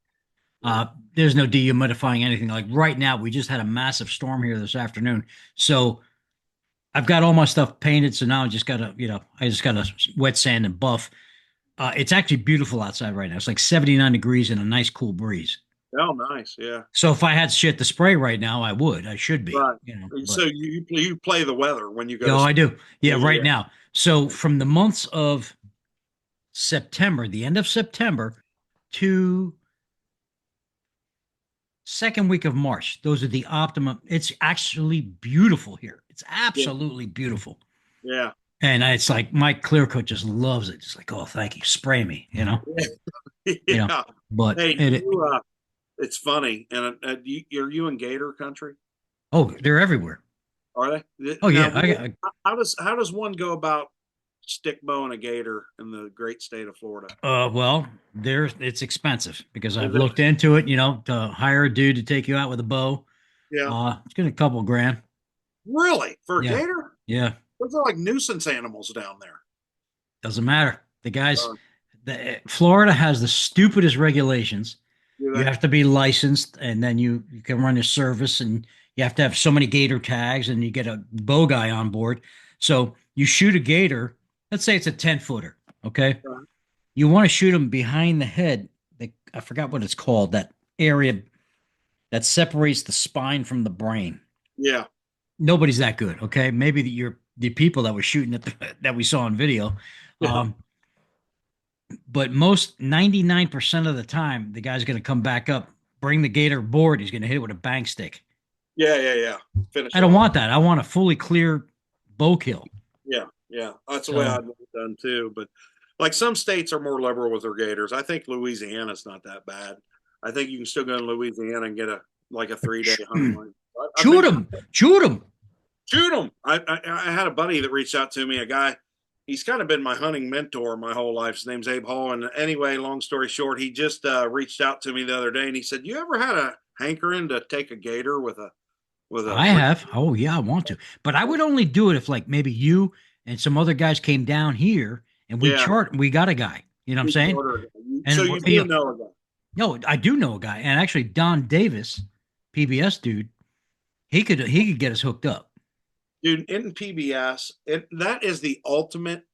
There's no dehumidifying anything. Like right now, we just had a massive storm here this afternoon. So I've got all my stuff painted. So now I just gotta wet sand and buff. It's actually beautiful outside right now. It's like 79 degrees and a nice cool breeze. Oh, nice. Yeah. So if I had shit to spray right now, I should be, Right. So but you play the weather when you go no, to I do. Yeah, right yeah. now. So from the months of September, the end of September to second week of March. Those are the optimum. It's actually beautiful here. It's Yeah. absolutely beautiful. Yeah. And it's like my clear coat just loves it. It's like, oh, thank you. Spray me, you know, Yeah. but Hey, it's funny. And are you in Gator country? oh, they're everywhere. Are they? Oh Now, yeah. how does one go about stick bow and a gator in the great state of Florida? Well, it's expensive because Is I've it? looked into it, to hire a dude to take you out with a bow. Yeah. It's gonna a couple grand. Really? For a Yeah. gator? Yeah. Those are like nuisance animals down there. Doesn't matter. The guys, Uh, Florida has the stupidest regulations. do You they? have to be licensed, and then you can run a service, and you have to have so many gator tags, and you get a bow guy on board. So you shoot a gator. Let's say it's a 10-footer. Okay, Uh, you want to shoot him behind the head. I forgot what it's called. That area that separates the spine from the brain. yeah. Nobody's that good. Okay, maybe the people that were shooting that we saw on video. Yeah. Um, but most 99% of the time, the guy's going to come back up, bring the gator board. He's going to hit it with a bang stick. Yeah. Yeah. Yeah. Finish I it don't off. want that. I want a fully clear bow kill. Yeah. Yeah. That's the way So I'd want it done too. But like some states are more liberal with their gators. I think Louisiana's not that bad. I think you can still go to Louisiana and get a 3-day hunting license. I've shoot been him, shoot him. shoot them. I had a buddy that reached out to me, a guy. He's kind of been my hunting mentor my whole life. His name's Abe Hall. And anyway, long story short, he just reached out to me the other day and he said, "You ever had a hankering to take a gator with a I have. Oh yeah, I want to, but I would only do it if like maybe you and some other guys came down here and yeah, we got a guy. You know what I'm saying? so And you do know a guy. no, I do know a guy, and actually Don Davis, PBS dude, he could get us hooked up. Dude, in PBS, that is the ultimate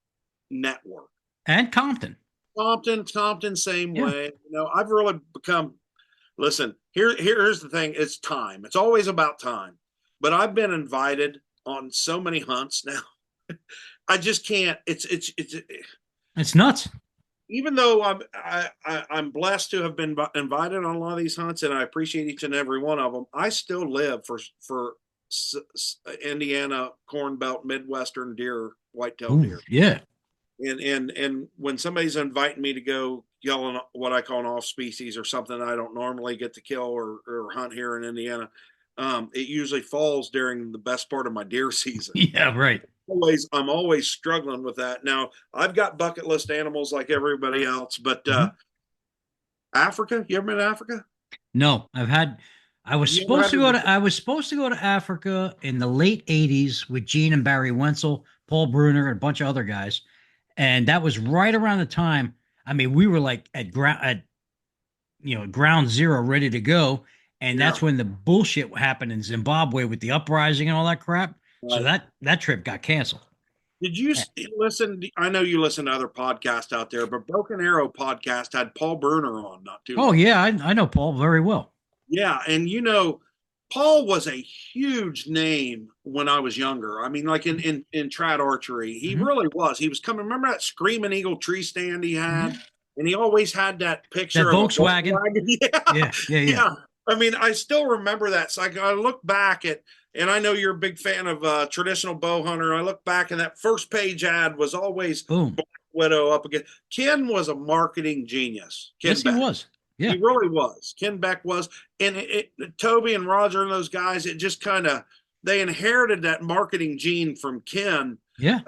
network. And Compton. Compton, same Yeah. way. I've really become. Listen, here's the thing. It's time. It's always about time. But I've been invited on so many hunts now. I just can't. It's nuts. Even though I'm blessed to have been invited on a lot of these hunts, and I appreciate each and every one of them. I still live for Indiana corn belt Midwestern deer, whitetail Ooh, deer. yeah. And when somebody's inviting me to go kill what I call an off species or something I don't normally get to kill or hunt here in Indiana, it usually falls during the best part of my deer season. Yeah, right. I'm always struggling with that. Now I've got bucket list animals like everybody else, but Mhm. Africa, you ever been to Africa? No, I was You ever supposed had to go to- to I was supposed to go to Africa in the late 80s with Gene and Barry Wenzel, Paul Bruner, and a bunch of other guys. And that was right around the time. I mean, we were like ground zero, ready to go. And Yeah. that's when the bullshit happened in Zimbabwe with the uprising and all that crap. So Right. that trip got canceled. Did you listen? I know you listen to other podcasts out there, but Broken Arrow podcast had Paul Bruner on not too Oh long. yeah, I know Paul very well. Yeah, and Paul was a huge name when I was younger. I mean, like in trad archery, he Mhm. really was. He was coming. Remember that Screaming Eagle tree stand he had, Mhm. and he always had that picture That of a Volkswagen. Volkswagen. Yeah, yeah, yeah. Yeah. I mean, I still remember that. So I look back at, and I know you're a big fan of traditional bow hunter. I look back, and that first page ad was always Boom. Widow up again. Ken was a marketing genius. Ken Yes, he Beck. was. Yeah. He really was. Ken Beck was, and Toby and Roger and those guys. It just kind of they inherited that marketing gene from Ken. Yeah.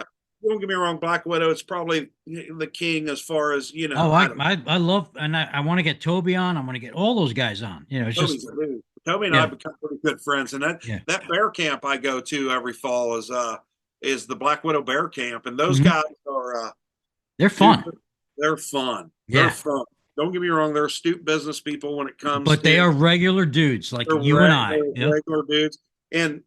Don't get me wrong, Black Widow. It's probably the king as far as Oh, I love, and I want to get Toby on. I want to get all those guys on. It's Toby's just a dude. Toby and I yeah, have become pretty good friends, and yeah. that bear camp I go to every fall is the Black Widow Bear Camp, and those Mhm. guys are They're fun. dude, they're fun. Yeah. They're fun. Don't get me wrong; they're astute business people when it comes. But they are regular dudes like they're you and I. regular dudes, and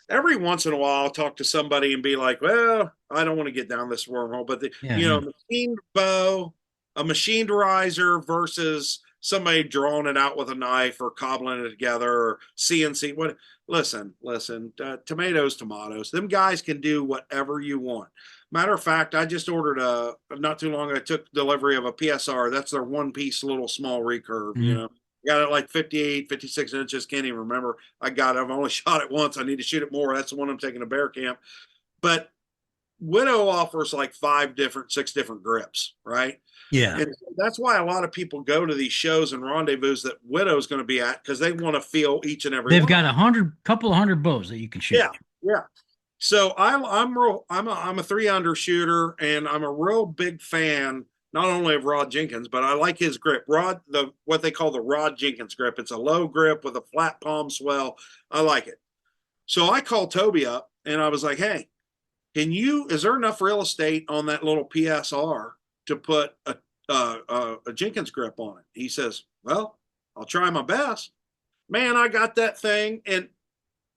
every once in a while I'll talk to somebody and be like, "Well, I don't want to get down this wormhole," but Yeah. machined bow, a machined riser versus somebody drawing it out with a knife or cobbling it together or CNC. What? Listen, tomatoes, them guys can do whatever you want. Matter of fact, I just ordered not too long. I took delivery of a PSR. That's their one piece little small recurve. Mhm. Got it like 58, 56 inches. Can't even remember. I got it. I've only shot it once. I need to shoot it more. That's the one I'm taking to bear camp. But Widow offers like 6 different grips, right? Yeah. And that's why a lot of people go to these shows and rendezvous that Widow's going to be at because they want to feel each and every They've one. got couple of hundred bows that you can shoot. Yeah. So I'm a 3 under shooter, and I'm a real big fan not only of Rod Jenkins, but I like his grip. What they call the Rod Jenkins grip. It's a low grip with a flat palm swell. I like it. So I called Toby up and I was like, "Hey, is there enough real estate on that little PSR to put a Jenkins grip on it?" He says, "Well, I'll try my best." Man, I got that thing, and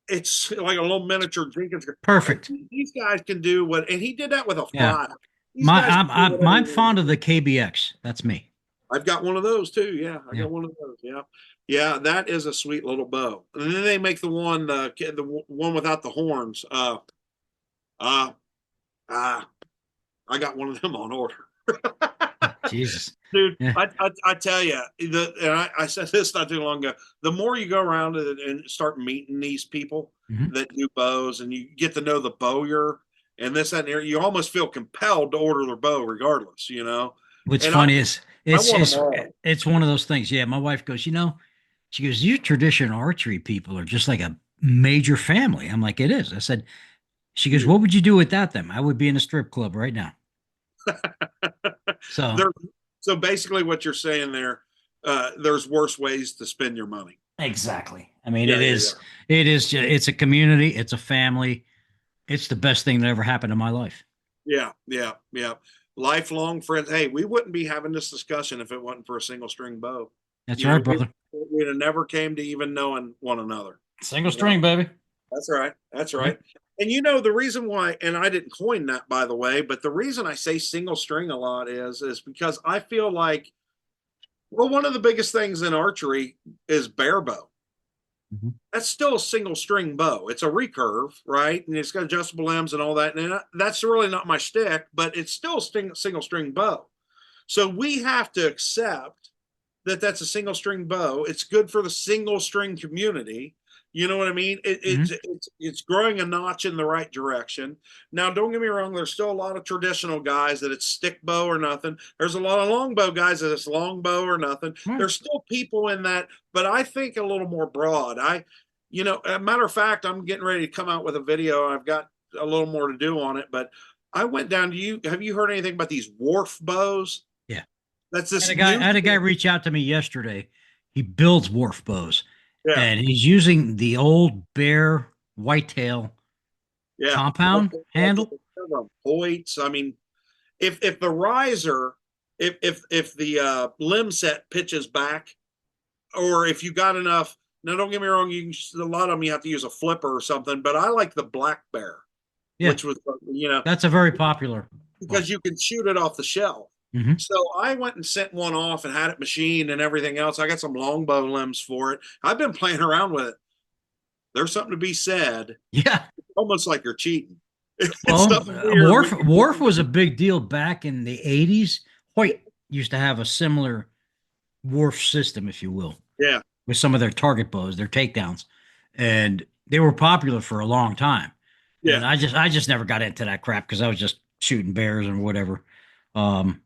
it's like a little miniature Jenkins grip. Perfect. These guys can do what, and he did that with a Yeah. 5. These guys can do whatever I'm they want fond to of do. the KBX. That's me. I've got one of those too. Yeah, I Yeah. got one of those. Yeah, yeah, that is a sweet little bow. And then they make the one without the horns. Uh, uh, I got one of them on order. Jesus. Dude, Yeah. I tell you, I said this not too long ago. The more you go around and start meeting these people Mhm. that do bows, and you get to know the bowyer and this, that, and there, you almost feel compelled to order their bow regardless, you know? What's And funny is I want them all. it's one of those things. Yeah, my wife goes, she goes, you traditional archery people are just like a major family. I'm like, it is. I said, she goes, what would you do without them? I would be in a strip club right now. So There, so basically, what you're saying there, there's worse ways to spend your money. exactly. I mean, Yeah, yeah, yeah, it's a community, it's a family. It's the best thing that ever happened in my life. yeah, yeah, yeah. Lifelong friends. Hey, we wouldn't be having this discussion if it wasn't for a single string bow. That's You right, know, brother. we'd have never came to even knowing one another. Single You know, string, baby. that's right. That's Yeah. right. And you know the reason why, and I didn't coin that by the way, but the reason I say single string a lot is because I feel like, well, one of the biggest things in archery is bare bow. Mhm. That's still a single string bow. It's a recurve, right? And it's got adjustable limbs and all that. And that's really not my shtick, but it's still a single string bow. So we have to accept that that's a single string bow. It's good for the single string community. You know what I mean? Mhm. It's growing a notch in the right direction. Now, don't get me wrong. There's still a lot of traditional guys that it's stick bow or nothing. There's a lot of longbow guys that it's longbow or nothing. Right. There's still people in that, but I think a little more broad. A matter of fact, I'm getting ready to come out with a video. I've got a little more to do on it, but I went down to you. Have you heard anything about these wharf bows? Yeah. That's this I new had a guy thing. reach out to me yesterday. He builds wharf bows Yeah, and he's using the old bear whitetail yeah. compound handle. Points. I mean, if the riser, if the limb set pitches back, or if you got enough. Now, don't get me wrong. A lot of them you have to use a flipper or something, but I like the black bear, Yeah. which was That's a very popular bow. because you can shoot it off the shelf. Hmm. So I went and sent one off and had it machined and everything else. I got some longbow limbs for it. I've been playing around with it. There's something to be said. Yeah. Almost like you're cheating. It's Well, something weird when you're Wharf shooting. was a big deal back in the 80s. Hoyt used to have a similar Wharf system, if you will, Yeah, with some of their target bows, their takedowns, and they were popular for a long time. yeah. And I just never got into that crap because I was just shooting bears and whatever. Um,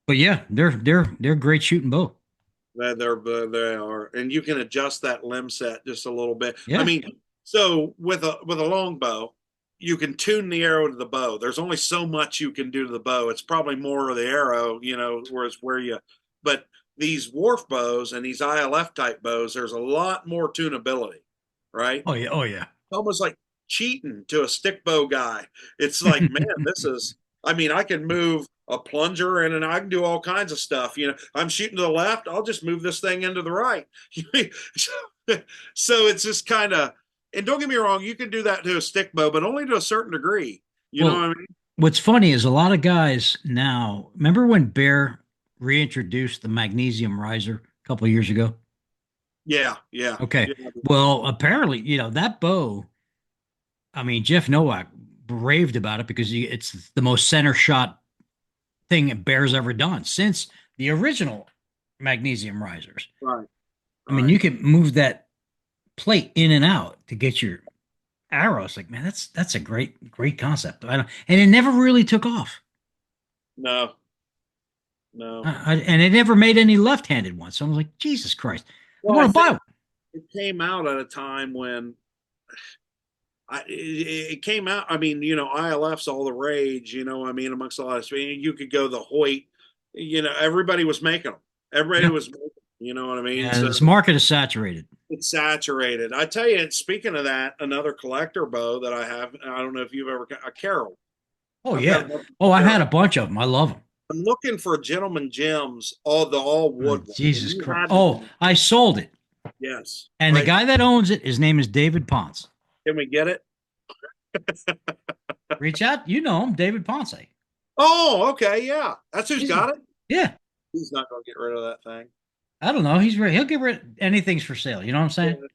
but yeah, they're great shooting bow. They are, and you can adjust that limb set just a little bit. I Yeah. mean, so with a long bow, you can tune the arrow to the bow. There's only so much you can do to the bow. It's probably more of the arrow, whereas where you. But these wharf bows and these ILF type bows, there's a lot more tunability, right? Oh yeah. Oh yeah. Almost like cheating to a stick bow guy. It's like, man, I mean, I can move a plunger and I can do all kinds of stuff. I'm shooting to the left. I'll just move this thing into the right. So it's just kind of, and don't get me wrong, you can do that to a stick bow, but only to a certain degree. You know what Well, I mean? what's funny is a lot of guys now. Remember when Bear reintroduced the magnesium riser a couple of years ago? Yeah, yeah, Okay. yeah. Well, apparently, that bow. I mean, Jeff Nowak raved about it because it's the most center shot thing Bear's ever done since the original magnesium risers. Right, I mean, right. you can move that plate in and out to get your arrows. Like, man, that's a great concept. And it never really took off. No, no. And it never made any left-handed ones. So I was like, Jesus Christ, I Well, I want to buy think one. it came out at a time when it came out. I mean, ILF's all the rage. I mean, amongst a lot of you could go the Hoyt. Everybody was making them. Everybody Yeah. was making them. You know what I mean? Yeah, So this market is saturated. it's saturated. I tell you, speaking of that, another collector bow that I have. I don't know if you've ever a Carol. Oh I've got yeah. a bunch Oh, of I had Carol. a bunch of them. I love them. I'm looking for Gentleman Gems, all Oh, wood ones. And Jesus you Christ. had Oh, one. I sold it. Yes. And the Right. guy that owns it, his name is David Ponce. Can we get it? Reach out. You know him, David Ponce. Oh, okay. Yeah. That's who's He's, got it. yeah. He's not going to get rid of that thing. I don't know. He's ready. He'll get rid anything's for sale. You know what I'm Yeah, saying?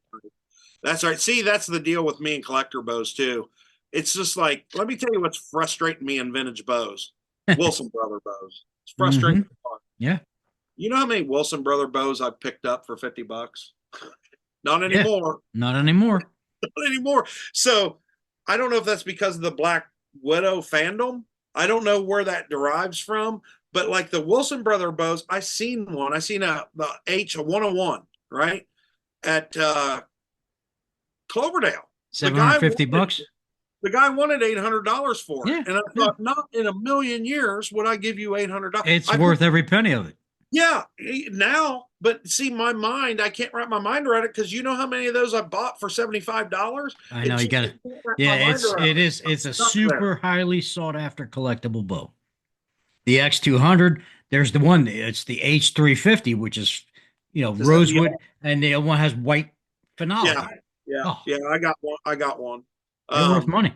that's right. See, that's the deal with me and collector bows too. It's just like, let me tell you what's frustrating me in vintage bows. Wilson Brother bows. It's Hmm. frustrating. Yeah. You know how many Wilson Brother bows I've picked up for $50? Not Yeah. anymore. Not anymore. Not anymore. So I don't know if that's because of the Black Widow fandom. I don't know where that derives from, but like the Wilson Brother bows, I seen one. I seen the H a 101, right? At Cloverdale. The guy 750 bucks. the guy wanted $800 for it. Yeah. And I Yeah. thought, not in a million years would I give you $800. It's worth every penny of it. Yeah, now, but see, my mind, I can't wrap my mind around it because you know how many of those I bought for $75? I know you got to. My Yeah, mind around it's a stuck there. super highly sought after collectible bow. The X200, there's the one, it's the H350, which is, rosewood, and the other one has white phenolic. Yeah, yeah, Oh, yeah. I got one. I got one. they're worth money.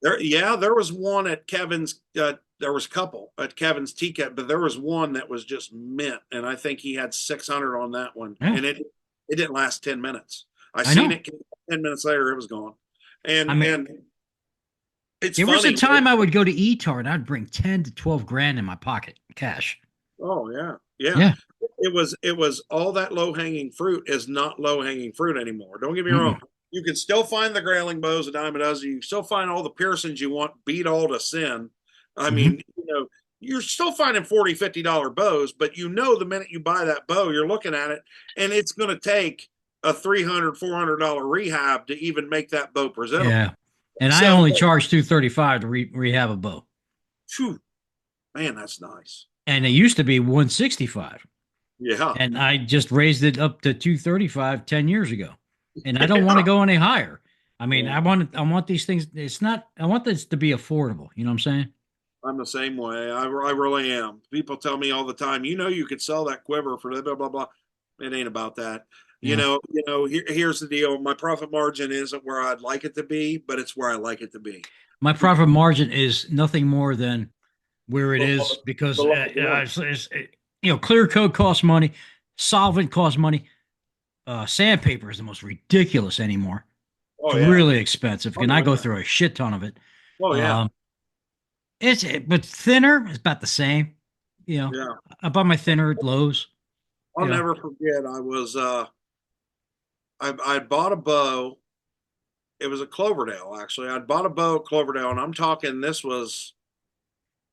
There was one at Kevin's. There was a couple at Kevin's Ticket, but there was one that was just mint, and I think he had 600 on that one, Yeah. and it didn't last 10 minutes. I know. seen it 10 minutes later, it was gone, and I mean, and it's there was a funny. time I would go to eTAR and I'd bring 10 to 12 grand in my pocket, cash. Oh yeah, yeah. Yeah. It was all that low hanging fruit is not low hanging fruit anymore. Don't get me Mm-mm. wrong. You can still find the grailing bows a dime a dozen. You can still find all the piercings you want beat all to sin. I Mhm. mean, you're still finding $40, $50 bows, but the minute you buy that bow, you're looking at it and it's going to take a $300, $400 rehab to even make that bow presentable. Yeah. And I So, only charge 235 to rehab a bow. phew, man, that's nice. And it used to be 165. Yeah. And I just raised it up to 235 10 years ago. And I don't want to go any higher. I mean, Yeah. I want these things. I want this to be affordable. You know what I'm saying? I'm the same way. I really am. People tell me all the time, you could sell that quiver for blah, blah, blah. It ain't about that. Yeah. Here's the deal. My profit margin isn't where I'd like it to be, but it's where I like it to be. My profit margin is nothing more than where it is because, Below. clear coat costs money. Solvent costs money. Sandpaper is the most ridiculous anymore. Oh, It's yeah. really expensive. And I go yeah. through a shit ton of it. Oh, yeah. But thinner is about the same. Yeah. I bought my thinner at Lowe's. I'll never forget. I bought a bow. It was at Cloverdale, actually. I'd bought a bow at Cloverdale, and I'm talking this was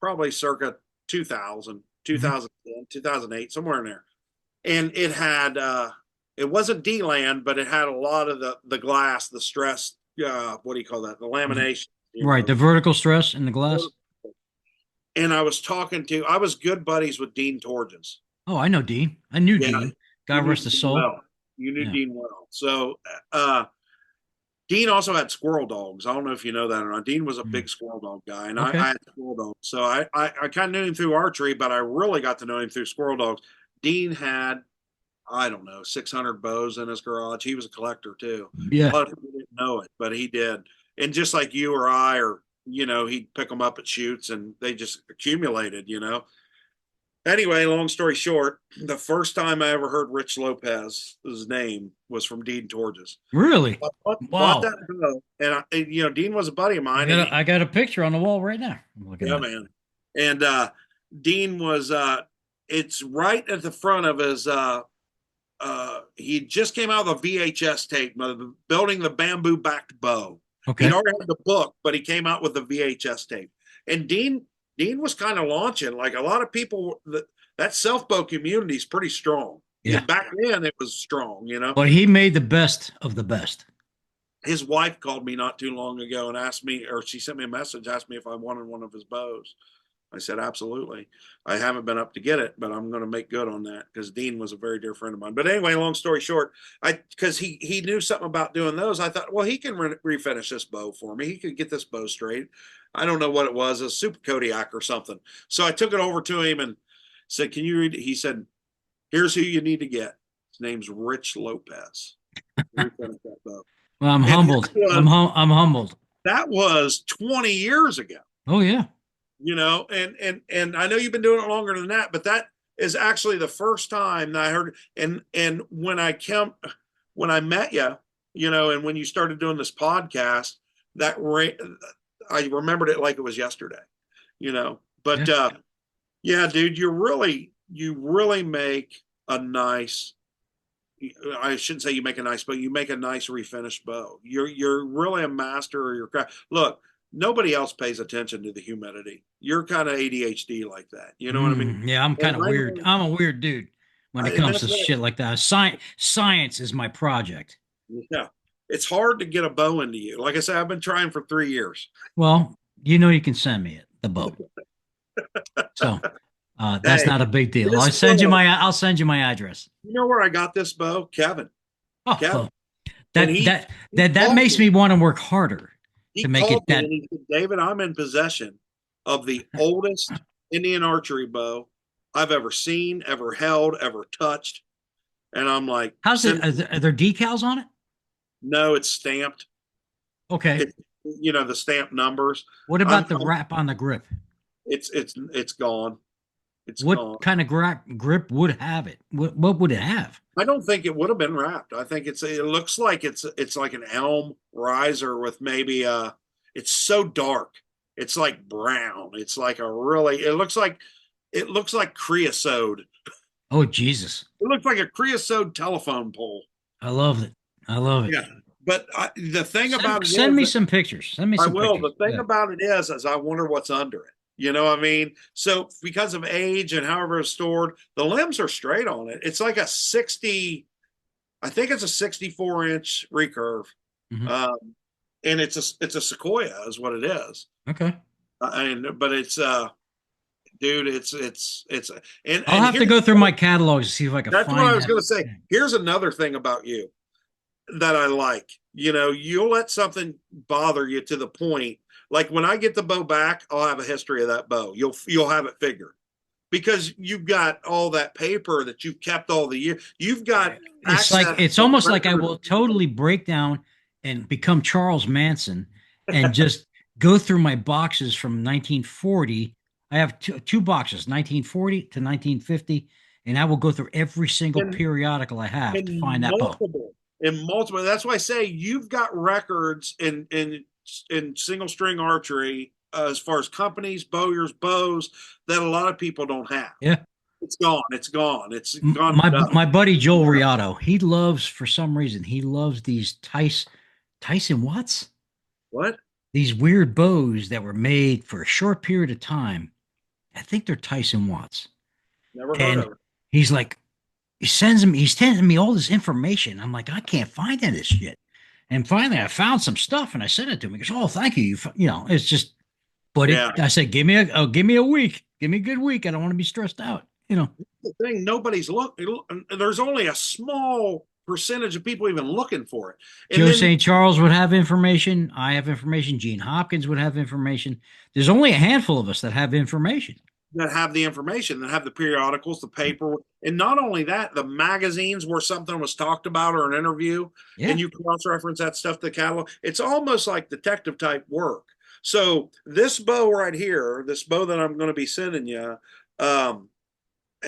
probably circa 2000, 2010, 2008, somewhere in there. And it had, it wasn't D-land, but it had a lot of the glass, the stress, what do you call that? The lamination. Right, the vertical stress in the glass. And I was good buddies with Dean Torges. Oh, I know Dean. I knew Yeah, Dean. God rest his soul. Well. You knew Dean well. So Dean also had squirrel dogs. I don't know if you know that or not. Dean was a big squirrel dog guy, and Okay. I had squirrel dogs. So I kind of knew him through archery, but I really got to know him through squirrel dogs. Dean had, I don't know, 600 bows in his garage. He was a collector too. Yeah. A lot of people didn't know it, but he did. And just like you or I, or he'd pick them up at shoots, and they just accumulated. Anyway, long story short, the first time I ever heard Rich Lopez's name was from Dean Torges. Really? Bought that bow, and Dean was a buddy of mine. I got a picture on the wall right now. Yeah, man. And Dean was. It's right at the front of his. He just came out of a VHS tape, building the bamboo backed bow. Okay. He'd already had the book, but he came out with the VHS tape. And Dean was kind of launching. Like a lot of people, that self bow community is pretty strong. Yeah. Back then, it was strong. But he made the best of the best. his wife called me not too long ago and asked me, or she sent me a message, asked me if I wanted one of his bows. I said, absolutely. I haven't been up to get it, but I'm going to make good on that because Dean was a very dear friend of mine. But anyway, long story short, because he knew something about doing those, I thought, well, he can refinish this bow for me. He could get this bow straight. I don't know what it was, a Super Kodiak or something. So I took it over to him and said, can you read? He said, here's who you need to get. His name's Rich Lopez. Refinish that bow. Well, I'm And humbled. I'm humbled. that was 20 years ago. Oh yeah. And I know you've been doing it longer than that, but that is actually the first time that I heard. And when I met you, and when you started doing this podcast, I remembered it like it was yesterday, But Yeah. yeah, dude, you really make a nice. I shouldn't say you make a nice bow. You make a nice refinished bow. You're really a master of your craft. Look, nobody else pays attention to the humidity. You're kind of ADHD like that. You know what I mean? Yeah, I'm kind of weird. I'm a weird dude when it And comes that's to what, shit like that. Science is my project. yeah. It's hard to get a bow into you. Like I said, I've been trying for 3 years. Well, you can send me it, the boat. So that's Hey, not a big deal. this I'll send you my address. you know where I got this bow? Kevin. Oh, Kevin. well, And that makes me want to work harder to he make it called me that. and he said, David, I'm in possession of the oldest Indian archery bow I've ever seen, ever held, ever touched. And I'm like, How's it? Are there decals on it? no, it's stamped. Okay. It's the stamped numbers. What about the wrap on the grip? It's gone. It's What gone. kind of grip would have it? What would it have? I don't think it would have been wrapped. I think it looks like it's like an elm riser with maybe it's so dark. It's like brown. It's like it looks like creosote. Oh Jesus! It looks like a creosote telephone pole. I love it. I love it. Yeah. But the thing about it Send is me some pictures. Send me I some will. pictures. The thing Yeah. about it is I wonder what's under it. You know what I mean? So because of age and however it's stored, the limbs are straight on it. It's like I think it's a 64-inch recurve. Mhm. And it's a Sequoia is what it is. Okay. But it's dude, I'll and have to go through my catalogs to see if I can that's what find I was that. going to say. Here's another thing about you that I like. You'll let something bother you to the point. Like when I get the bow back, I'll have a history of that bow. You'll have it figured because you've got all that paper that you've kept all the years. You've got It's almost like I will totally break down and become Charles Manson and just go through my boxes from 1940. I have two boxes, 1940 to 1950, and I will go through every single in, periodical I have to find in that bow. multiple. That's why I say you've got records in single string archery as far as companies, bowyers, bows that a lot of people don't have. Yeah. It's gone. It's gone. It's gone. My buddy Joel Riotto, for some reason, he loves these Tyson Watts. What? These weird bows that were made for a short period of time. I think they're Tyson Watts. Never heard And of it. he's like, he's sending me all this information. I'm like, I can't find any of this shit. And finally, I found some stuff and I sent it to him. He goes, "Oh, thank you." It's just, but Yeah. I said, give me a week, give me a good week. I don't want to be stressed out. The thing, nobody's looking. There's only a small percentage of people even looking for it. And Joe then St. Charles would have information. I have information. Gene Hopkins would have information. There's only a handful of us that have information. that have the information, that have the periodicals, the paper, and not only that, the magazines where something was talked about or an interview, Yeah. and you cross-reference that stuff to the catalog. It's almost like detective type work. So this bow right here, this bow that I'm going to be sending you, and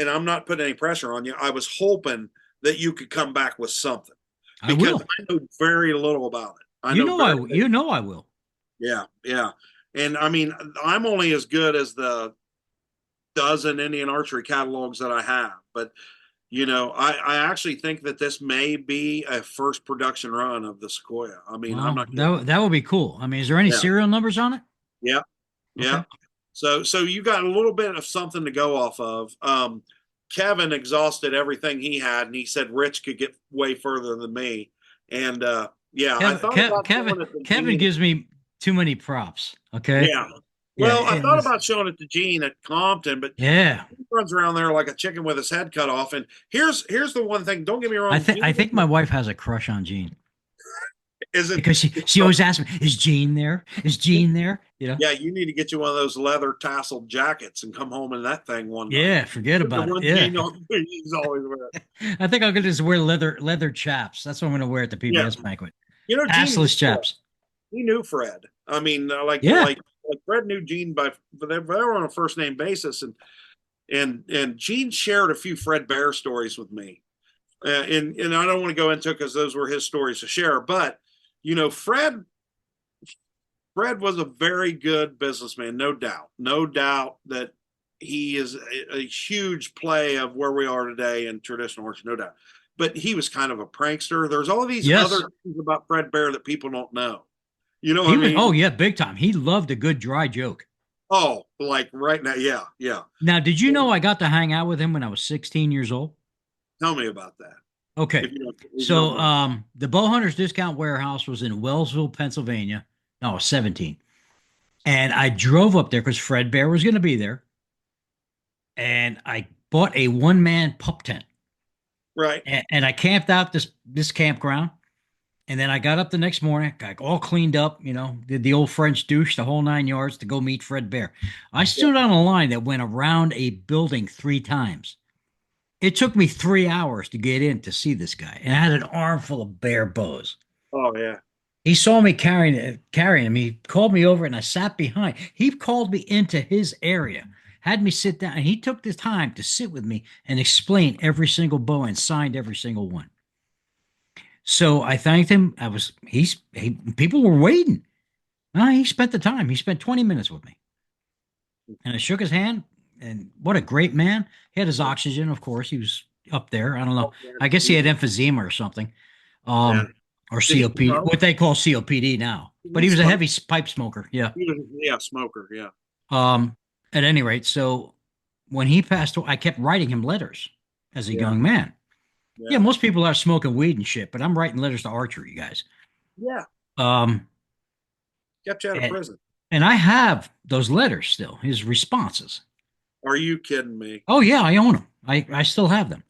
I'm not putting any pressure on you. I was hoping that you could come back with something because I know very little about it. I will. Yeah, yeah. And I mean, I'm only as good as the dozen Indian archery catalogs that I have, but I actually think that this may be a first production run of the Sequoia. I mean, I'm not that would be cool. I mean, is there any serial numbers on it? Yeah, yeah. Okay. So you got a little bit of something to go off of. Kevin exhausted everything he had, and he said Rich could get way further than me. And Yeah, I Kevin, thought Kevin, about Kevin, showing it to Kevin Gene. gives me too many props. Okay. Yeah. Yeah. Well, I thought about showing it to Gene at Compton, but Yeah. he runs around there like a chicken with his head cut off. And here's the one thing. Don't get me wrong. I Gene think my wife has a crush on Gene isn't. because she always asks me, "Is Gene there? Is Gene there?" You know. Yeah, you need to get you one of those leather tasseled jackets and come home in that thing one night. Yeah. Forget The about it. one Yeah. Gene he's always wearing. I think I'm gonna just wear leather chaps. That's what I'm gonna wear at the Yeah, PBS banquet. Gene knew Assless Fred. chaps. He knew Fred. I mean, Yeah. like Fred knew Gene they were on a first name basis, and Gene shared a few Fred Bear stories with me. And I don't want to go into it because those were his stories to share. But Fred was a very good businessman, no doubt, no doubt that he is a huge play of where we are today in traditional horse, no doubt. But he was kind of a prankster. There's all these Yes. other things about Fred Bear that people don't know. You know what He I was. Oh mean? yeah, big time. He loved a good dry joke. Oh, like right now, yeah, yeah. Now, did you know I got to hang out with him when I was 16 years old? Tell me about that, Okay. if you don't So, mind. the Bowhunters Discount Warehouse was in Wellsville, Pennsylvania. No, I was 17. And I drove up there because Fred Bear was going to be there. And I bought a one-man pup tent. Right. And I camped out this campground. And then I got up the next morning, got all cleaned up, did the old French douche, the whole 9 yards to go meet Fred Bear. I Yeah. stood on a line that went around a building 3 times. It took me 3 hours to get in to see this guy, and I had an armful of bear bows. Oh yeah. He saw me carrying him. He called me over, and I sat behind. He called me into his area, had me sit down, and he took the time to sit with me and explain every single bow and signed every single one. So I thanked him. People were waiting. He spent the time. He spent 20 minutes with me, and I shook his hand. And what a great man! He had his oxygen, of course. He was up there. I don't know. Oh, yeah. I guess he had emphysema or something, Yeah. or Did he COPD, smoke? what they call COPD now. Did But he he was a smoke? heavy pipe smoker. Yeah. He was, yeah, smoker. Yeah. Um, at any rate, so when he passed away, I kept writing him letters as a Yeah. young man. Yeah, Yeah. most people are smoking weed and shit, but I'm writing letters to Archery, you guys. Yeah. Um, Kept you out of and, prison. and I have those letters still, his responses. Are you kidding me? Oh yeah, I own them. I still have them.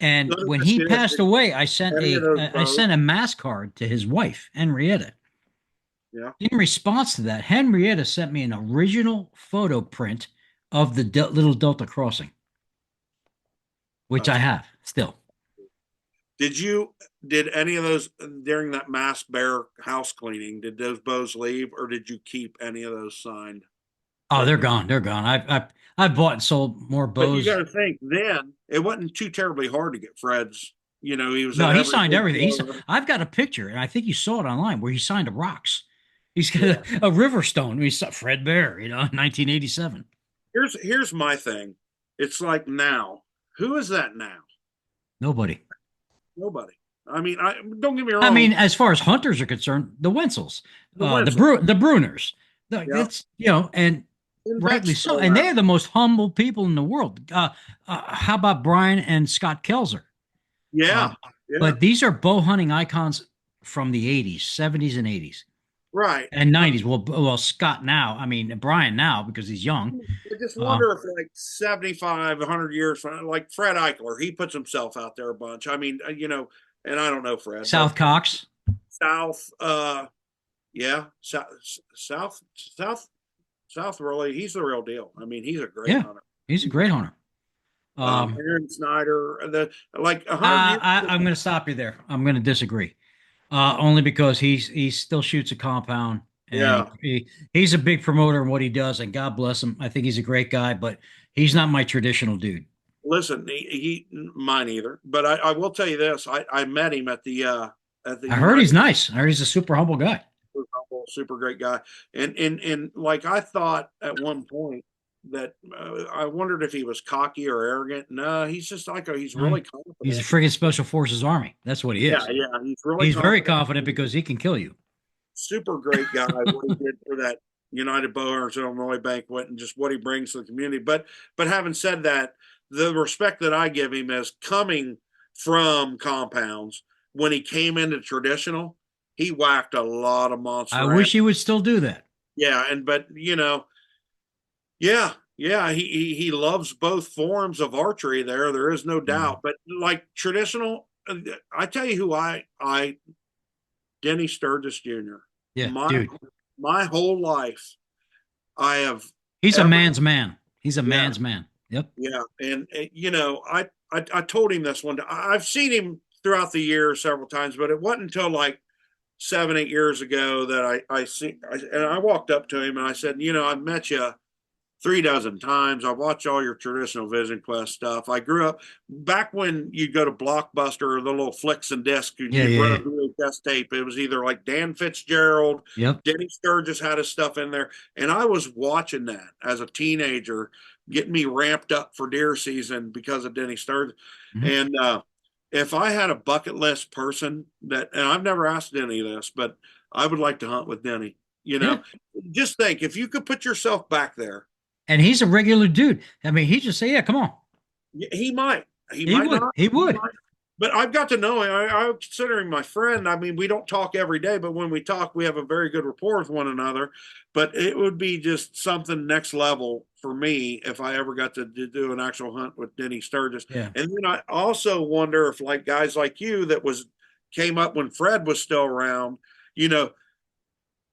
And None of when this he did passed away, I sent any of those I bows. sent a mass card to his wife, Henrietta. Yeah. In response to that, Henrietta sent me an original photo print of the little Delta crossing, which I That's have still. Did you did any of those during that mass bear house cleaning? Did those bows leave, or did you keep any of those signed? Oh, they're gone. They're gone. I've bought and sold more But you got bows. to think then it wasn't too terribly hard to get Fred's. He was No, at he every signed big everything. show. I've got a picture, and I think you saw it online where he signed a rocks. He's got Yeah. a river stone. He saw Fred Bear, 1987. Here's my thing. It's like now. Who is that now? Nobody. Nobody. I mean, I don't get me I wrong. mean, as far as hunters are concerned, the Wenzels, The Wenzel. The Bruners, Yeah. that's and And rightly Beck's so, still and they are around. the most humble people in the world. How about Brian and Scott Kelzer? Uh, Yeah. Yeah. but these are bow hunting icons from the '80s, '70s, and '80s Right. and I '90s. Well, Scott now. I mean, Brian now because he's young. just Uh, wonder if like 75, 100 years from like Fred Eichler, he puts himself out there a bunch. I mean, and I don't know Fred, but South Cox. South, yeah, South, really, he's the real deal. I mean, he's a great Yeah, hunter. he's a great hunter. Aaron Snyder, like 100 years. I'm going to stop you there. I'm going to disagree. Only because he still shoots a compound and Yeah. he's a big promoter in what he does, and God bless him. I think he's a great guy, but he's not my traditional dude. Listen, mine either. But I will tell you this: I met him at the I heard he's United. nice. I heard he's a super humble guy. Super great guy. And like I thought at one point that I wondered if he was cocky or arrogant. No, he's just like he's Uh, really He's a confident. friggin' Special Forces Army. That's what he Yeah, is. yeah, he's really He's very confident. confident because he can kill you. Super great guy. What he did for that United Bowhunters Illinois banquet and just what he brings to the community. But having said that, the respect that I give him is coming from compounds when he came into traditional. he whacked a lot of I monster wish animals. he would still do that. Yeah, but yeah, he loves both forms of archery. There is no Yeah. doubt. But like traditional, I tell you who I Denny Sturgis Jr. Yeah, My dude. my whole life, I have He's a every man's man. He's a yeah man's man. Yep. yeah, and I told him this one. I've seen him throughout the year several times, but it wasn't until like 7 8 years ago that and I walked up to him and I said, I've met you 3 dozen times. I watch all your traditional Vision Quest stuff. I grew up back when you'd go to Blockbuster or the little flicks and disc and Yeah, you'd yeah, run a yeah. VHS tape. It was either like Dan Fitzgerald, Yep. Denny Sturgis had his stuff in there. And I was watching that as a teenager, getting me ramped up for deer season because of Denny Sturgis. Mhm. And if I had a bucket list person and I've never asked Denny this, but I would like to hunt with Denny. Yeah. Just think if you could put yourself back there. And he's a regular dude. I mean, he just say, "Yeah, come on." He might. He He might would. not. He He would. might. But I've got to know him. I consider him my friend. I mean, we don't talk every day, but when we talk, we have a very good rapport with one another. But it would be just something next level for me if I ever got to do an actual hunt with Denny Sturgis. Yeah. And then I also wonder if, like guys like you that came up when Fred was still around, you know,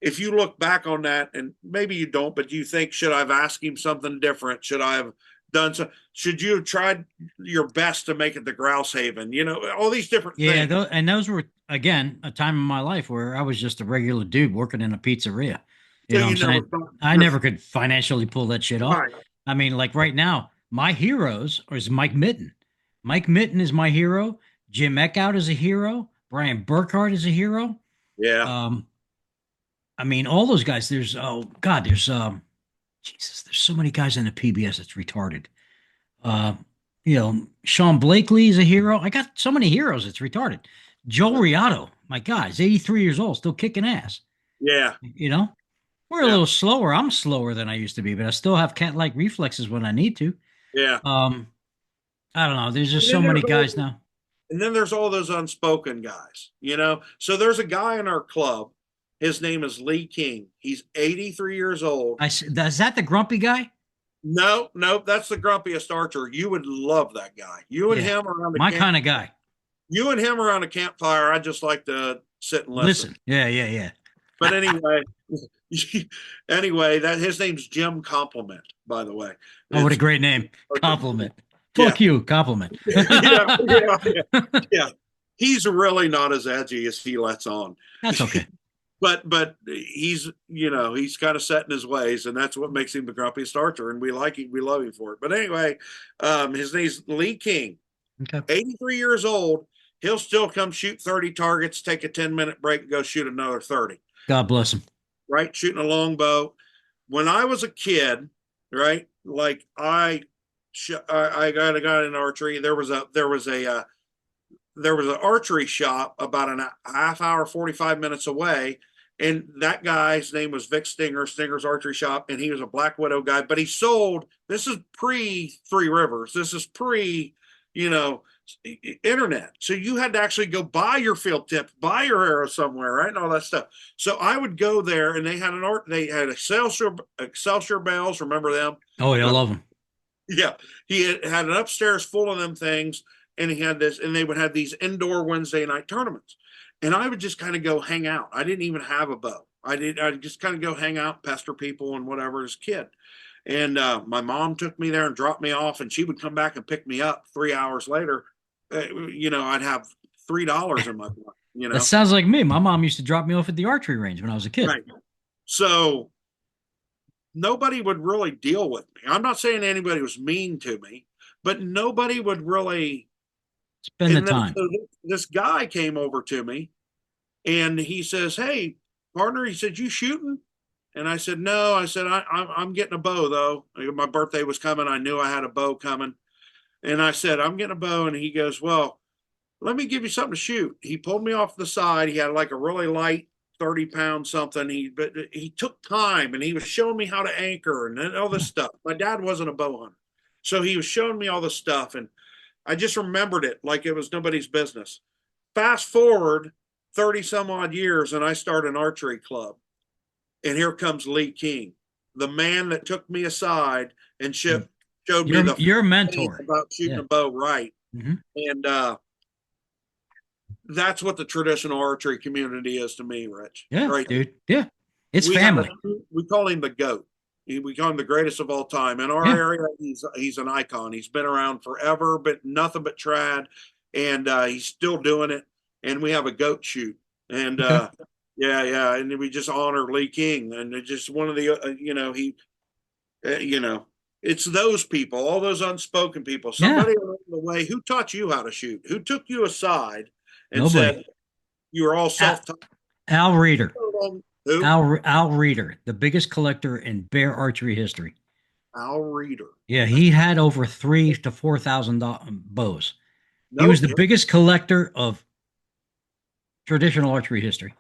if you look back on that, and maybe you don't, but you think, should I have asked him something different? Should I have done so? Should you have tried your best to make it the grouse haven? All these different Yeah. things. Those were again a time in my life where I was just a regular dude working in a pizzeria. So You know what you I'm never saying? thought I you're never could financially pull that shit off. right. I mean, like right now, my heroes is Mike Mitten. Mike Mitten is my hero. Jim Eckhout is a hero. Brian Burkhardt is a hero. Yeah. Um, I mean, all those guys. There's oh god, there's Jesus. There's so many guys in the PBS. It's retarded. Uh, Sean Blakely is a hero. I got so many heroes. It's retarded. Joe Riotto, my God, he's 83 years old, still kicking ass. Yeah. You know, we're a Yeah. little slower. I'm slower than I used to be, but I still have cat-like reflexes when I need to. Yeah. Um, I don't know. There's just And so then many there's guys all now. and then there's all those unspoken guys. So there's a guy in our club. His name is Lee King. He's 83 years old. Is that the grumpy guy? No, no, that's the grumpiest archer. You would love that guy. Yeah, my kind of guy. You and him around a campfire. I just like to sit and listen. Listen, yeah, yeah, yeah. But anyway, anyway, that his name's Jim Compliment, by the way. Oh, what a It's great name. Compliment. yeah, Fuck you, compliment. yeah. Yeah. He's really not as edgy as he lets on. That's okay. But he's kind of set in his ways, and that's what makes him the grumpiest archer. And we like him, we love him for it. But anyway, his name's Lee King, Okay. 83 years old. He'll still come shoot 30 targets, take a 10-minute break, and go shoot another 30. God bless him. Right, shooting a longbow. When I was a kid, right, like I got in archery. There was an archery shop about a half hour, 45 minutes away. And that guy's name was Vic Stinger, Stinger's Archery Shop. And he was a Black Widow guy, but he sold, this is pre Three Rivers. This is pre, you know, internet. So you had to actually go buy your field tip, buy your arrow somewhere, right? And all that stuff. So I would go there and they had Excelsior bells. Remember them? Oh, yeah, I love him. Yeah. He had an upstairs full of them things. And he had this, and they would have these indoor Wednesday night tournaments. And I would just kind of go hang out. I didn't even have a bow. I'd just kind of go hang out, pester people and whatever as a kid. And my mom took me there and dropped me off, and she would come back and pick me up 3 hours later. I'd have $3 in my pocket. That sounds like me. My mom used to drop me off at the archery range when I was a kid. Right. So nobody would really deal with me. I'm not saying anybody was mean to me, but nobody would really. Spend the And then time. so this guy came over to me and he says, "Hey, partner," he said, "You shooting?" And I said, "No." I said, I'm getting a bow though. My birthday was coming. I knew I had a bow coming. And I said, "I'm getting a bow." And he goes, "Well, let me give you something to shoot." He pulled me off the side. He had like a really light 30-pound something. But he took time and he was showing me how to anchor and all this stuff. My dad wasn't a bow hunter. So he was showing me all this stuff. And I just remembered it like it was nobody's business. Fast forward, 30 some odd years and I start an archery club. And here comes Lee King, the man that took me aside and showed me the You're a thing mentor. about shooting Yeah. a bow right. Hmm. And that's what the traditional archery community is to me, Rich. Yeah, Right. dude. Yeah. It's We have a, family. we call him the GOAT. We call him the greatest of all time. In our Yeah. area, he's an icon. He's been around forever, but nothing but trad, and he's still doing it. And we have a goat shoot, and Okay. yeah, and we just honor Lee King, and it's just one of the it's those people, all those unspoken people. Yeah. Somebody along the way who taught you how to shoot, who took you aside and Nobody. said you were all Al, self-taught. Al Reeder. Who? Al Reeder, the biggest collector in bear archery history. Al Reeder. Yeah, he had over 3 to 4,000 bows. He No was the kidding. biggest collector of traditional archery history.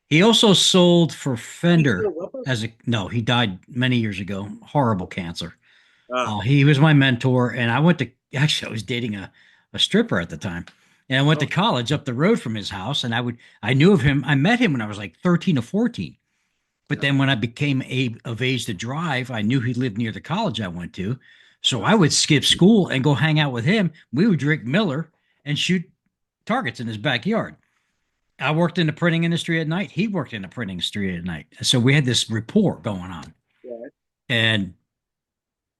He also sold for He's Fender still with us? as a no, he died many years ago, horrible cancer. Uh, He was my mentor, and I went to actually I was dating a stripper at the time, and I went to oh, college up the road from his house, and I knew of him. I met him when I was like 13 or 14. But yeah. then when I became of age to drive, I knew he lived near the college I went to, so I would skip school and go hang out with him. We would drink Miller and shoot targets in his backyard. I worked in the printing industry at night. He worked in the printing industry at night. So we had this rapport going on. Yeah. And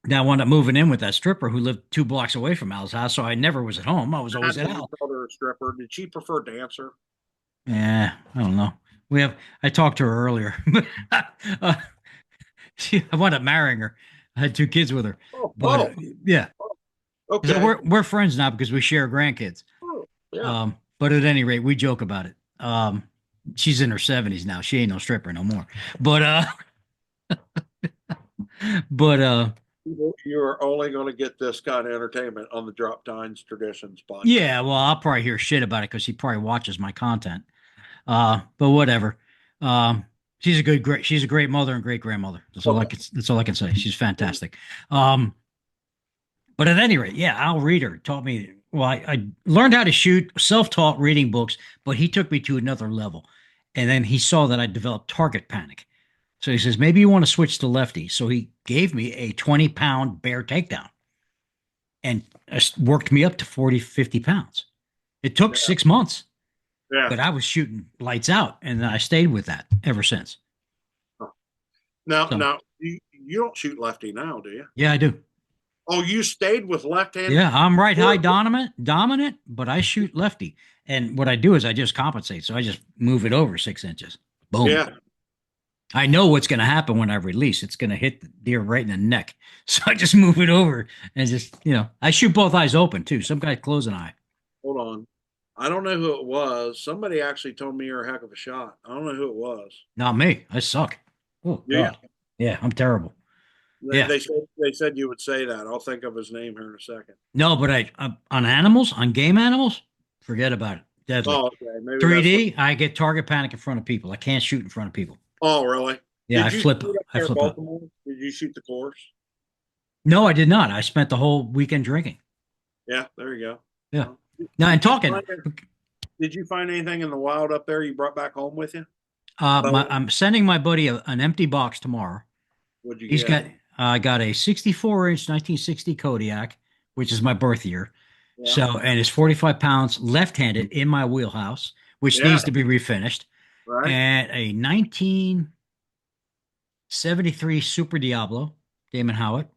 now I wound up moving in with that stripper who lived 2 blocks away from Al's house. So I never was at home. I was always at When you Al. called her a stripper, did she prefer dancer? Yeah, I don't know. I talked to her earlier. uh, I wound up marrying her. I had 2 kids with her. Oh, But yeah. So okay. we're friends now because we share grandkids. Oh, yeah. But at any rate, we joke about it. She's in her 70s now. She ain't no stripper no more. But but You're only going to get this kind of entertainment on the Droptine's Traditions podcast. yeah, well, I'll probably hear shit about it because he probably watches my content. But whatever. She's a great mother and great grandmother. That's all I can say. She's fantastic. But at any rate, yeah, Al Reeder taught me. Well, I learned how to shoot, self-taught reading books, but he took me to another level. And then he saw that I developed target panic. So he says, maybe you want to switch to lefty. So he gave me a 20-pound bear takedown and worked me up to 40, 50 pounds. It took Yeah. 6 months, Yeah. but I was shooting lights out, and I stayed with that ever since. Now, So, you don't shoot lefty now, do you? yeah, I do. Oh, you stayed with left-handed? Yeah, I'm right high dominant, but I shoot lefty. And what I do is I just compensate. So I just move it over 6 inches. Boom. Yeah. I know what's going to happen when I release. It's going to hit the deer right in the neck. So I just move it over and just, I shoot both eyes open too. Some guys close an eye. Hold on. I don't know who it was. Somebody actually told me you're a heck of a shot. I don't know who it was. Not me. I suck. Oh, Yeah. God. Yeah, I'm terrible. Yeah. They said you would say that. I'll think of his name here in a second. No, but on game animals, forget about it. Deadly. Oh, okay. Maybe 3D, I get target panic in front of people. I can't shoot in front of people. Oh, really? Yeah, Did I you flip. shoot up I there, flip up. Baltimore? Did you shoot the course? No, I did not. I spent the whole weekend drinking. Yeah, there you go. Yeah. Now, and talking. Did you find anything in the wild up there you brought back home with you? I'm sending my buddy an empty box tomorrow. What'd you He's get? got a 64-inch 1960 Kodiak, which is my birth year. Yeah. So, and it's 45 pounds left-handed in my wheelhouse, which Yeah. needs to be refinished. Right. And a 1973 Super Diablo, Damon Howitt,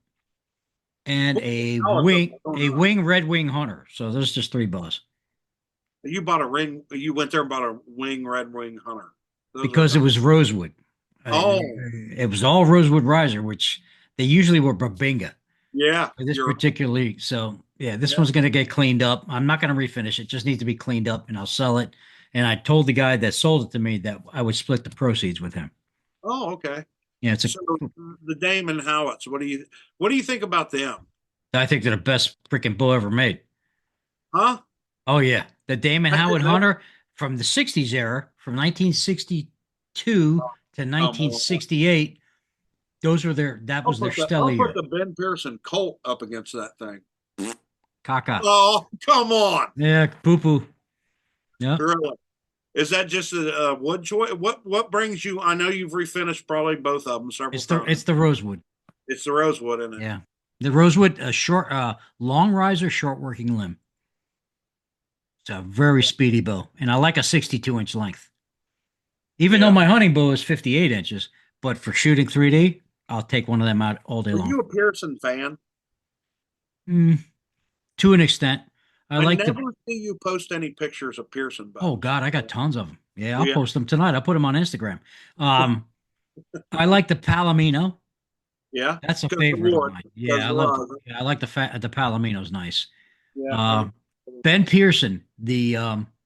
and a wing Red Wing Hunter. So there's just 3 bows. You bought a ring. You went there and bought a wing Red Wing Hunter. Because it was rosewood. Oh. It was all rosewood riser, which they usually were Babinga. Yeah. For this particularly. So yeah, this one's going to get cleaned up. I'm not going to refinish it. Just needs to be cleaned up, and I'll sell it. And I told the guy that sold it to me that I would split the proceeds with him. Oh, okay. Yeah, so the Damon Howitts. What do you think about them? I think they're the best freaking bow ever made. Huh? Oh yeah, the Damon Howitt Hunter from the '60s era, from 1962 to 1968. Those were that was their stellar year. I'll put the Ben Pearson Colt up against that thing. Caca. Oh, come on. Yeah, poo poo. Yeah. Really? Is that just a wood choice? What brings you? I know you've refinished probably both of them several It's times. the rosewood. It's the rosewood in it. Yeah. The rosewood, a short, long riser, short working limb. It's a very speedy bow. And I like a 62-inch length. Even though Yeah. my hunting bow is 58 inches, but for shooting 3D, I'll take one of them out all day Are long. you a Pearson fan? Mm, to an extent. I I like the, never see you post any pictures of Pearson oh bows. God, I got tons of them. Yeah, I'll Yeah. post them tonight. I'll put them on Instagram. Um, I like the Palomino. Yeah. That's a Because the favorite of wood, mine. because Yeah, I the love, rosin. yeah, I like the Palomino's nice. Yeah. Um, Ben Pearson, the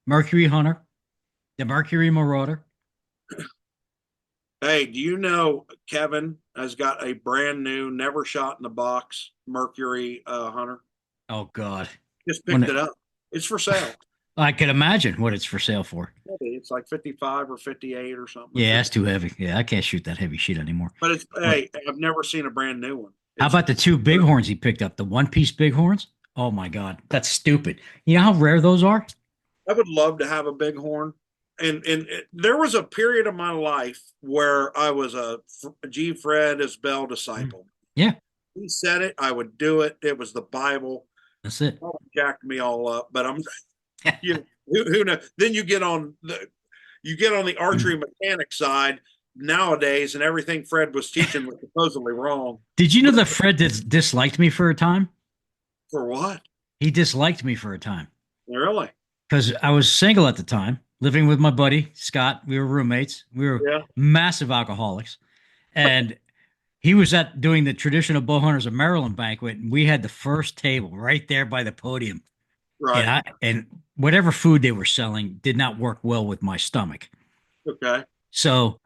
Mercury Hunter, the Mercury Marauder. Hey, do you know Kevin has got a brand new, never shot in the box Mercury Hunter? Oh God. Just When picked it up. It's for sale. I could imagine what it's for sale for. It's like 55 or 58 or something. Or Yeah, that's 50. too heavy. Yeah, I can't shoot that heavy shit anymore. But it's, But hey, I've never seen a brand new one. how It's about the two bighorns he picked up? The one-piece bighorns? Oh my God, that's stupid. You know how rare those are? I would love to have a bighorn. There was a period of my life where I was a G. Fred Isbell Mm. disciple. Yeah, He said it, I would do it. It was the Bible. that's it. Oh, it jacked me all up. But I'm, you know, who knows? Then you get on the archery mechanic side nowadays, and everything Fred was teaching was supposedly wrong. Did you know But that Fred disliked me for a time? for what? He disliked me for a time Really? because I was single at the time, living with my buddy Scott. We were roommates. We were Yeah. massive alcoholics, and he was at doing the traditional bow hunters of Maryland banquet, and we had the first table right there by the podium. And Right. whatever food they were selling did not work well with my stomach. Okay. So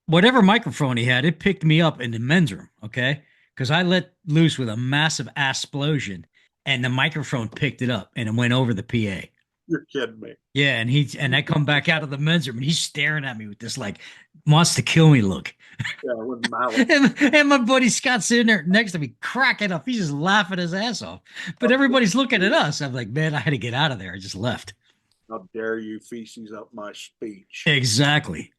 whatever microphone he had, it picked me up in the men's room, okay? Because I let loose with a massive explosion, and the microphone picked it up and it went over the PA. You're kidding me. Yeah, and I come back out of the men's room and he's staring at me with this like wants to kill me look. Yeah, with malice. And my buddy Scott's sitting there next to me, cracking up. He's just laughing his ass off. But everybody's looking at us. I'm like, man, I had to get out of there. I just left. How dare you feces up my speech? Exactly.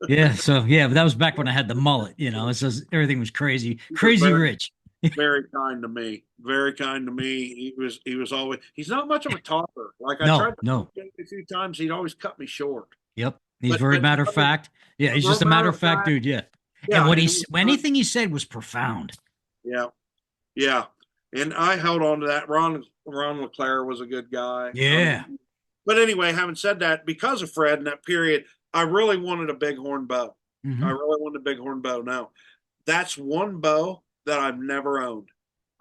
Yeah. So yeah, but that was back when I had the mullet. It's just everything was crazy, He was crazy rich. very kind to me. Very kind to me. He was always he's not much of a talker. Like I tried No, to no. get him a few times, he'd always cut me short. Yep. He's But very but matter of fact. Yeah, he's for a just a matter matter of of fact fact, dude. Yeah. And yeah, and he was anything he said was profound. yeah, yeah. And I held on to that. Ron LeClaire was a good guy. Yeah. But anyway, having said that, because of Fred in that period, I really wanted a bighorn bow. I Hmm. really wanted a bighorn bow. Now, that's one bow that I've never owned.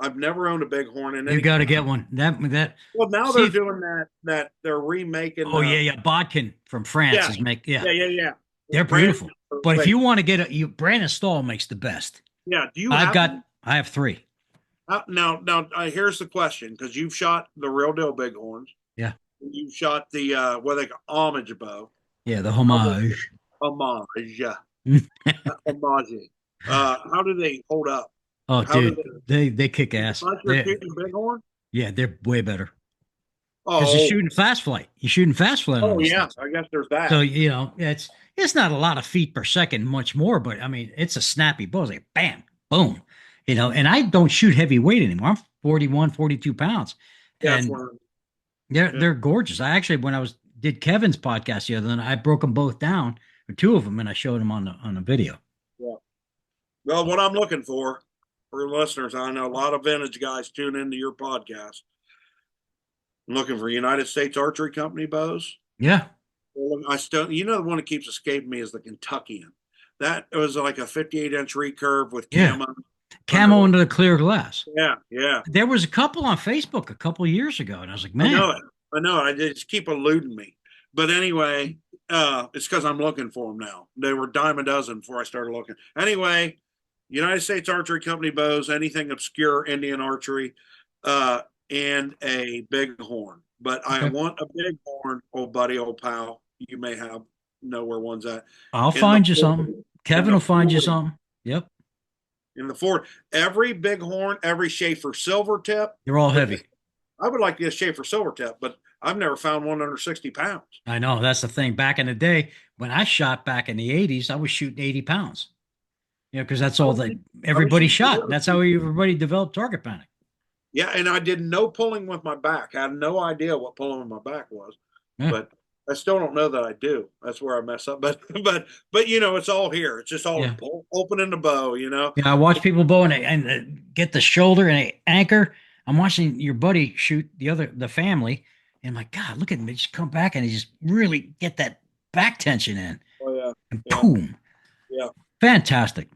I've never owned a bighorn in You any got to kind. get one. That Well, now see they're if doing that they're remaking oh yeah, yeah. Bodkin from France yeah, is make yeah. yeah. They're Brand beautiful. But if wait, you want to get Brandon Stahl makes the best. yeah, do you have them? I have three. Now here's the question, because you've shot the real deal bighorns. Yeah. You've shot the what they call homage bow. Yeah, the How do homage. homage, yeah, homage. How do they hold up? Oh, How do dude, they kick they ass. punch your shooting bighorn? Yeah, they're way better because you're Oh, shooting fast flight. You're shooting fast flight on oh these yeah, things. I guess there's So that. it's not a lot of feet per second, much more, but I mean it's a snappy bow. It's like bam, boom, And I don't shoot heavy weight anymore. I'm 41, 42 pounds, Yeah, that's and one. Yeah, they're gorgeous. I actually when I was did Kevin's podcast the other night, I broke them both down, or two of them, and I showed them on the video. yeah. Well, what I'm looking for listeners, I know a lot of vintage guys tune into your podcast. I'm looking for United States Archery Company bows. Yeah, Well, I still, the one that keeps escaping me is the Kentuckian. That was like a 58-inch recurve with yeah, camo camo under. under the clear glass. Yeah, yeah. There was a couple on Facebook a couple of years ago, and I was like, I know man, it. I know it. I just keep eluding me. But anyway, it's because I'm looking for them now. They were dime a dozen before I started looking. Anyway, United States Archery Company bows, anything obscure Indian archery, and a bighorn. But I okay, want a bighorn, old buddy, old pal. You may know where one's at I'll in the find you something. 40, in Kevin the will find you 40, something. Yep, in the Ford. Every bighorn, every Schaefer silver tip. they're all heavy. I would like to get a Schaefer Silvertip, but I've never found one under 60 pounds. I know that's the thing. Back in the day, when I shot back in the 80s, I was shooting 80 pounds. Because that's I all was that shooting, I was everybody shooting shot. That's how everybody developed target panic. Yeah, and I did no pulling with my back. I had no idea what pulling with my back was, Yeah. but I still don't know that I do. That's where I mess up. But it's all here. It's just all Yeah. opening the bow. Yeah. I watch people bow and get the shoulder and they anchor. I'm watching your buddy shoot the family. And I'm like, God, look at him. They just come back and they just really get that back tension in. Oh yeah, And yeah, boom. yeah, Fantastic.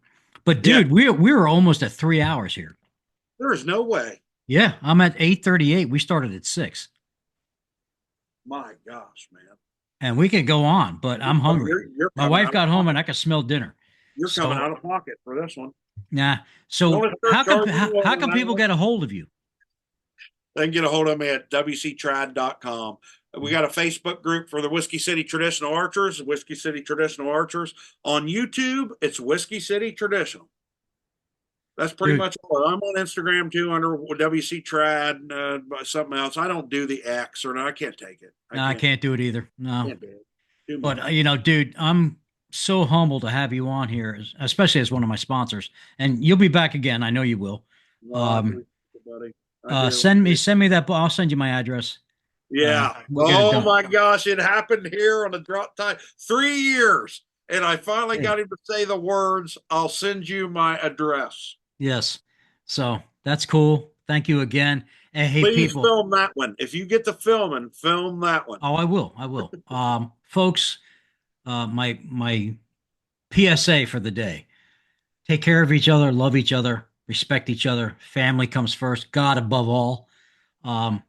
But yeah. dude, we were almost at 3 hours here. There is no way. Yeah. I'm at 8:38. We started at 6. My gosh, man. And we could go on, but I'm Oh, hungry. you're My coming wife out of got home and pocket. I could smell dinner. You're coming So out of pocket for this one. nah. The So only charging you how on can people that, get a hold of you? they can get a hold of me at wctrad.com. We got a Facebook group for the Whiskey City Traditional Archers, Whiskey City Traditional Archers. On YouTube, it's Whiskey City Traditional. That's pretty Dude, much all. I'm on Instagram too under WC Trad, something else. I don't do the X or no, I can't take it. no, I can't do it either. No. Can't do it. Too But much. dude, I'm so humble to have you on here, especially as one of my sponsors. And you'll be back again. I know you will. Well, I Um, appreciate it, buddy. I do. send me that. I'll send you my address. Yeah. We'll get it Oh done. my gosh, it happened here on the Droptine. 3 years. And I finally Hey, got him to say the words, I'll send you my address. yes. So that's cool. Thank you again. And hey, Please people. film that one. If you get to filming, film that one. Oh, I will. I will. Folks, my PSA for the day. Take care of each other, love each other, respect each other. Family comes first, God above all. Um,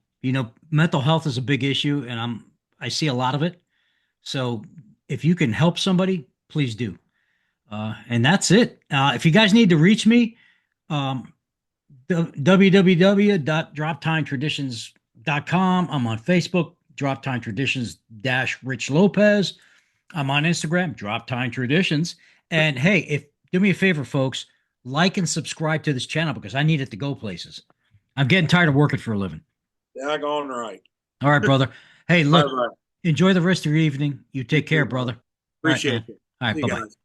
mental health is a big issue and I see a lot of it. So if you can help somebody, please do. And that's it. If you guys need to reach me, um, www.droptimetraditions.com. I'm on Facebook, Droptime Traditions dash Rich Lopez. I'm on Instagram, Droptime Traditions. And hey, if do me a favor, folks, like and subscribe to this channel because I need it to go places. I'm getting tired of working for a living. Daggone right. All right, brother. Hey, Bye look, bye. enjoy the rest of your evening. You You take care, too, brother. brother. All right, Appreciate man. it. All right, See bye you bye. guys.